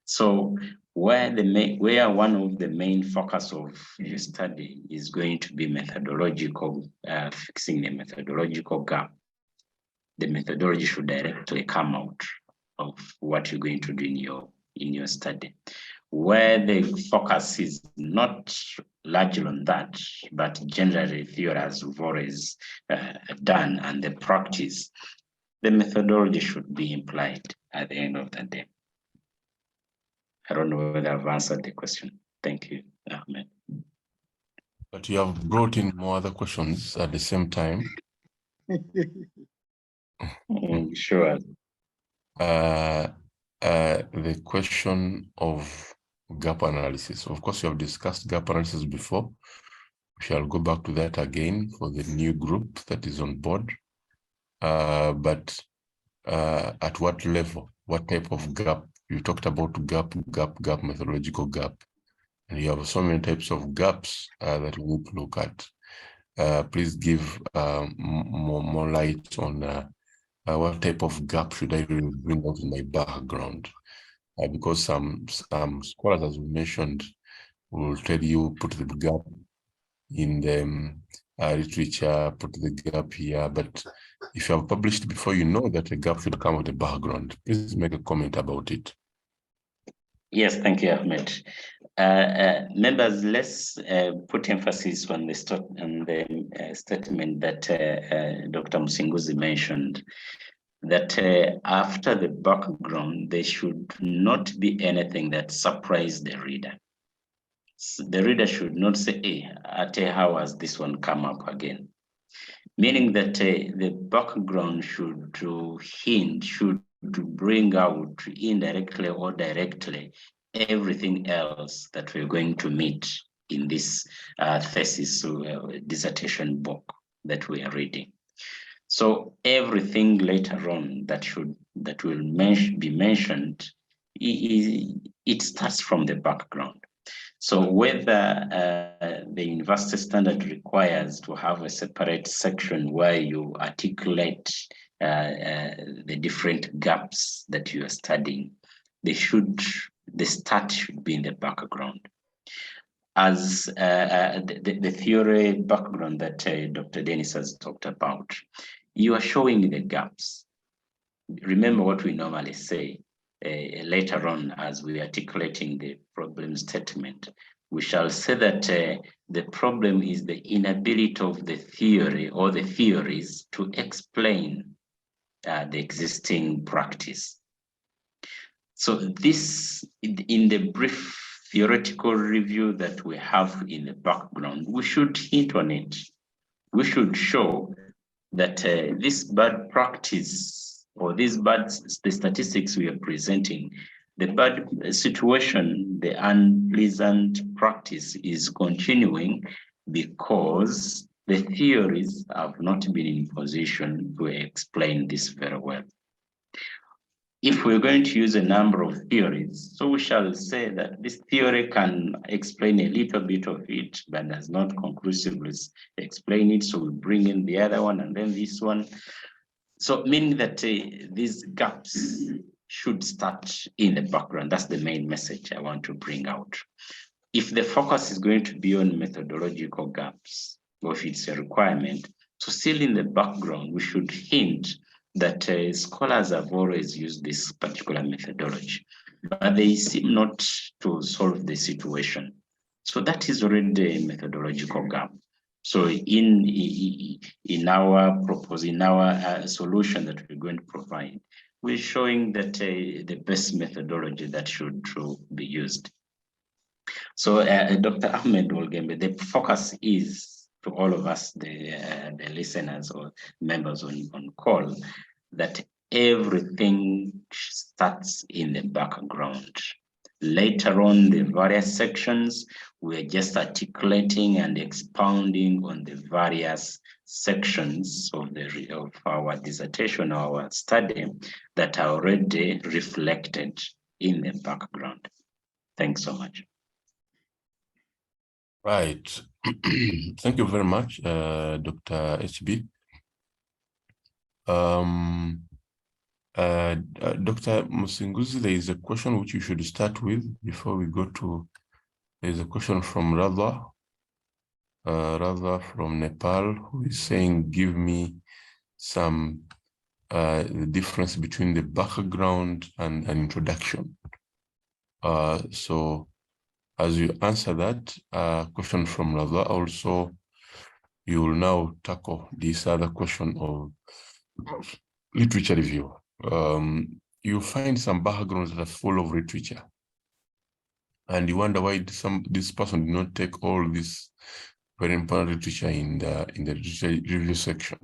So where one of the main focus of your study is going to be methodological, fixing the methodological gap, the methodology should directly come out of what you're going to do in your study. Where the focus is not largely on that, but generally theory as we've always done, and the practice, the methodology should be implied at the end of the day. I don't know whether I've answered the question. Thank you, Ahmed. But you have brought in more other questions at the same time. Sure. The question of gap analysis. Of course, you have discussed gap analysis before. We shall go back to that again for the new group that is on board. But at what level? What type of gap? You talked about gap, methodological gap. And you have so many types of gaps that we need to look at. Please give more light on what type of gap should I really bring out in my background? Because some scholars, as we mentioned, will tell you put the gap in the literature, put the gap here. But if you have published before, you know that a gap should come with the background. Please make a comment about it. Yes, thank you, Ahmed. Members, let's put emphasis on the statement that Dr. Musinguzi mentioned, that after the background, there should not be anything that surprises the reader. So the reader should not say, hey, how has this one come up again? Meaning that the background should bring out indirectly or directly everything else that we're going to meet in this thesis dissertation book that we are reading. So everything later on that will be mentioned, it starts from the background. So whether the university standard requires to have a separate section where you articulate the different gaps that you are studying, the start should be in the background. As the theory background that Dr. Dennis has talked about, you are showing the gaps. Remember what we normally say. Later on, as we are articulating the problem statement, we shall say that the problem is the inability of the theory or the theories to explain the existing practice. So this, in the brief theoretical review that we have in the background, we should hint on it. We should show that this bad practice or the statistics we are presenting, the bad situation, the unpleasant practice is continuing because the theories have not been in position to explain this very well. If we're going to use a number of theories, so we shall say that this theory can explain a little bit of it, but does not conclusively explain it. So we bring in the other one and then this one. So meaning that these gaps should start in the background. That's the main message I want to bring out. If the focus is going to be on methodological gaps, or if it's a requirement, so still in the background, we should hint that scholars have always used this particular methodology, but they seem not to solve the situation. So that is already a methodological gap. So in our solution that we're going to provide, we're showing that the best methodology that should be used. So Dr. Ahmed Wolgembe, the focus is to all of us, the listeners or members on call, that everything starts in the background. Later on, the various sections, we're just articulating and expounding on the various sections of our dissertation, our study, that are already reflected in the background. Thanks so much. Right. Thank you very much, Dr. HB. Dr. Musinguzi, there is a question which you should start with before we go to, there's a question from Radha from Nepal, who is saying, give me some the difference between the background and an introduction. So as you answer that question from Radha, also you will now tackle this other question of literature review. You find some backgrounds that are full of literature. and you wonder why this person did not take all this very important literature in the literature review section.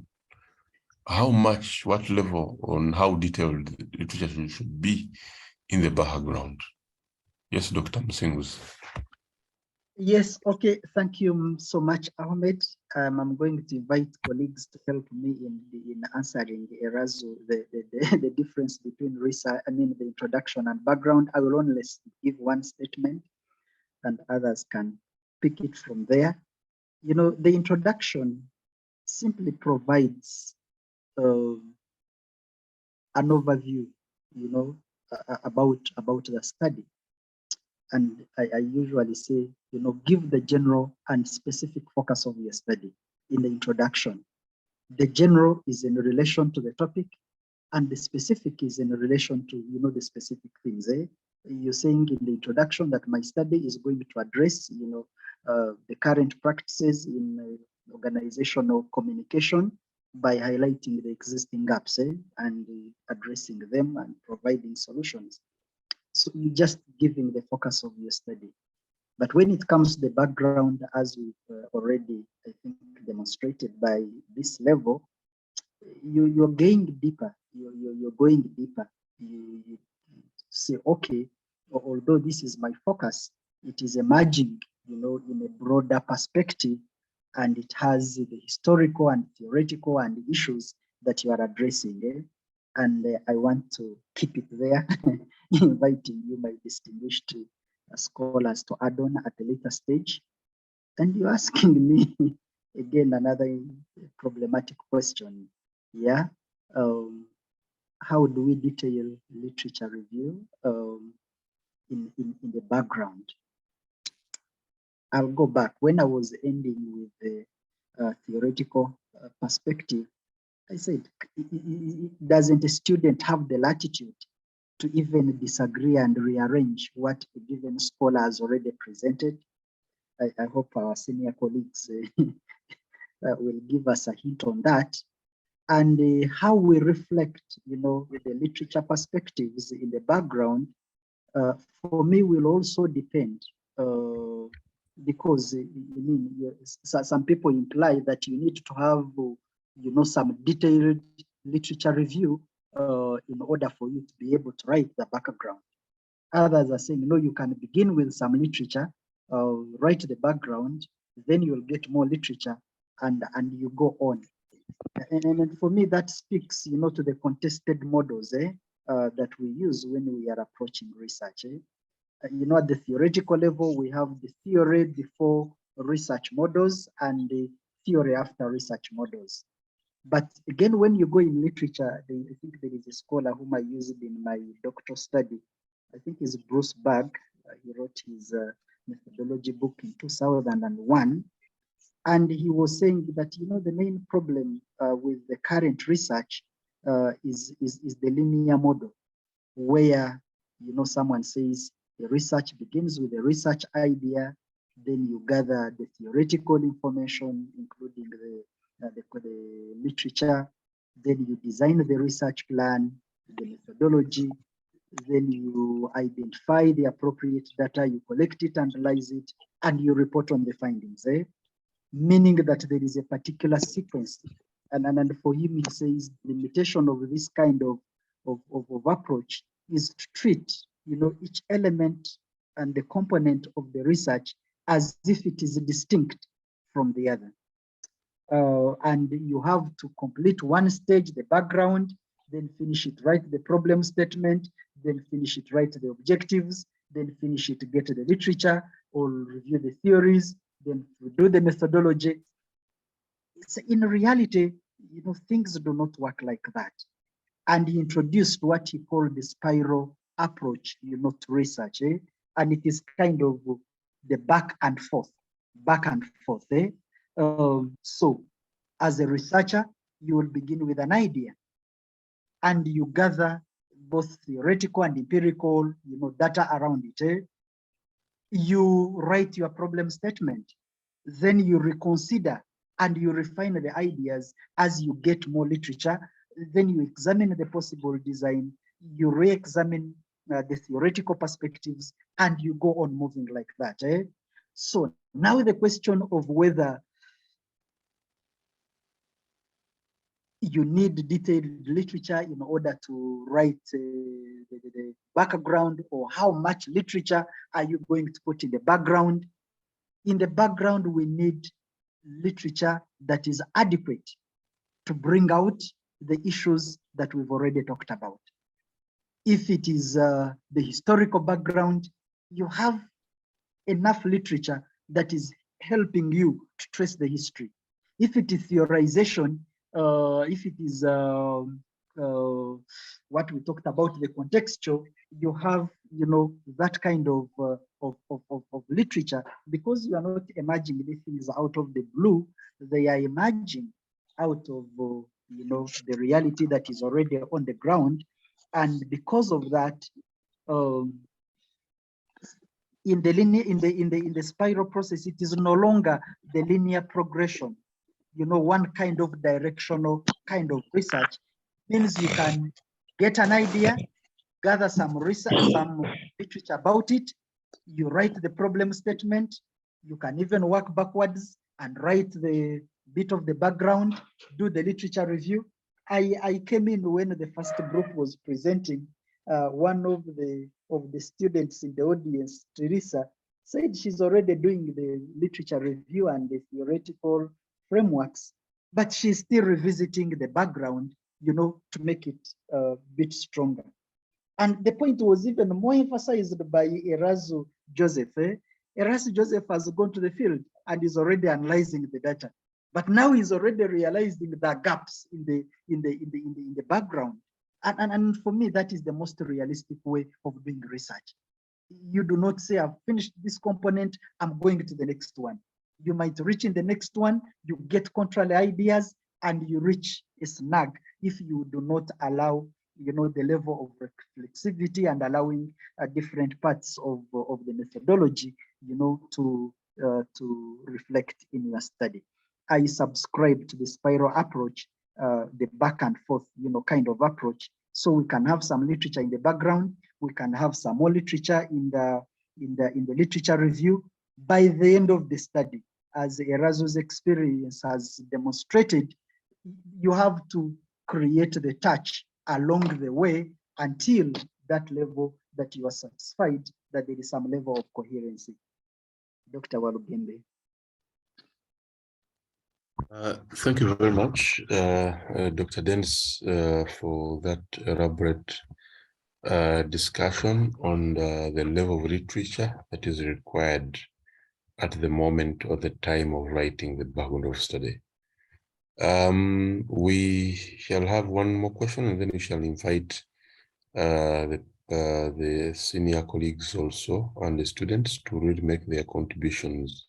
How much, what level, on how detailed the literature should be in the background? Yes, Dr. Msingus. Yes, okay, thank you so much, Ahmed. I'm going to invite colleagues to help me in answering the difference between research, the introduction and background. I will only give one statement and others can pick it from there. You know, the introduction simply provides an overview, you know, about the study. And I usually say, you know, give the general and specific focus of your study in the introduction. The general is in relation to the topic, and the specific is in relation to, you know, the specific things. You're saying in the introduction that my study is going to address, you know, the current practices in organizational communication by highlighting the existing gaps and addressing them and providing solutions. So you're just giving the focus of your study. But when it comes to the background, as we've already, I think, demonstrated by this level, you're going deeper. You're going deeper. You say, okay, although this is my focus, it is emerging, you know, in a broader perspective, and it has the historical and theoretical and the issues that you are addressing. And I want to keep it there, inviting you, my distinguished scholars, to add on at a later stage. And you're asking me again another problematic question. Yeah, how do we detail literature review in the background? I'll go back. When I was ending with the theoretical perspective, I said, doesn't a student have the latitude to even disagree and rearrange what a given scholar has already presented? I hope our senior colleagues will give us a hint on that. And how we reflect, you know, the literature perspectives in the background, for me, will also depend, because some people imply that you need to have, you know, some detailed literature review in order for you to be able to write the background. Others are saying, no, you can begin with some literature, write the background, then you'll get more literature, and you go on. And for me, that speaks, you know, to the contested models that we use when we are approaching research. You know, at the theoretical level, we have the theory before research models and the theory after research models. But again, when you go in literature, I think there is a scholar whom I used in my doctoral study. I think it's Bruce Berg. He wrote his methodology book in 2001. And he was saying that, you know, the main problem with the current research is the linear model, where, you know, someone says the research begins with a research idea, then you gather the theoretical information, including the literature, then you design the research plan, the methodology, then you identify the appropriate data, you collect it, analyze it, and you report on the findings, meaning that there is a particular sequence. And for him, he says the limitation of this kind of approach is to treat, you know, each element and the component of the research as if it is distinct from the other. And you have to complete one stage, the background, then finish it, write the problem statement, then finish it, write the objectives, then finish it, get the literature, or review the theories, then do the methodology. It's, in reality, you know, things do not work like that. And he introduced what he called the spiral approach, you know, to research, and it is kind of the back and forth. So as a researcher, you will begin with an idea, and you gather both theoretical and empirical, you know, data around it. You write your problem statement, then you reconsider and you refine the ideas as you get more literature. Then you examine the possible design, you re-examine the theoretical perspectives, and you go on moving like that. So now the question of whether you need detailed literature in order to write the background, or how much literature are you going to put in the background? In the background, we need literature that is adequate to bring out the issues that we've already talked about. If it is the historical background, you have enough literature that is helping you to trace the history. If it is theorization, if it is what we talked about, the contextual, you have, that kind of literature, because you are not emerging these things out of the blue. They are emerging out of the reality that is already on the ground, and because of that, in the spiral process, it is no longer the linear progression. One kind of directional kind of research means you can get an idea, gather some research, some literature about it, you write the problem statement, you can even work backwards and write the bit of the background, do the literature review. I came in when the first group was presenting. One of the students in the audience, Teresa, said she's already doing the literature review and the theoretical frameworks, but she's still revisiting the background, to make it a bit stronger. And the point was even more emphasized by Erasu Joseph. Erasu Joseph has gone to the field and is already analyzing the data, but now he's already realizing the gaps in the background. And for me, that is the most realistic way of doing research. You do not say, I've finished this component, I'm going to the next one. You might reach in the next one, you get contrary ideas, and you reach a snag if you do not allow the level of reflexivity and allowing different parts of the methodology to reflect in your study. I subscribe to the spiral approach, the back and forth kind of approach, so we can have some literature in the background, we can have some more literature in the literature review. By the end of the study, as Erasu's experience has demonstrated, you have to create the touch along the way until that level that you are satisfied that there is some level of coherency. Dr. Walugembe. Thank you very much, Dr. Dennis, for that elaborate discussion on the level of literature that is required at the moment or the time of writing the background of study. We shall have one more question, and then we shall invite the senior colleagues also and the students to really make their contributions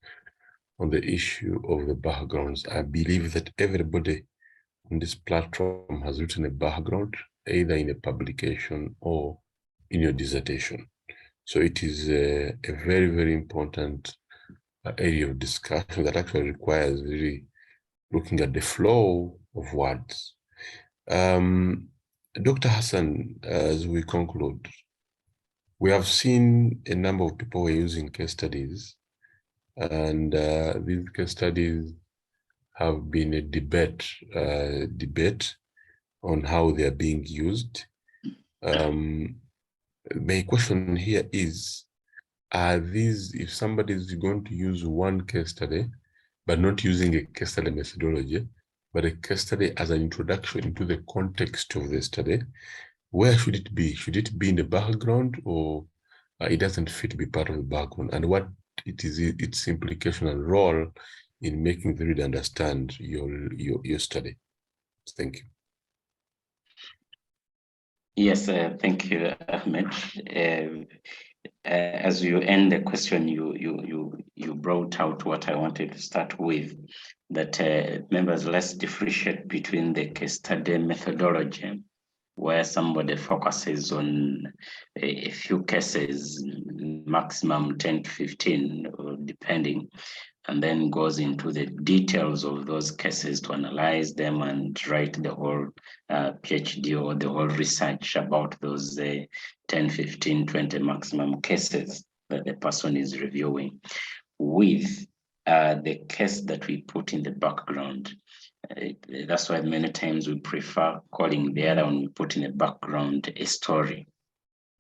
on the issue of the backgrounds. I believe that everybody on this platform has written a background, either in a publication or in your dissertation. So it is a very, very important area of discussion that actually requires really looking at the flow of words. Dr. Hassan, as we conclude, we have seen a number of people who are using case studies, and these case studies have been a debate on how they are being used. My question here is, are these, if somebody is going to use one case study, but not using a case study methodology, but a case study as an introduction into the context of the study, where should it be? Should it be in the background, or it doesn't fit to be part of the background? And what it is its implication and role in making the reader understand your study? Thank you. Yes, thank you, Ahmed. As you end the question, you brought out what I wanted to start with, that members, let's differentiate between the case study methodology, where somebody focuses on a few cases, maximum 10 to 15, depending, and then goes into the details of those cases to analyze them and write the whole PhD or the whole research about those 10, 15, 20 maximum cases that the person is reviewing, with the case that we put in the background. That's why many times we prefer calling the other one we put in the background a story,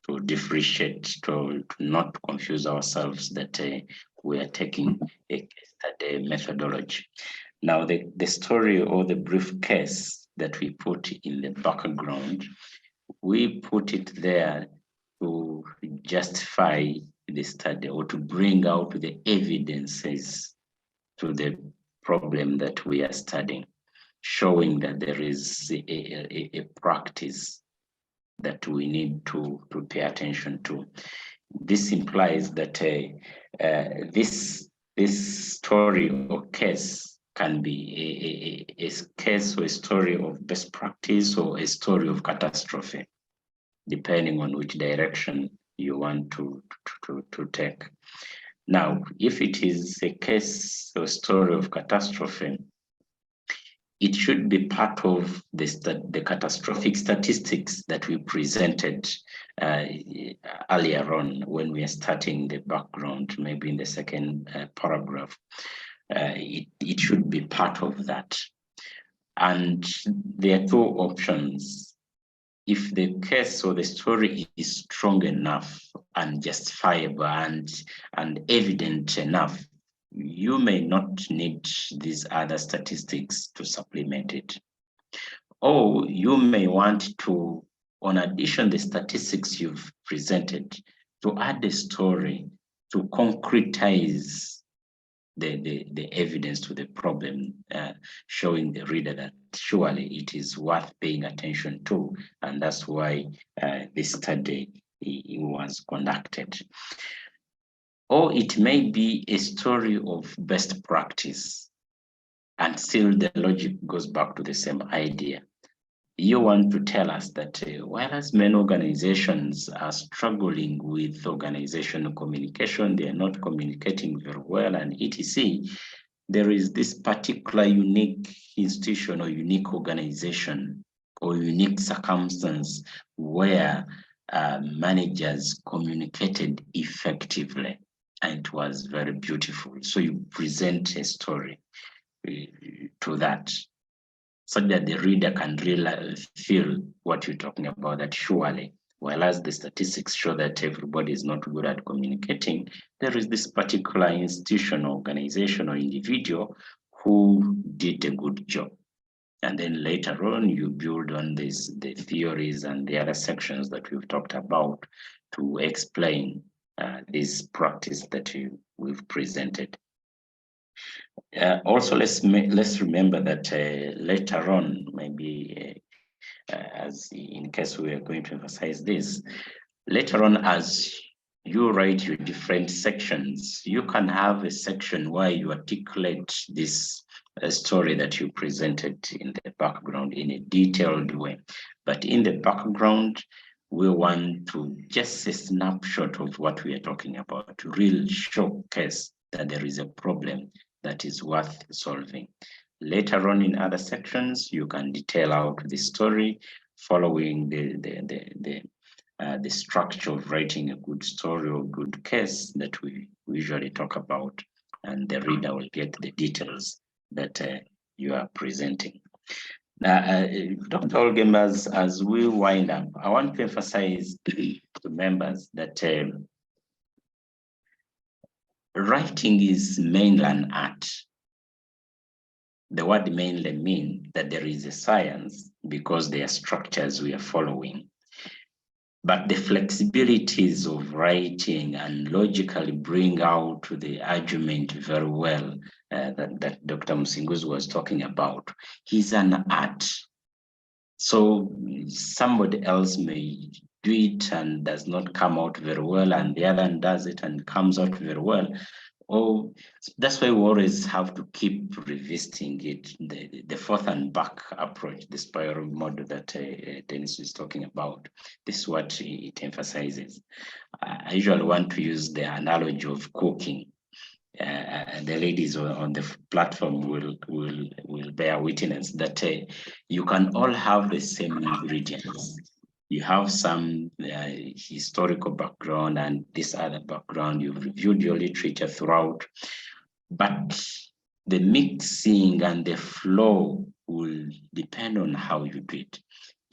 to differentiate, to not confuse ourselves that we are taking a case study methodology. Now, the story or the brief case that we put in the background, we put it there to justify the study or to bring out the evidences to the problem that we are studying, showing that there is a practice that we need to pay attention to. This implies that this story or case can be a case or a story of best practice or a story of catastrophe, depending on which direction you want to take. Now, if it is a case or story of catastrophe, it should be part of the catastrophic statistics that we presented earlier on when we are starting the background, maybe in the second paragraph. It should be part of that. And there are two options. If the case or the story is strong enough and justifiable and evident enough, you may not need these other statistics to supplement it. Or you may want to, on addition the statistics you've presented, to add a story to concretize the evidence to the problem, showing the reader that surely it is worth paying attention to, and that's why this study was conducted. Or it may be a story of best practice, and still the logic goes back to the same idea. You want to tell us that whereas many organizations are struggling with organizational communication, they are not communicating very well, and etc., there is this particular unique institution or unique organization or unique circumstance where managers communicated effectively, and it was very beautiful. So you present a story to that, so that the reader can really feel what you're talking about, that surely, whereas the statistics show that everybody is not good at communicating, there is this particular institution, organization, or individual who did a good job. And then later on, you build on the theories and the other sections that we've talked about to explain this practice that we've presented. Also, let's remember that later on, maybe as in case we are going to emphasize this, later on as you write your different sections, you can have a section where you articulate this story that you presented in the background in a detailed way. But in the background, we want to just a snapshot of what we are talking about, to really showcase that there is a problem that is worth solving. Later on in other sections, you can detail out the story following the structure of writing a good story or good case that we usually talk about, and the reader will get the details that you are presenting. Dr. Olgem, as we wind up, I want to emphasize to members that writing is mainly an art. The word mainly means that there is a science because there are structures we are following. But the flexibilities of writing and logically bring out the argument very well that Dr. Musinguzi was talking about, is an art. So somebody else may do it and does not come out very well, and the other one does it and comes out very well. Oh, that's why we always have to keep revisiting it, the forth and back approach, the spiral model that Dennis is talking about. This is what it emphasizes. I usually want to use the analogy of cooking. the ladies on the platform will bear witness that you can all have the same ingredients. You have some historical background and this other background. You've reviewed your literature throughout, but the mixing and the flow will depend on how you do it.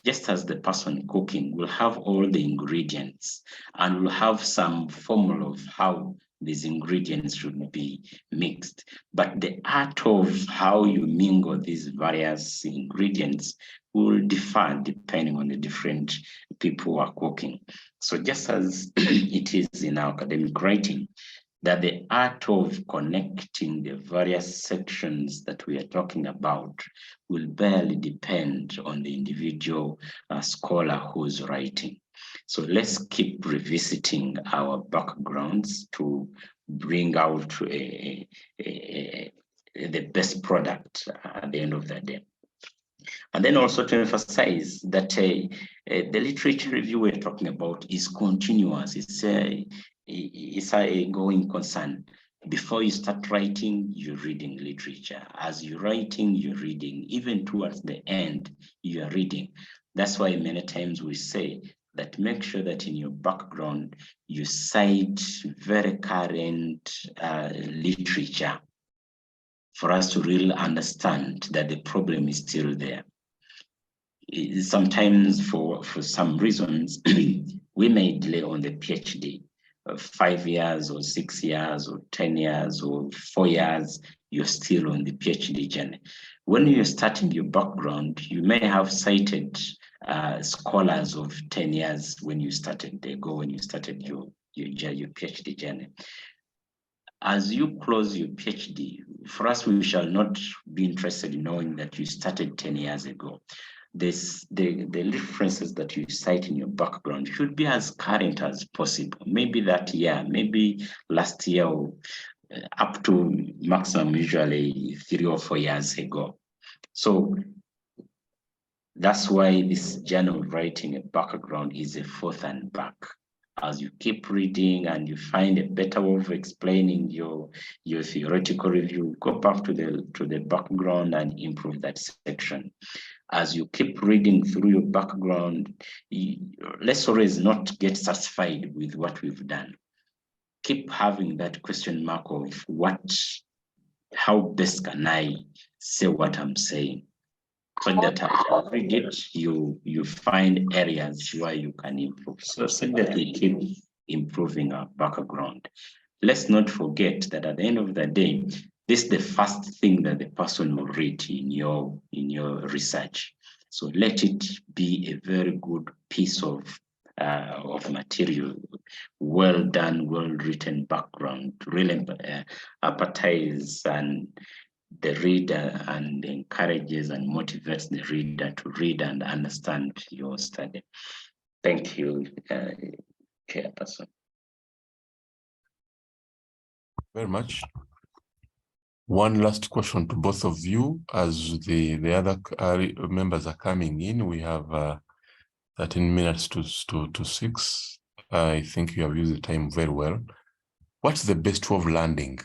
Just as the person cooking will have all the ingredients and will have some formula of how these ingredients should be mixed. But the art of how you mingle these various ingredients will differ depending on the different people who are cooking. So just as it is in our academic writing, that the art of connecting the various sections that we are talking about will barely depend on the individual scholar who's writing. So let's keep revisiting our backgrounds to bring out the best product at the end of the day. And then also to emphasize that the literature review we're talking about is continuous. It's a going concern. Before you start writing, you're reading literature. As you're writing, you're reading. Even towards the end, you are reading. That's why many times we say that make sure that in your background, you cite very current literature for us to really understand that the problem is still there. Sometimes for some reasons, we may delay on the PhD. 5 years or 6 years or 10 years or 4 years, you're still on the PhD journey. When you're starting your background, you may have cited scholars of 10 years when you started your PhD journey. As you close your PhD, for us, we shall not be interested in knowing that you started 10 years ago. The references that you cite in your background should be as current as possible. Maybe that year, maybe last year, or up to maximum usually 3 or 4 years ago. So that's why this journal writing a background is a forth and back. As you keep reading and you find a better way of explaining your theoretical review, go back to the background and improve that section. As you keep reading through your background, let's always not get satisfied with what we've done. Keep having that question mark of how best can I say what I'm saying? So that as you read it, you find areas where you can improve. So that we keep improving our background. Let's not forget that at the end of the day, this is the first thing that the person will read in your research. So let it be a very good piece of material, well done, well written background, really appetize and the reader and encourages and motivates the reader to read and understand your study. Thank you, Chairperson. Very much. One last question to both of you as the other members are coming in. We have 13 minutes to 6. I think you have used the time very well. What's the best way of landing?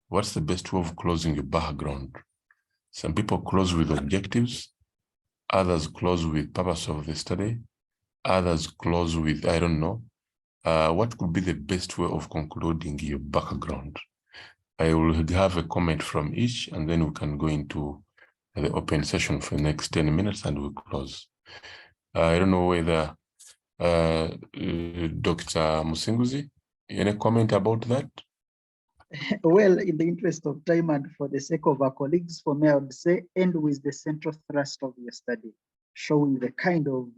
What's the best way of closing your background? Some people close with objectives, others close with purpose of the study, others close with, I don't know. What could be the best way of concluding your background? I will have a comment from each, and then we can go into the open session for the next 10 minutes and we'll close. I don't know whether Dr. Musinguzi, any comment about that? Well, in the interest of time and for the sake of our colleagues, for me, I would say end with the central thrust of your study, showing the kind of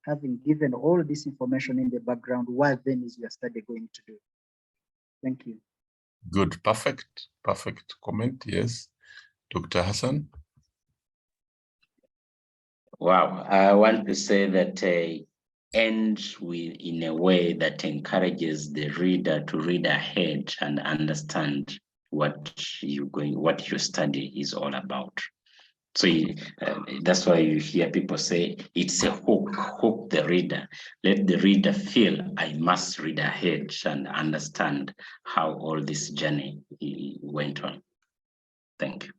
having given all this information in the background, what then is your study going to do? Thank you. Good, perfect comment, yes. Dr. Hassan? Wow, I want to say that end in a way that encourages the reader to read ahead and understand what your study is all about. So that's why you hear people say it's a hook the reader. Let the reader feel I must read ahead and understand how all this journey went on. Thank you.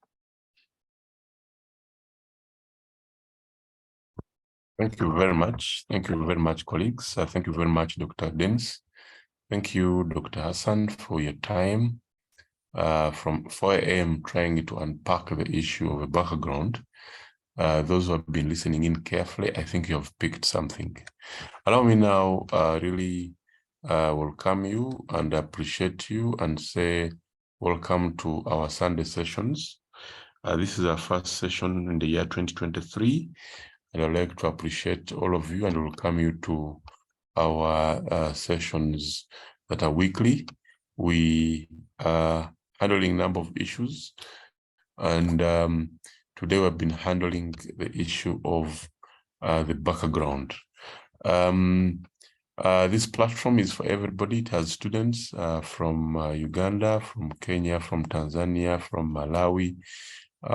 Thank you very much. Thank you very much, colleagues. Thank you very much, Dr. Dennis. Thank you, Dr. Hassan, for your time. From 4 a.m. trying to unpack the issue of a background. Those who have been listening in carefully, I think you have picked something. Allow me now really welcome you and appreciate you and say welcome to our Sunday sessions. This is our first session in the year 2023, and I'd like to appreciate all of you and welcome you to our sessions that are weekly. We are handling a number of issues, and today we've been handling the issue of the background. This platform is for everybody. It has students from Uganda, from Kenya, from Tanzania, from Malawi,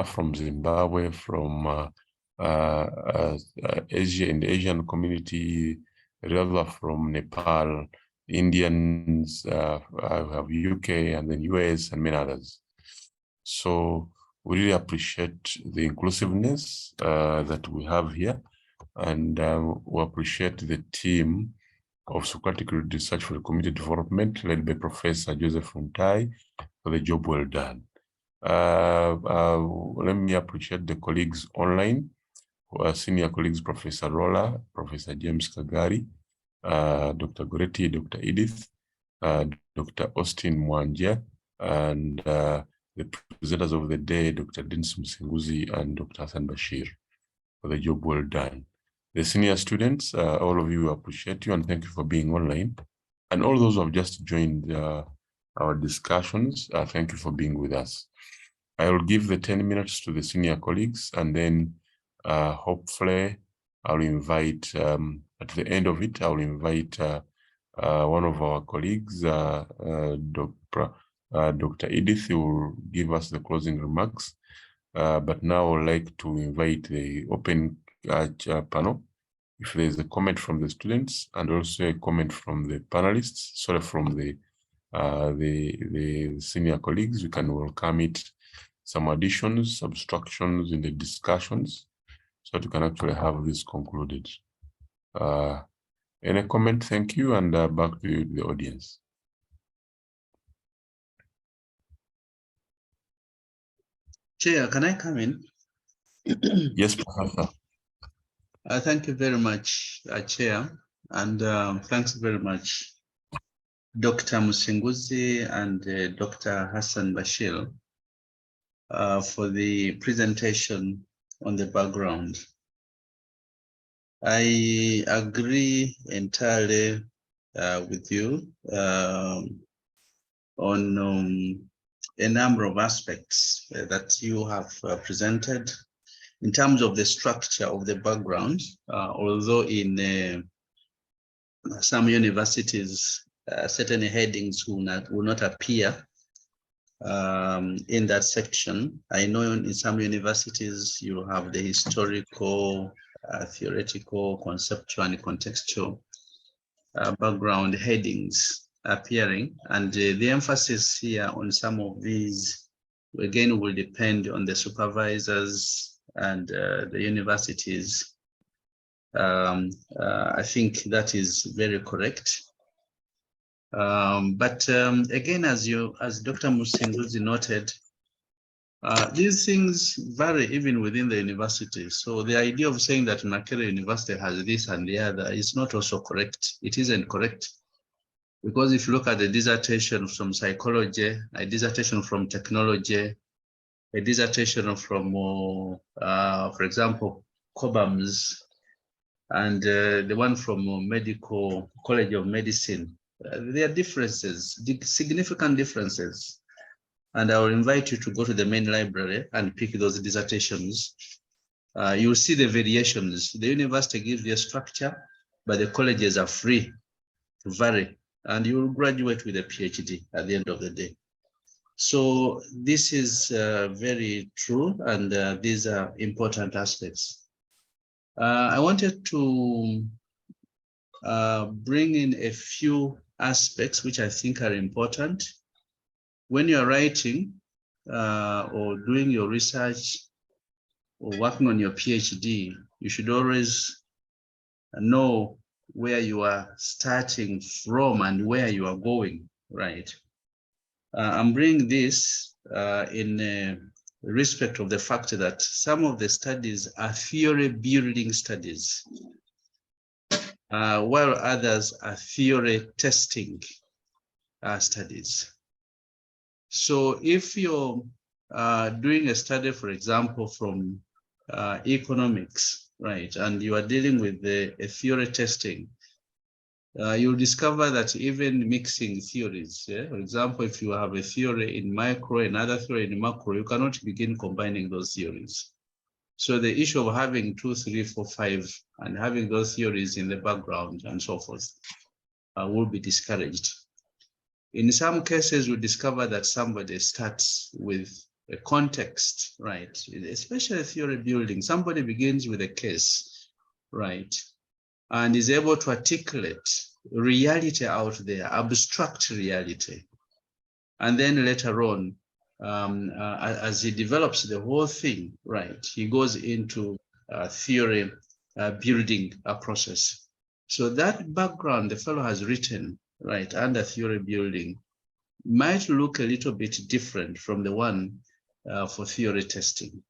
from Zimbabwe, from Asia, in the Asian community, rather from Nepal, Indians, have UK and then US and many others. So we really appreciate the inclusiveness that we have here, and we appreciate the team of Socratic Research for Community Development led by Professor Joseph Funtai for the job well done. Let me appreciate the colleagues online, who are senior colleagues, Professor Rolla, Professor James Kagari, Dr. Goretti, Dr. Edith, Dr. Austin Mwanja, and the presenters of the day, Dr. Dennis Musinguzi and Dr. Hassan Bashir, for the job well done. The senior students, all of you, appreciate you and thank you for being online. And all those who have just joined our discussions, thank you for being with us. I will give the 10 minutes to the senior colleagues, and then hopefully I'll invite, at the end of it, I'll invite one of our colleagues, Dr. Edith, who will give us the closing remarks. But now I would like to invite the open panel. If there's a comment from the students and also a comment from the panelists, sorry, from the senior colleagues, we can welcome it. Some additions, subtractions in the discussions, so that we can actually have this concluded. Any comment? Thank you, and back to you, the audience. Chair, can I come in? Yes, Professor. Thank you very much, Chair, and thanks very much, Dr. Musinguzi and Dr. Hassan Bashir, for the presentation on the background. I agree entirely with you on a number of aspects that you have presented in terms of the structure of the background, although in some universities, certain headings will not appear in that section. I know in some universities you have the historical, theoretical, conceptual, and contextual background headings appearing, and the emphasis here on some of these again will depend on the supervisors and the universities. I think that is very correct. But again, as Dr. Musinguzi noted, these things vary even within the university. So the idea of saying that Makerere University has this and the other is not also correct. It isn't correct. Because if you look at the dissertation from psychology, a dissertation from technology, a dissertation from, for example, Cobham's, and the one from Medical College of Medicine, there are differences, significant differences. And I will invite you to go to the main library and pick those dissertations. You'll see the variations. The university gives you a structure, but the colleges are free to vary, and you will graduate with a PhD at the end of the day. So this is very true, and these are important aspects. I wanted to bring in a few aspects which I think are important. When you're writing or doing your research or working on your PhD, you should always know where you are starting from and where you are going, right? I'm bringing this in respect of the fact that some of the studies are theory building studies, while others are theory testing studies. So if you're doing a study, for example, from economics, right, and you are dealing with a theory testing, you'll discover that even mixing theories, yeah? For example, if you have a theory in micro, another theory in macro, you cannot begin combining those theories. So the issue of having 2, 3, 4, 5, and having those theories in the background and so forth will be discouraged. In some cases, we discover that somebody starts with a context, right? Especially theory building. Somebody begins with a case, right? And is able to articulate reality out there, abstract reality. And then later on, as he develops the whole thing, right, he goes into theory building a process. So that background the fellow has written, right, under theory building might look a little bit different from the one for theory testing.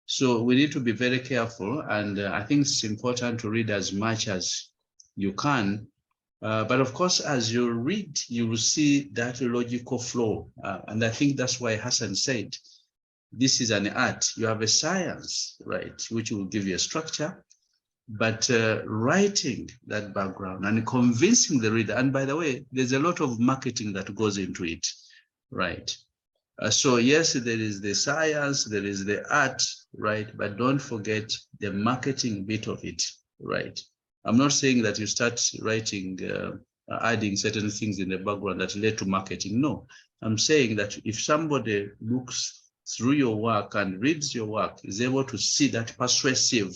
So we need to be very careful, and I think it's important to read as much as you can. But of course, as you read, you will see that logical flow. And I think that's why Hassan said, this is an art. You have a science, right, which will give you a structure, but writing that background and convincing the reader. And by the way, there's a lot of marketing that goes into it, right? So yes, there is the science, there is the art, right? But don't forget the marketing bit of it, right? I'm not saying that you start writing, adding certain things in the background that led to marketing. No, I'm saying that if somebody looks through your work and reads your work, is able to see that persuasive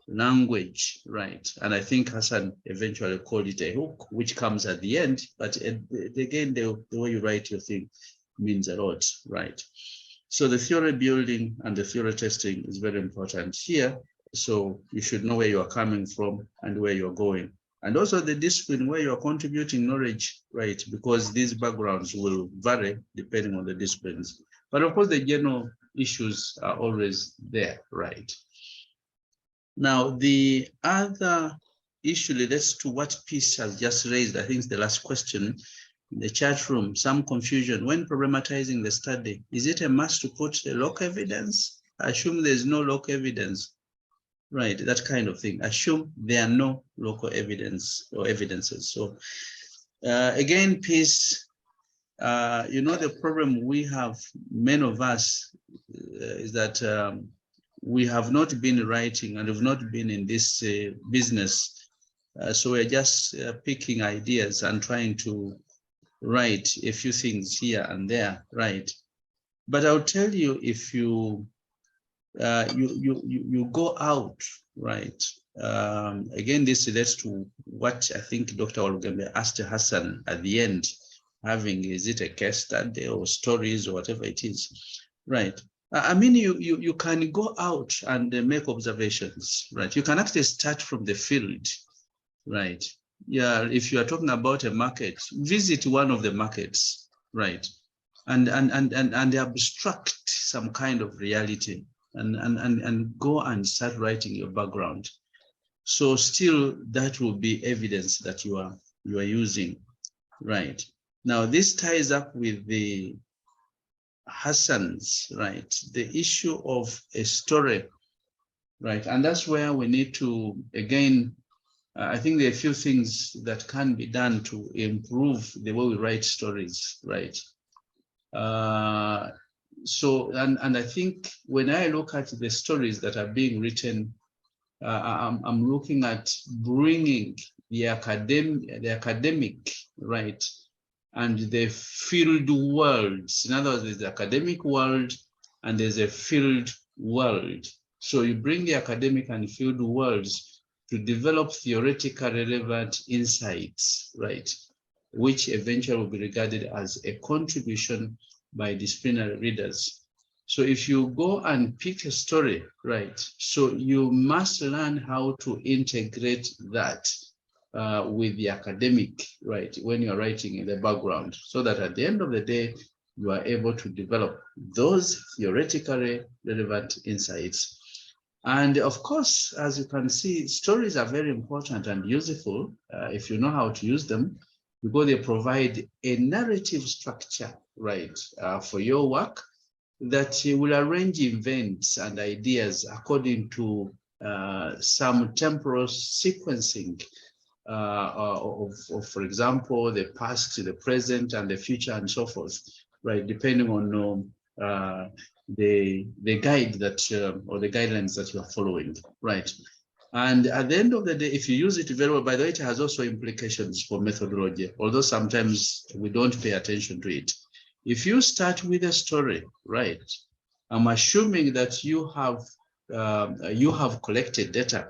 language, right? And I think Hassan eventually called it a hook, which comes at the end. But again, the way you write your thing means a lot, right? So the theory building and the theory testing is very important here. So you should know where you are coming from and where you're going. And also the discipline where you're contributing knowledge, right? Because these backgrounds will vary depending on the disciplines. But of course, the general issues are always there, right? Now, the other issue relates to what Peace has just raised. I think it's the last question in the chat room, some confusion when problematizing the study. Is it a must to put a local evidence? I assume there's no local evidence, right? That kind of thing. Assume there are no local evidence or evidences. So again, Peace, you know, the problem we have, many of us, is that we have not been writing and have not been in this business. So we're just picking ideas and trying to write a few things here and there, right? But I'll tell you, if you you go out, right? Again, this relates to what I think Dr. Olugembe asked Hassan at the end, having, is it a case study or stories or whatever it is, right? I mean, you can go out and make observations, right? You can actually start from the field, right? Yeah, if you are talking about a market, visit one of the markets, right? And abstract some kind of reality and go and start writing your background. So still that will be evidence that you are using, right? Now this ties up with the Hassan's, right? The issue of a story, right? And that's where we need to, again, I think there are a few things that can be done to improve the way we write stories, right? So I think when I look at the stories that are being written, I'm looking at bringing the academic, right, and the field worlds. In other words, there's the academic world and there's a field world. So you bring the academic and field worlds to develop theoretically relevant insights, right? Which eventually will be regarded as a contribution by disciplinary readers. So if you go and pick a story, right? So you must learn how to integrate that with the academic, right? When you're writing in the background, so that at the end of the day, you are able to develop those theoretically relevant insights. And of course, as you can see, stories are very important and useful if you know how to use them, because they provide a narrative structure, right, for your work that will arrange events and ideas according to some temporal sequencing of, for example, the past, the present, and the future, and so forth, right? Depending on the guide that or the guidelines that you are following, right? And at the end of the day, if you use it very well, by the way, it has also implications for methodology, although sometimes we don't pay attention to it. If you start with a story, right, I'm assuming that you have collected data.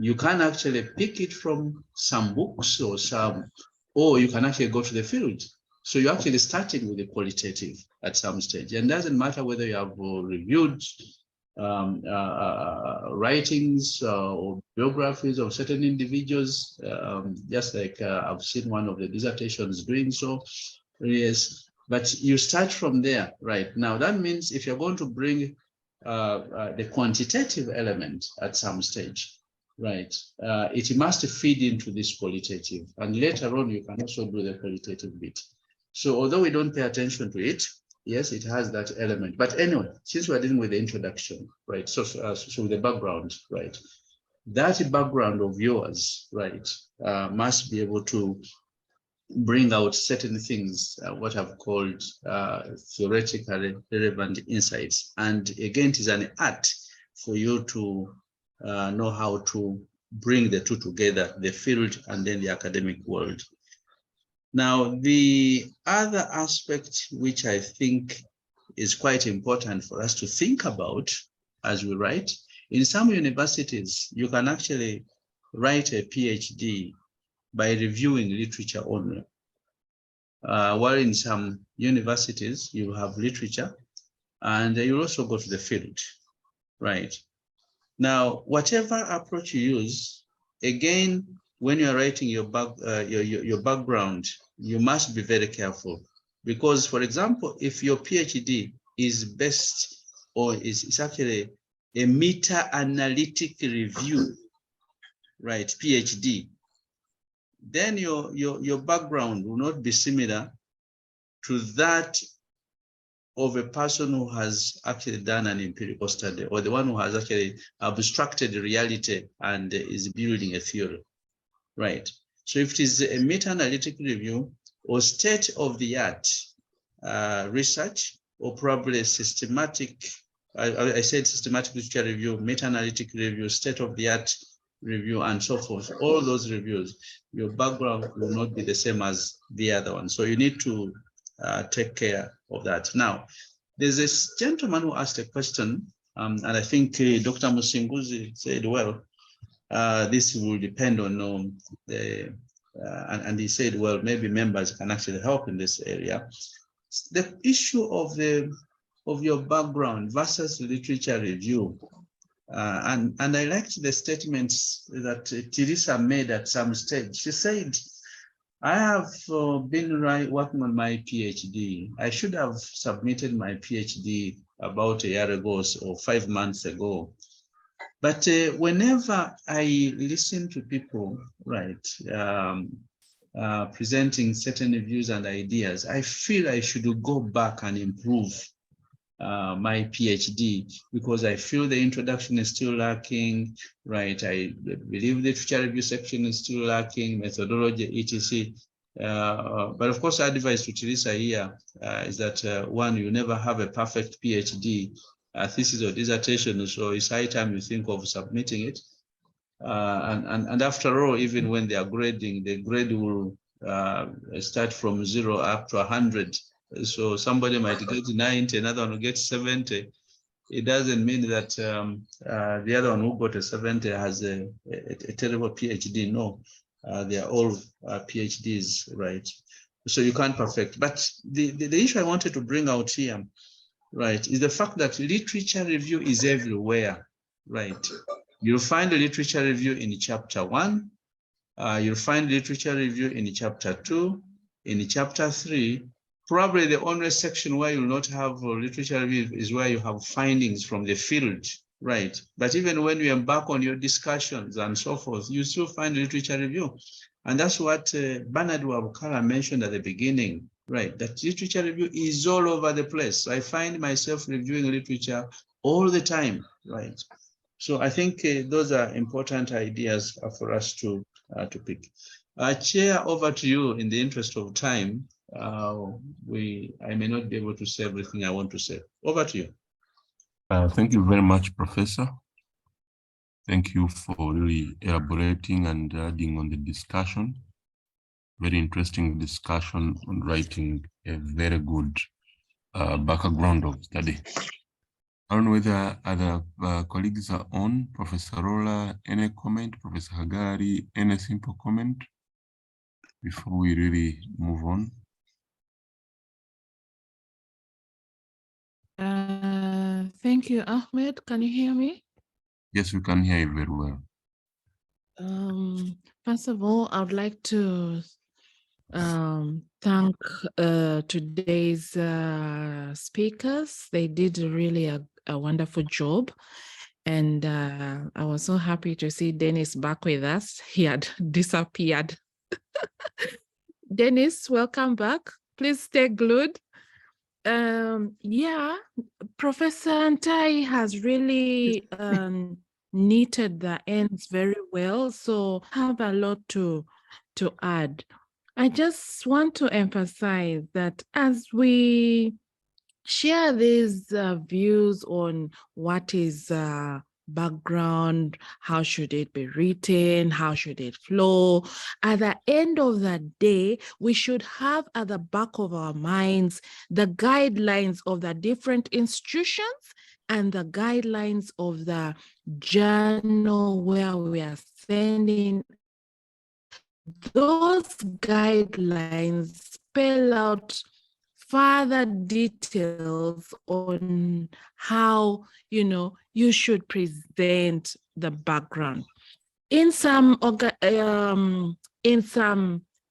You can actually pick it from some books or you can actually go to the field. So you're actually starting with the qualitative at some stage. And it doesn't matter whether you have reviewed writings or biographies of certain individuals, just like I've seen one of the dissertations doing so. Yes, but you start from there, right? Now that means if you're going to bring the quantitative element at some stage, right, it must feed into this qualitative, and later on you can also do the qualitative bit. So although we don't pay attention to it, yes, it has that element. But anyway, since we're dealing with the introduction, right, so the background, right, that background of yours, right, must be able to bring out certain things, what I've called theoretically relevant insights. And again, it is an art for you to know how to bring the two together, the field and then the academic world. Now, the other aspect which I think is quite important for us to think about as we write, in some universities, you can actually write a PhD by reviewing literature only. While in some universities, you have literature and you also go to the field, right? Now, whatever approach you use, again, when you're writing your background, you must be very careful because, for example, if your PhD is based or is actually a meta-analytic review, right, PhD, then your background will not be similar to that of a person who has actually done an empirical study, or the one who has actually abstracted reality and is building a theory, right? So if it is a meta-analytic review or state-of-the-art research, or probably a systematic, I said systematic literature review, meta-analytic review, state-of-the-art review, and so forth, all those reviews, your background will not be the same as the other one. So you need to take care of that. Now, there's this gentleman who asked a question, and I think Dr. Musinguzi said, well, this will depend on and he said, well, maybe members can actually help in this area. The issue of your background versus literature review. And I liked the statements that Teresa made at some stage. She said, I have been working on my PhD. I should have submitted my PhD about a year ago or 5 months ago. But whenever I listen to people, right, presenting certain views and ideas, I feel I should go back and improve my PhD because I feel the introduction is still lacking, right? I believe the literature review section is still lacking, methodology, etc. But of course, advice to Teresa here is that one, you never have a perfect PhD thesis or dissertation, so it's high time you think of submitting it. And after all, even when they are grading, the grade will start from 0 up to 100. So somebody might get 90, another one will get 70. It doesn't mean that the other one who got a 70 has a terrible PhD. No, they are all PhDs, right? So you can't perfect. But the issue I wanted to bring out here, right, is the fact that literature review is everywhere, right? You'll find a literature review in chapter 1. You'll find literature review in chapter 2, in chapter 3. Probably the only section where you'll not have literature review is where you have findings from the field, right? But even when you embark on your discussions and so forth, you still find literature review. And that's what Bernard Wabukala mentioned at the beginning, right? That literature review is all over the place. I find myself reviewing literature all the time, right? So I think those are important ideas for us to pick. Chair, over to you in the interest of time. I may not be able to say everything I want to say. Over to you. Thank you very much, Professor. Thank you for really elaborating and adding on the discussion. Very interesting discussion on writing a very good background of study. I don't know whether other colleagues are on. Professor Rolla, any comment? Professor Hagari, any simple comment before we really move on? Thank you, Ahmed. Can you hear me? Yes, we can hear you very well. First of all, I would like to thank today's speakers. They did really a wonderful job. And I was so happy to see Dennis back with us. He had disappeared. Dennis, welcome back. Please stay glued. Yeah, Professor Antai has really knitted the ends very well. So I have a lot to add. I just want to emphasize that as we share these views on what is background, how should it be written, how should it flow, at the end of the day, we should have at the back of our minds the guidelines of the different institutions and the guidelines of the journal where we are sending. Those guidelines spell out further details on how, you should present the background. In some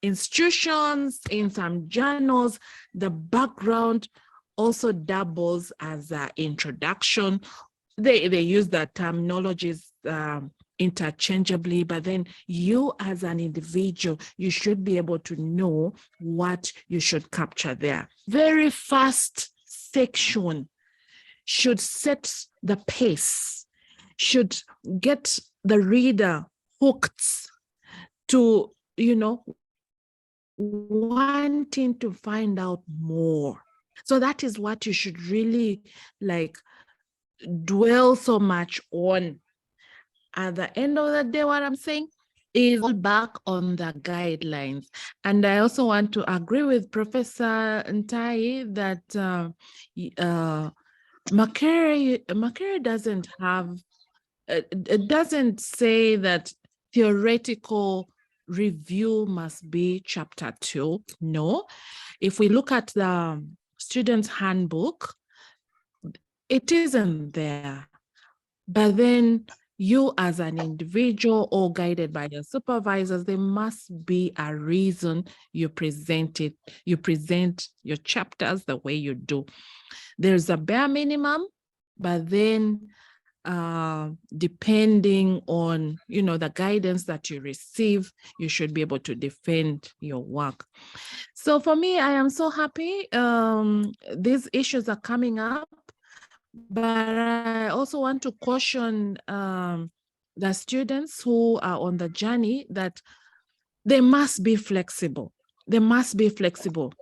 institutions, in some journals, the background also doubles as an introduction. They use the terminologies interchangeably, but then you as an individual, you should be able to know what you should capture there. Very first section should set the pace, should get the reader hooked to, wanting to find out more. So that is what you should really dwell so much on. At the end of the day, what I'm saying is all back on the guidelines. And I also want to agree with Professor Ntai that Makere doesn't have, it doesn't say that theoretical review must be chapter 2. No. If we look at the student's handbook, it isn't there. But then you as an individual or guided by your supervisors, there must be a reason you present it. You present your chapters the way you do. There's a bare minimum, but then depending on, the guidance that you receive, you should be able to defend your work. So for me, I am so happy these issues are coming up. But I also want to caution the students who are on the journey that they must be flexible. They must be flexible.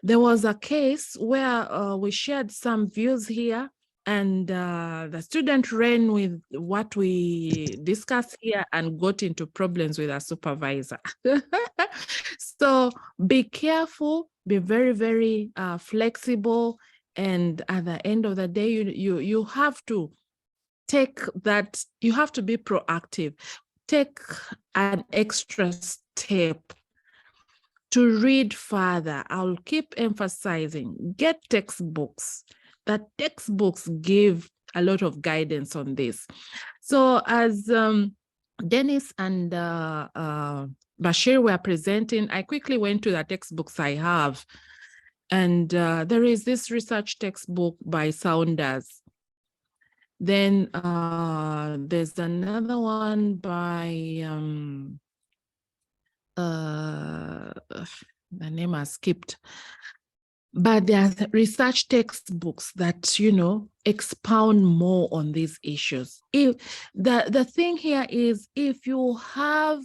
There was a case where we shared some views here And the student ran with what we discussed here and got into problems with our supervisor. So be careful, be very, very flexible. And at the end of the day, you have to take that, you have to be proactive. Take an extra step to read further. I'll keep emphasizing, get textbooks. The textbooks give a lot of guidance on this. So as Dennis and Bashir were presenting, I quickly went to the textbooks I have. And there is this research textbook by Saunders. Then there's another one by, the name has skipped. But there are research textbooks that, you know, expound more on these issues. If the thing here is, if you have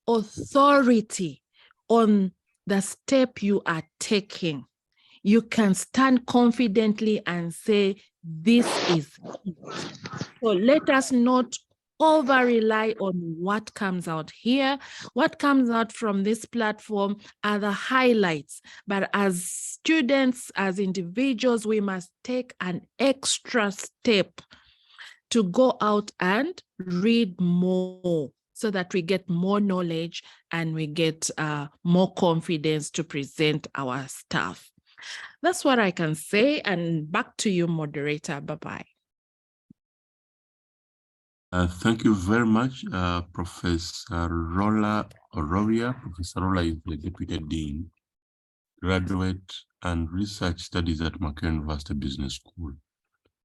authority on the step you are taking, you can stand confidently and say, this is it. So let us not over-rely on what comes out here. What comes out from this platform are the highlights. But as students, as individuals, we must take an extra step to go out and read more so that we get more knowledge and we get more confidence to present our stuff. That's what I can say. And back to you, moderator. Bye-bye. Thank you very much, Professor Rola Ororia. Professor Rola is the Deputy Dean, Graduate and Research Studies at Macquarie University Business School.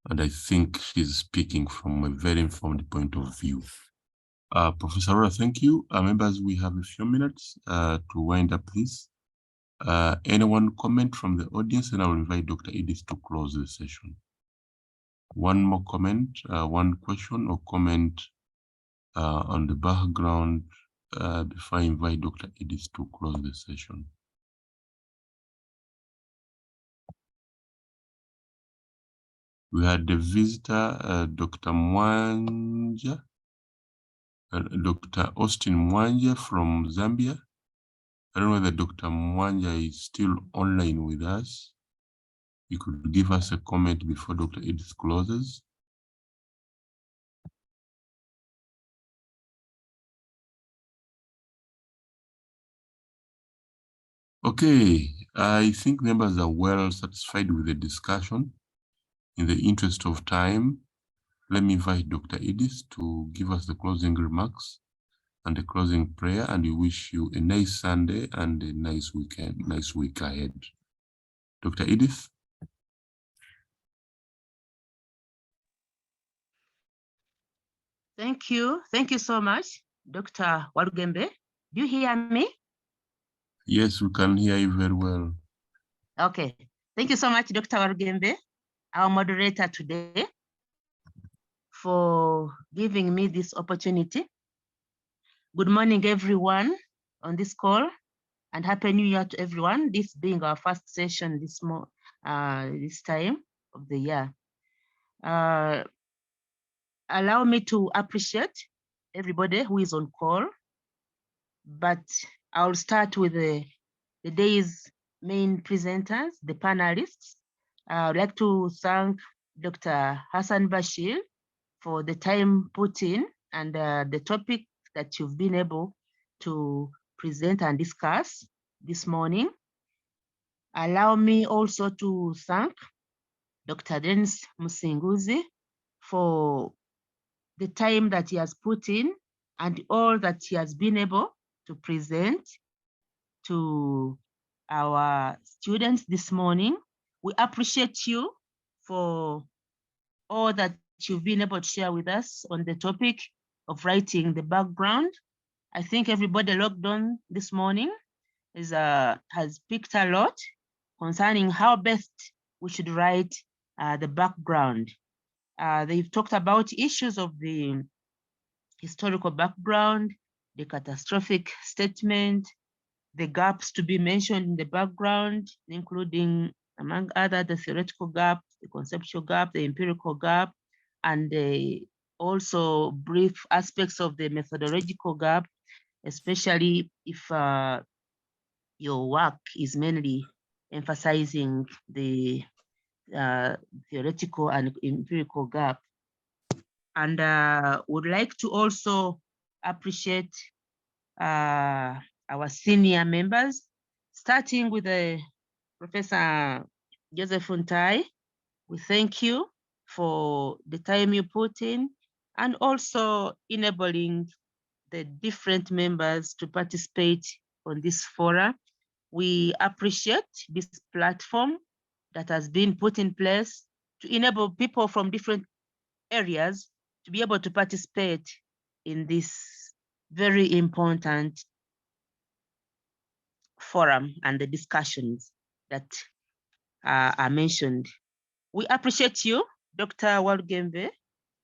And I think she's speaking from a very informed point of view. Professor Rola, thank you. Members, we have a few minutes to wind up this. Anyone comment from the audience, and I will invite Dr. Edith to close the session. One more comment, one question or comment on the background before I invite Dr. Edith to close the session. We had the visitor, Dr. Mwanja, Dr. Austin Mwanja from Zambia. I don't know whether Dr. Mwanja is still online with us. You could give us a comment before Dr. Edith closes. Okay, I think members are well satisfied with the discussion. In the interest of time, let me invite Dr. Edith to give us the closing remarks and the closing prayer, and we wish you a nice Sunday and a nice weekend, nice week ahead. Dr. Edith? Thank you. Thank you so much, Dr. Walugembe. Do you hear me? Yes, we can hear you very well. Okay. Thank you so much, Dr. Walugembe, our moderator today, for giving me this opportunity. Good morning, everyone on this call, and Happy New Year to everyone. This being our first session this time of the year. Allow me to appreciate everybody who is on call, but I'll start with the day's main presenters, the panelists. I would like to thank Dr. Hassan Bashir for the time put in and the topic that you've been able to present and discuss this morning. Allow me also to thank Dr. Dennis Musinguzi for the time that he has put in and all that he has been able to present to our students this morning. We appreciate you for all that you've been able to share with us on the topic of writing the background. I think everybody logged on this morning has picked a lot concerning how best we should write the background. They've talked about issues of the historical background, the catastrophic statement, the gaps to be mentioned in the background, including among other, the theoretical gap, the conceptual gap, the empirical gap, and also brief aspects of the methodological gap, especially if your work is mainly emphasizing the theoretical and empirical gap. And would like to also appreciate our senior members, starting with Professor Joseph Ntai. We thank you for the time you put in and also enabling the different members to participate on this forum. We appreciate this platform that has been put in place to enable people from different areas to be able to participate in this very important forum and the discussions that are mentioned. We appreciate you, Dr. Walgembe,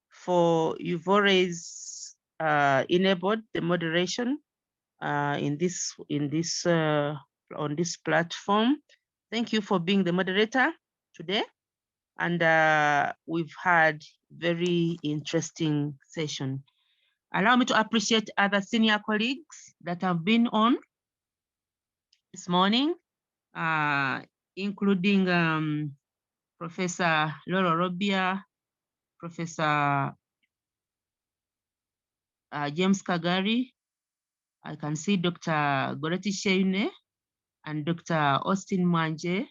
for you've always enabled the moderation on this platform. Thank you for being the moderator today. And we've had very interesting session. Allow me to appreciate other senior colleagues that have been on this morning, including Professor Loro Robia, Professor James Kagari. I can see Dr. Goreti Sheine and Dr. Austin Mwanje.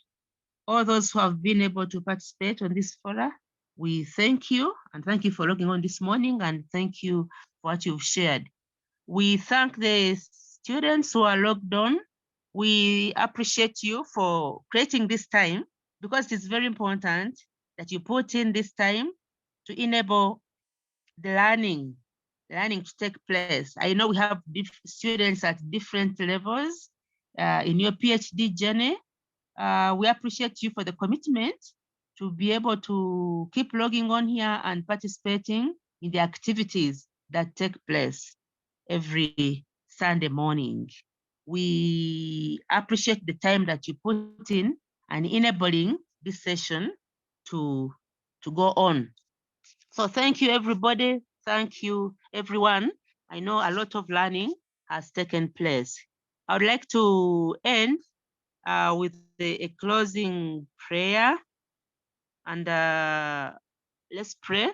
All those who have been able to participate on this forum, we thank you, and thank you for logging on this morning, and thank you for what you've shared. We thank the students who are logged on. We appreciate you for creating this time, because it's very important that you put in this time to enable the learning to take place. I know we have students at different levels in your PhD journey. We appreciate you for the commitment to be able to keep logging on here and participating in the activities that take place every Sunday morning. We appreciate the time that you put in and enabling this session to go on. So thank you, everybody. Thank you, everyone. I know a lot of learning has taken place. I would like to end with a closing prayer. And let's pray.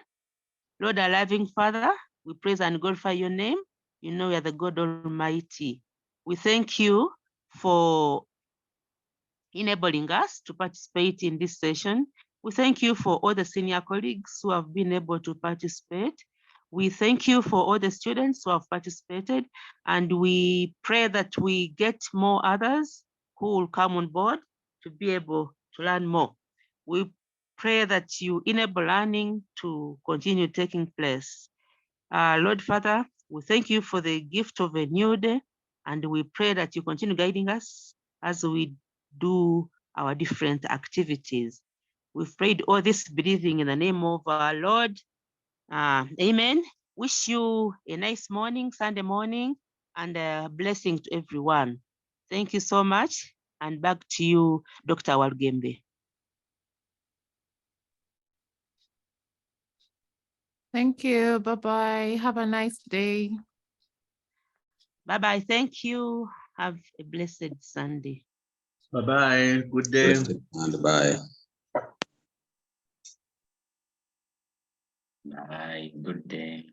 Lord, our loving Father, we praise and glorify your name. You know, we are the God Almighty. We thank you for enabling us to participate in this session. We thank you for all the senior colleagues who have been able to participate. We thank you for all the students who have participated, and we pray that we get more others who will come on board to be able to learn more. We pray that you enable learning to continue taking place. Lord Father, we thank you for the gift of a new day, and we pray that you continue guiding us as we do our different activities. We've prayed all this believing in the name of our Lord. Amen. Wish you a nice morning, Sunday morning, and a blessing to everyone. Thank you so much. And back to you, Dr. Walgembe. Thank you. Bye-bye. Have a nice day. Bye-bye. Thank you. Have a blessed Sunday. Bye-bye. Good day. Bye. Bye. Good day.